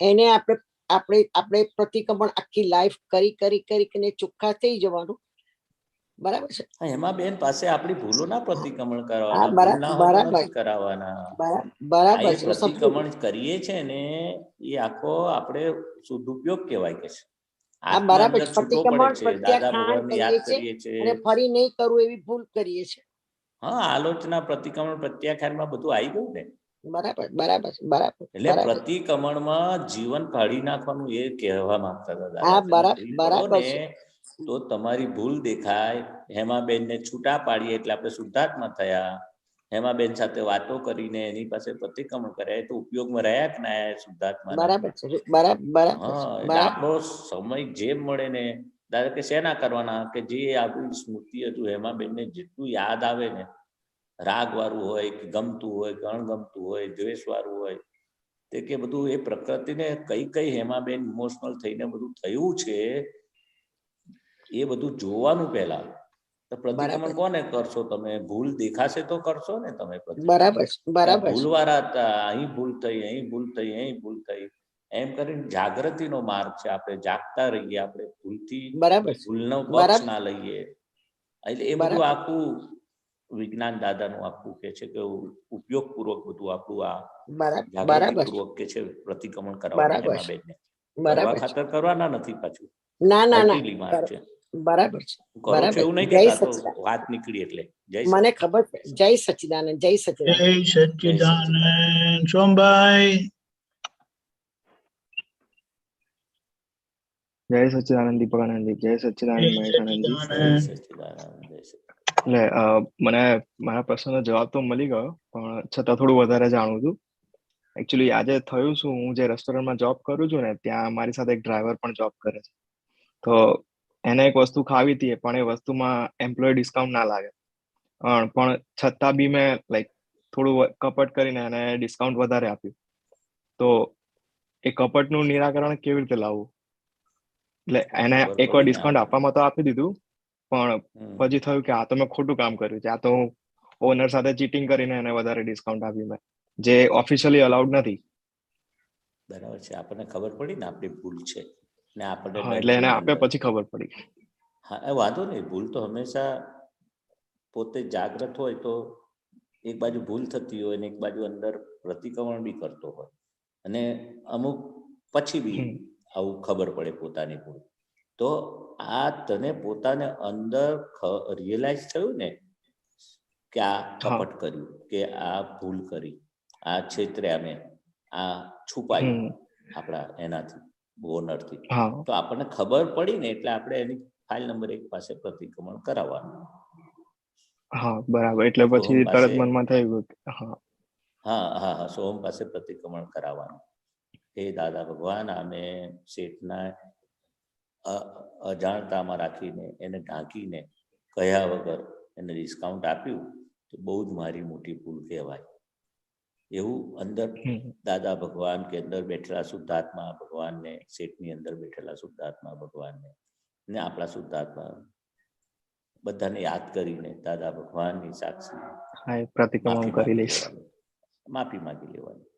એને આપણે પ્રતિક્રમણ આખી લાઈફ કરીને ચોખ્ખા થઈ જવાનું. બરાબર છે. એમાં બેન પાસે આપણી ભૂલો ના પ્રતિક્રમણ કરવાના, ભૂલ ના હોય તો નથી કરાવવાના. બરાબર એ પ્રતિક્રમણ કરીએ છે ને એ આખો આપણે સદુપયોગ કહેવાય કે છે. આત્મા અંદર છૂટો પડે છે, દાદા ભગવાનને યાદ કરીએ છીએ અને ફરી નહીં કરવું એવી ભૂલ કરીએ છીએ. હા, આલોચના પ્રતિક્રમણ પ્રત્યાખ્યાનમાં બધું આવી ગયું ને. બરાબર. એટલે પ્રતિક્રમણમાં જીવન કાઢી નાખવાનું એ કહેવા માંગતા હતા હા, દાદા. બરાબર છે. તો તમારી ભૂલ દેખાય. હેમાબેન ને છૂટા પાડીએ એટલે આપણે શુદ્ધાત્મા થયા. હેમાબેન સાથે વાતો કરીને એની પાસે પ્રતિક્રમણ કર્યા તો ઉપયોગમાં રહ્યા કે ના શુદ્ધાત્મા. બરાબર છે. બરાબર. એટલે આપણો સમય જેમ મળે ને દાદા કે શેના કરવાના કે જે આપણી સ્મૃતિ હતું હેમાબેન ને જેટલું યાદ આવે ને, રાગ વાળું હોય કે ગમતું હોય કે અણગમતું હોય, દ્વેષ વાળું હોય, તે કે બધું એ પ્રકૃતિને કઈ હેમાબેન ઇમોશનલ થઈને બધું થયું છે એ બધું જોવાનું. પહેલા તો પ્રતિક્રમણ કોને કરશો તમે? ભૂલ દેખાશે તો કરશો ને તમે. બરાબર. ભૂલ વાળા હતા, અહીં ભૂલ થઈ, અહીં ભૂલ થઈ, અહીં ભૂલ થઈ, એમ કરીને જાગૃતિનો માર્ગ છે. આપણે જાગતા રહીએ, આપણે ભૂલથી ભૂલનો પક્ષ ના લઈએ. એટલે એ બધું આખું વિજ્ઞાન દાદાનું આખું કે છે કે ઉપયોગ પૂર્વક બધું આપણું આ જાગૃતિ પૂર્વક કે છે પ્રતિક્રમણ કરવાનું. હેમાબેનને કરવા ખાતર કરવાના નથી પાછું. ના. માર્ગ છે. બરાબર છે. કરો છો એવું નહીં કહેતા, તો વાત નીકળી એટલે મને ખબર છે. જય સચ્ચિદાનંદ. જય સચ્ચિદાનંદ. સોમભાઈ. જય સચ્ચિદાનંદ દીપકાનંદજી. જય સચ્ચિદાનંદ મહેશાનંદજી. એટલે મને મારા પ્રશ્નનો જવાબ તો મળી ગયો, પણ છતાં થોડું વધારે જાણું છું. એકચ્યુઅલી આજે થયું શું, હું જે રેસ્ટોરન્ટમાં જોબ કરું છું ને ત્યાં મારી સાથે એક ડ્રાઈવર પણ જોબ કરે છે. તો એને એક વસ્તુ ખાવી હતી, પણ એ વસ્તુમાં એમ્પ્લોય ડિસ્કાઉન્ટ ના લાગે, પણ છતાં બી મેં થોડું કપટ કરીને એને ડિસ્કાઉન્ટ વધારે આપ્યું. તો એ કપટનું નિરાકરણ કેવી રીતે લાવવું? એટલે એને એકવાર ડિસ્કાઉન્ટ આપવામાં તો આપી દીધું, પણ પછી થયું કે આ તો મેં ખોટું કામ કર્યું છે, આ તો હું ઓનર સાથે ચીટિંગ કરીને એને વધારે ડિસ્કાઉન્ટ આપ્યું મેં, જે ઓફિશિયલી અલાઉડ નથી. બરાબર છે. આપણને ખબર પડી ને આપણી ભૂલ છે ને આપણને એટલે એને આપ્યા પછી ખબર પડી. હા, વાંધો નહીં. ભૂલ તો હંમેશા પોતે જાગૃત હોય તો એક બાજુ ભૂલ થતી હોય ને એક બાજુ અંદર પ્રતિક્રમણ બી કરતો હોય, અને અમુક પછી બી આવું ખબર પડે પોતાની ભૂલ. તો આ તને પોતાને અંદર રિયલાઇઝ થયું ને કે આ કપટ કર્યું, કે આ ભૂલ કરી, આ છેતર્યા મેં, આ છુપાયું આપણા એનાથી ઓનરથી. તો આપણને ખબર પડી ને એટલે આપણે એની ફાઇલ નંબર 1 પાસે પ્રતિક્રમણ કરાવવાનું. હા બરાબર, એટલે પછી તરત મનમાં થઈ ગયું. હા, સોહમ પાસે પ્રતિક્રમણ કરાવવાનું. હે દાદા ભગવાન, અમે શેઠના અજાણતામાં રાખીને એને ઢાંકીને કહ્યા વગર એને ડિસ્કાઉન્ટ આપ્યું, તો બહુ જ મારી મોટી ભૂલ કહેવાય. એવું અંદર દાદા ભગવાન કે અંદર બેઠેલા શુદ્ધાત્મા ભગવાનને, શેઠની અંદર બેઠેલા શુદ્ધાત્મા ભગવાનને ને આપણા શુદ્ધાત્મા બધાને યાદ કરીને દાદા ભગવાનની સાક્ષી પ્રતિક્રમણ કરી લઈશ, માફી માંગી લેવાની.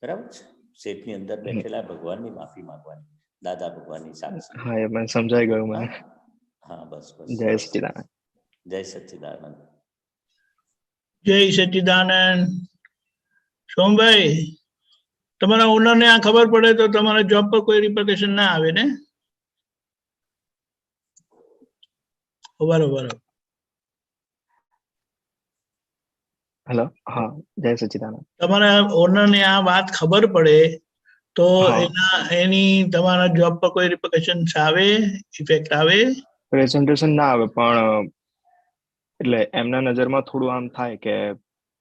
બરાબર છે? શેઠની અંદર બેઠેલા ભગવાનની માફી માંગવાની, દાદા ભગવાનની સાક્ષી. હા, એ મને સમજાઈ ગયું મને. હા, બસ. જય સચ્ચિદાનંદ. જય સચ્ચિદાનંદ. જય સચ્ચિદાનંદ. સોમભાઈ, તમારા ઓનર ને આ ખબર પડે તો તમારા જોબ પર કોઈ રિપર્કેશન ના આવે ને? બરોબર. હેલો. હા, જય સચ્ચિદાનંદ. તમારા ઓનર ને આ વાત ખબર પડે તો એની તમારા જોબ પર કોઈ રિપર્કેશન આવે, ઇફેક્ટ આવે? પ્રેઝન્ટેશન ના આવે, પણ એટલે એમના નજરમાં થોડું આમ થાય કે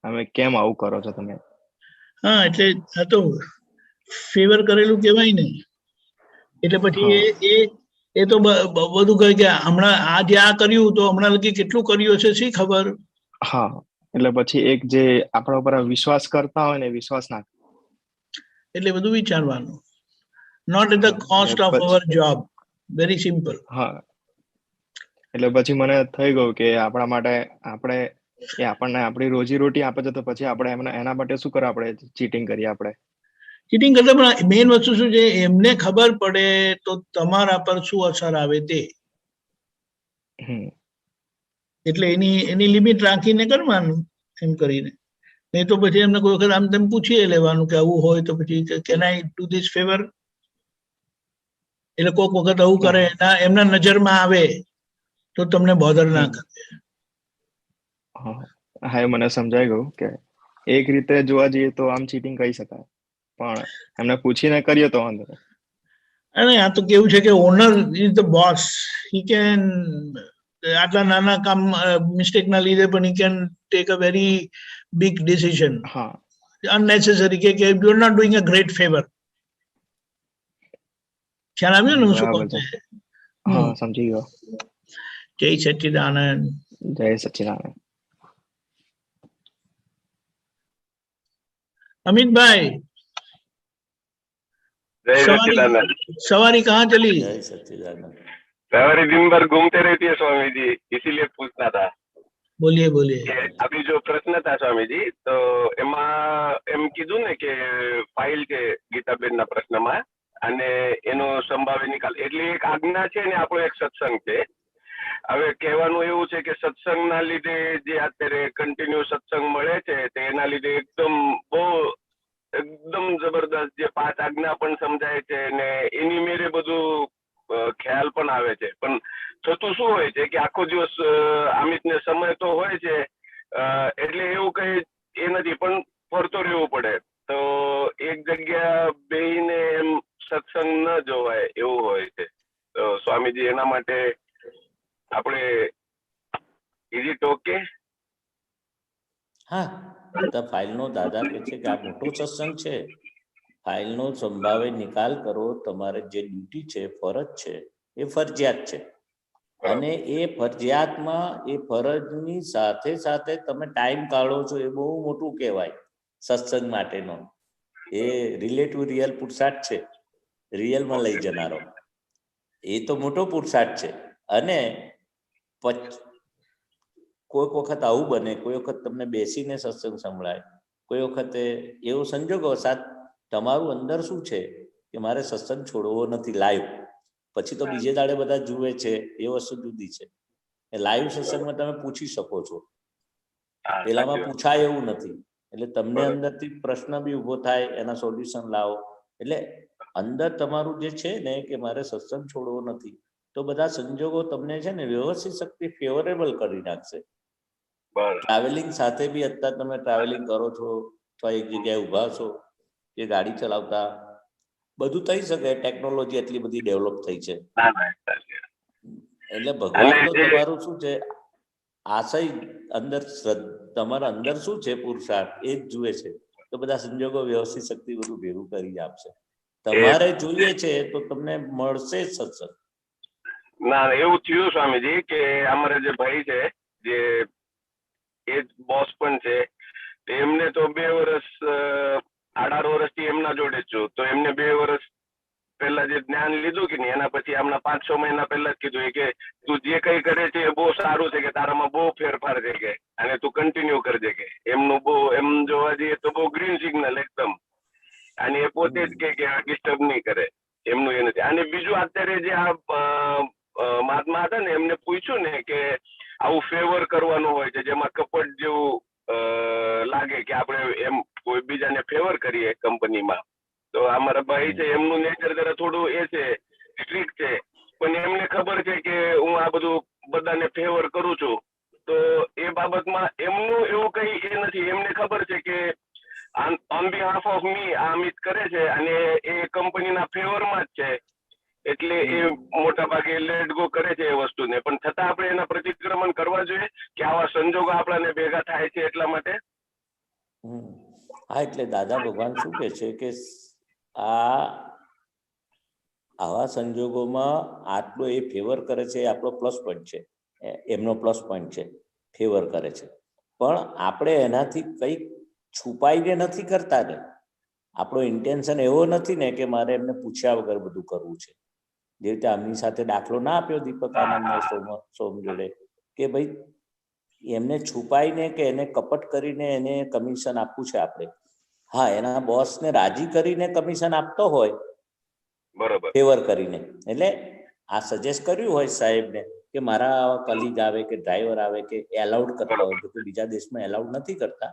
તમે કેમ આવું કરો છો તમે. હા, એટલે આ તો ફેવર કરેલું કહેવાય ને. એટલે પછી એ તો બધું કહે કે હમણાં આજે આ કર્યું તો હમણાં લગી કેટલું કર્યું હશે શી ખબર. હા, એટલે પછી એક જે આપણા ઉપર વિશ્વાસ કરતા હોય ને વિશ્વાસ ના, એટલે બધું વિચારવાનું. Not at the cost of our job. Very simple. હા, એટલે પછી મને થઈ ગયું કે આપણા માટે આપણે એ આપણને આપણી રોજીરોટી આપે છે, તો પછી આપણે એના માટે શું કરે, આપણે ચીટિંગ કરીએ. આપણે ચીટિંગ કરતા પણ મેઇન વસ્તુ શું છે, એમને ખબર પડે તો તમારા પર શું અસર આવે તે. એટલે એની લિમિટ રાખીને કરવાનું એમ કરીને. નહીં તો પછી એમને કોઈ વખત આમ તેમ પૂછી લેવાનું કે આવું હોય તો પછી can I do this favour. એટલે કોઈક વખત આવું કરે, એમના નજરમાં આવે તો તમને બોધર ના કરે. હા, એ મને સમજાઈ ગયું કે એક રીતે જોવા જઈએ તો આમ ચીટિંગ કહી શકાય, પણ એમને પૂછીને કરીએ તો વાંધો નહીં. અને આ તો કેવું છે કે owner is the boss. He can આટલા નાના કામ મિસ્ટેક ના લીધે પણ he can take a very big decision. Unnecessary કે you are not doing a great favour. ખ્યાલ આવ્યો ને હું શું કહું છું? હા, સમજી ગયો. જય સચ્ચિદાનંદ. જય સચ્ચિદાનંદ. अमित सवारी कहाँ चली? जय सच्चिदानंद। सवारी दिन भर घूमते रहती है स्वामी जी, इसीलिए पूछना था। बोलिए बोलिए। अभी जो प्रश्न था स्वामी जी, तो एम कीधुं ने के फाइल के गीताबेन ना प्रश्न में અને એનો સંભાવે નિકાલ એટલે એક આજ્ઞા છે ને આપણો એક સત્સંગ છે. હવે કહેવાનું એવું છે કે સત્સંગના લીધે જે અત્યારે કન્ટિન્યુ સત્સંગ મળે છે તેના લીધે એકદમ જબરદસ્ત જે 5 આજ્ઞા પણ સમજાય છે ને એની મેરે બધું ખ્યાલ પણ આવે છે. પણ થતું શું હોય છે કે આખો દિવસ અમિતને સમય તો હોય છે એટલે એવું કઈ એ નથી, પણ ફરતો રહેવું પડે. તો એક જગ્યા બેહીને એમ સત્સંગ ન જોવાય એવું હોય છે. તો સ્વામીજી એના માટે આપણે ઇઝ ઇટ ઓકે? હા, તો ફાઇલનો દાદા કહે છે કે આ મોટો સત્સંગ છે, ફાઇલનો સંભાવે નિકાલ કરો. તમારે જે ડ્યુટી છે, ફરજ છે, એ ફરજિયાત છે. અને એ ફરજિયાતમાં એ ફરજની સાથે સાથે તમે ટાઈમ કાઢો છો, એ બહુ મોટું કહેવાય સત્સંગ માટેનો. એ રિલેટિવ રિયલ પુરુષાર્થ છે, રિયલમાં લઈ જનારો એ તો મોટો પુરુષાર્થ છે. અને કોઈક વખત આવું બને, કોઈ વખત તમને બેસીને સત્સંગ સંભળાય, કોઈ વખતે એવો સંજોગો સાથ તમારું અંદર શું છે કે મારે સત્સંગ છોડવો નથી લાઈવ, પછી તો બીજે દાડે બધા જુએ છે એ વસ્તુ જુદી છે. લાઈવ સત્સંગમાં તમે પૂછી શકો છો, પેલામાં પૂછાય એવું નથી. એટલે તમને અંદરથી પ્રશ્ન બી ઉભો થાય, એના સોલ્યુશન લાવો. એટલે અંદર તમારું જે છે ને કે મારે સત્સંગ છોડવો નથી, તો બધા સંજોગો તમને છે ને વ્યવસ્થિત શક્તિ ફેવરેબલ કરી નાખશે. ટ્રાવેલિંગ સાથે બી અત્યારે તમે ટ્રાવેલિંગ કરો છો તો એક જગ્યાએ ઉભા છો કે ગાડી ચલાવતા બધું થઈ શકે. ટેકનોલોજી એટલી બધી ડેવલપ થઈ છે. એટલે ભગવાન તો તમારું શું છે આશય અંદર તમારા અંદર શું છે પુરુષાર્થ એ જ જુએ છે. તો બધા સંજોગો વ્યવસ્થિત શક્તિ બધું ભેગું કરી આપશે. તમારે જોઈએ છે તો તમને મળશે જ સત્સંગ. ના એવું થયું સ્વામીજી કે અમારે જે ભાઈ છે જે એ બોસ પણ છે એમને તો 2 વર્ષ 18 વર્ષથી એમના જોડે જ છું. તો એમને 2 વર્ષ પહેલા જે જ્ઞાન લીધું કે નહીં એના પછી આમના 5-6 મહિના પહેલા જ કીધું કે તું જે કઈ કરે છે એ બહુ સારું છે કે તારામાં બહુ ફેરફાર છે કે અને તું કન્ટિન્યુ કરજે કે એમનું બહુ એમ જોવા જઈએ તો બહુ ગ્રીન સિગ્નલ એકદમ. અને એ પોતે જ કે ડિસ્ટર્બ નહીં કરે એમનું એ નથી. અને બીજું અત્યારે જે આ મહાત્મા હતા ને એમને પૂછ્યું ને કે આવું ફેવર કરવાનું હોય છે જેમાં કપટ જેવું લાગે કે આપણે એમ કોઈ બીજાને ફેવર કરીએ કંપનીમાં. તો અમારા ભાઈ છે એમનું નેચર જરા થોડું એ છે સ્ટ્રિક્ટ છે પણ એમને ખબર છે કે હું આ બધું બધાને ફેવર કરું છું. તો એ બાબતમાં એમનું એવું કઈ એ નથી. એમને ખબર છે કે ઓન બિહાફ ઓફ મી આ અમિત કરે છે અને એ કંપનીના ફેવરમાં જ છે એટલે એ મોટા ભાગે લેટ ગો કરે છે એ વસ્તુને. પણ છતાં આપણે એના પ્રતિક્રમણ કરવા જોઈએ કે આવા સંજોગો આપણાને ભેગા થાય છે એટલા માટે. હા એટલે દાદા ભગવાન શું કે છે કે આવા સંજોગોમાં આટલો એ ફેવર કરે છે એ આપણો પ્લસ પોઈન્ટ છે. એમનો પ્લસ પોઈન્ટ છે ફેવર કરે છે. પણ આપણે એનાથી કંઈક છુપાઈને નથી કરતા ને. આપણો ઇન્ટેન્શન એવો નથી ને કે મારે એમને પૂછ્યા વગર બધું કરવું છે. જે રીતે આમની સાથે દાખલો ના આપ્યો દીપક આનંદને સોમ જોડે કે ભાઈ એમને છુપાઈને કે એને કપટ કરીને એને કમિશન આપવું છે આપણે. હા એના બોસને રાજી કરીને કમિશન આપતો હોય બરોબર ફેવર કરીને. એટલે આ સજેસ્ટ કર્યું હોય સાહેબને કે મારા કલીગ આવે કે ડ્રાઈવર આવે કે એલાઉડ કરતા હોય તો બીજા દેશમાં એલાઉડ નથી કરતા.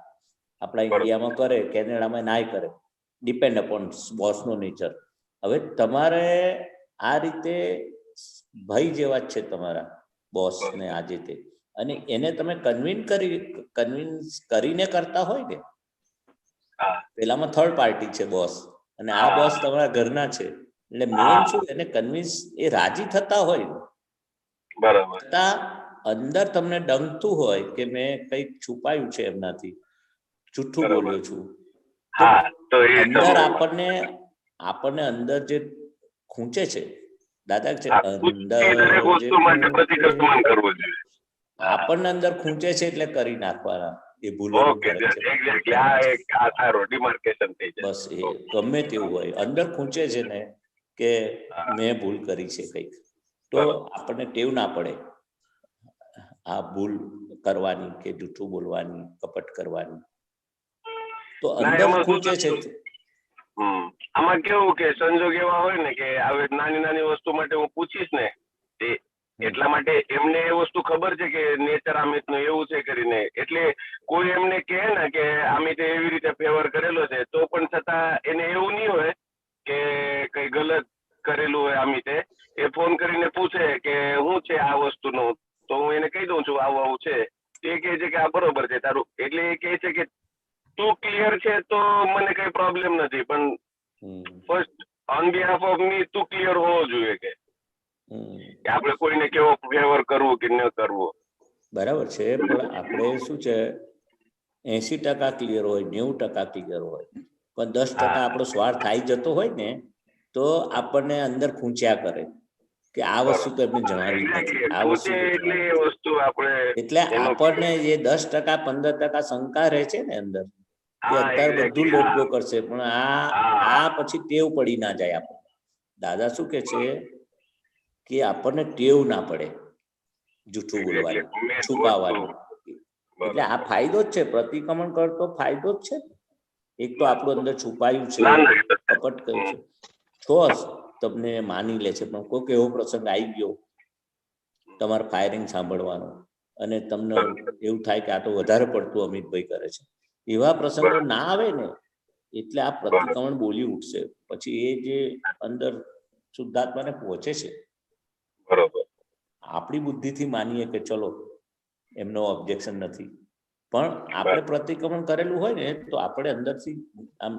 આપણા ઇન્ડિયામાં કરે, કેનેડામાં ના કરે, ડિપેન્ડ અપોન બોસનો નેચર. હવે તમારે આ રીતે ભાઈ જેવા જ છે તમારા બોસ ને આજે તે, અને એને તમે કન્વિન્સ કરીને કરતા હોય ને. પેલામાં થર્ડ પાર્ટી છે બોસ અને આ બોસ તમારા ઘરના છે. એટલે મેઇન શું એને કન્વિન્સ એ રાજી થતા હોય બરાબર અંદર તમને ડંગતું હોય કે મેં કંઈક છુપાયું છે એમનાથી, જૂઠું બોલ્યો છું, તો અંદર આપણને અંદર જે ખૂંચે છે દાદા છે આપણને અંદર ખૂંચે છે એટલે કરી નાખવાના એ ભૂલો બસ. એ ગમે તેવું હોય અંદર ખૂંચે છે ને કે મેં ભૂલ કરી છે કંઈક, તો આપણને ટેવ ના પડે આ ભૂલ કરવાની કે જૂઠું બોલવાની, કપટ કરવાની. તો અંદર ખૂંચે છે. આમાં કેવું કે સંજોગ એવા હોય ને કે હવે નાની નાની વસ્તુ માટે હું પૂછીશ ને એટલા માટે એમને એ વસ્તુ ખબર છે કે નેચર અમિત નું એવું છે કરીને. એટલે કોઈ એમને કહે ને કે અમિતે એવી રીતે ફેવર કરેલો છે તો પણ છતાં એને એવું નહીં હોય કે કઈ ગલત કરેલું હોય અમિતે. એ ફોન કરીને પૂછે કે શું છે આ વસ્તુનું, તો હું એને કહી દઉં છું આવું આવું છે. એ કહે છે કે આ બરોબર છે તારું. એટલે એ કહે છે કે તું ક્લિયર છે તો મને કઈ પ્રોબ્લેમ નથી, પણ first on behalf of me તું ક્લિયર હોવો જોઈએ કે આપણે કોઈને કેવો ફેવર કરવું કે ન કરવું. બરાબર છે, પણ આપણે શું છે 80% ક્લિયર હોય, 90% ક્લિયર હોય, પણ 10% આપણો સ્વાર્થ આવી જતો હોય ને તો આપણને અંદર ખૂંચ્યા કરે કે આ વસ્તુ તો એમને જણાવી નથી, આ વસ્તુ એટલે આપણને જે 10% 15% શંકા રહે છે ને અંદર એ અત્યારે બધું લેટગો કરશે. પણ આ પછી ટેવ પડી ના જાય આપણને. દાદા શું કે છે કે આપણને ટેવ ના પડે જૂઠું બોલવાની, છુપાવવાની. એટલે આ ફાયદો જ છે, પ્રતિક્રમણ કરતો ફાયદો જ છે. એક તો આપણું અંદર છુપાયું છે, કપટ કર્યું છે, તો તમને માની લે છે. પણ કોઈક એવો પ્રસંગ આવી ગયો તમારે ફાયરિંગ સાંભળવાનો અને તમને એવું થાય કે આ તો વધારે પડતું અમિતભાઈ કરે છે, એવા પ્રસંગો ના આવે ને એટલે આ પ્રતિક્રમણ બોલી ઉઠશે. પછી એ જે અંદર શુદ્ધાત્માને પહોંચે છે, બરોબર, આપણી બુદ્ધિથી માનીએ કે ચલો એમનો ઓબ્જેક્શન નથી, પણ આપણે પ્રતિક્રમણ કરેલું હોય ને તો આપણે અંદરથી આમ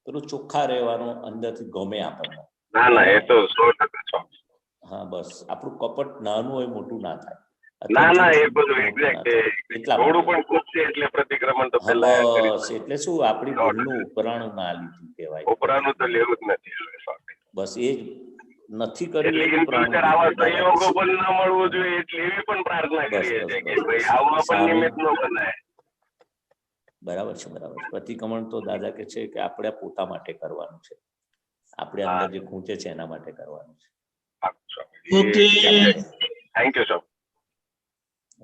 પેલું ચોખ્ખા રહેવાનો, અંદરથી ગમે આપણને. ના એ તો 100% હા બસ, આપણું કપટ નાનું હોય મોટું ના થાય. ના એ બધું એક્ઝેક્ટ થોડું પણ ખૂટશે એટલે પ્રતિક્રમણ તો પહેલા બસ એટલે શું આપણી ભૂલનું ઉપરાણું ના લીધું કહેવાય. ઉપરાનું તો લેવું જ નથી. બસ એ જ નથી કર્યું એ ફ્યુચર આવા સંયોગો પણ ના મળવો જોઈએ એટલે એવી પણ પ્રાર્થના કરીએ છીએ કે ભાઈ આવા પણ નિમિત્ત ન બનાય. બરાબર છે, બરાબર છે. પ્રતિક્રમણ તો દાદા કે છે કે આપણે પોતા માટે કરવાનું છે, આપણે અંદર જે ખૂંચે છે એના માટે કરવાનું છે. Okay, thank you sir.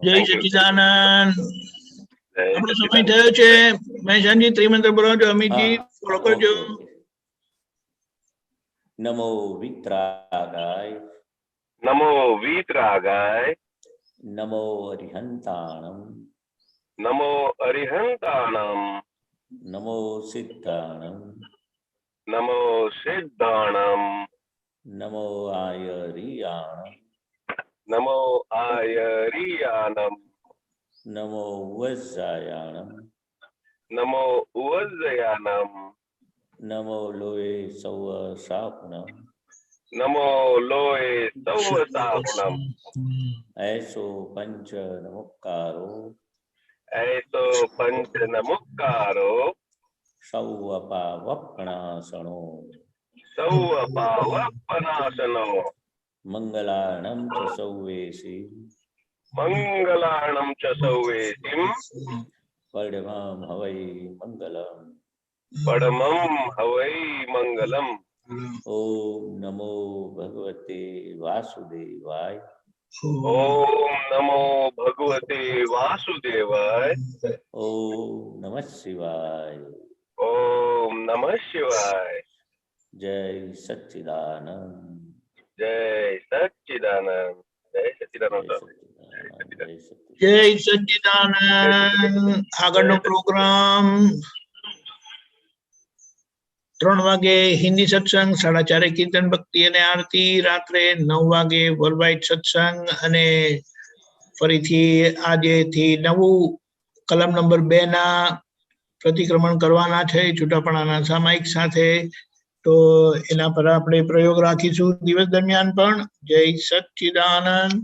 જય સચિદાનંદ. આપણો સમય થયો છે. મહેશાનજી ત્રિમંત્ર બોલો છો. અમિતજી ફોલો કરજો. નમો વિતરાગાય, નમો વીતરાગાય, નમો અરિહંતાણમ, નમો અરિહંતાણમ, નમો સિદ્ધાણમ, નમો સિદ્ધાણમ, નમો આયરિયાણમ, નમો આયરિયાણમ, નમો વજ્જાયાણમ, નમો ઉવજ્જયાનમ, નમો લોય સૌ શાપનમ, નમો લોય સૌ સાપનમ, એસો પંચ નમુક્કારો, એતો પંચ નમુક્કારો, સૌ અપાવપણાસણો, સૌ અપાવપનાશનો, મંગલાણમ ચ સૌવેશી, મંગલાણમ ચ સૌવેશિમ, પડમમ હવૈ મંગલમ, પડમમ હવૈ મંગલમ. ઓમ નમો ભગવતે વાસુદેવાય, ઓમ નમો ભગવતે વાસુદેવાય, ઓમ નમઃ શિવાય, ઓમ નમઃ શિવાય. જય સચ્ચિદાનંદ, જય સચ્ચિદાનંદ, જય સચ્ચિદાનંદ. જય સચ્ચિદાનંદ. આગળનો પ્રોગ્રામ 3 વાગે હિન્દી સત્સંગ, 4:30 કીર્તન ભક્તિ અને આરતી, રાત્રે 9 વાગે વર્લ્ડ વાઇડ સત્સંગ અને ફરીથી આજેથી નવું કલમ નંબર 2 ના પ્રતિક્રમણ કરવાના છે છૂટાપણાના સામાયિક સાથે. તો એના પર આપણે પ્રયોગ રાખીશું દિવસ દરમિયાન પણ. જય સચ્ચિદાનંદ.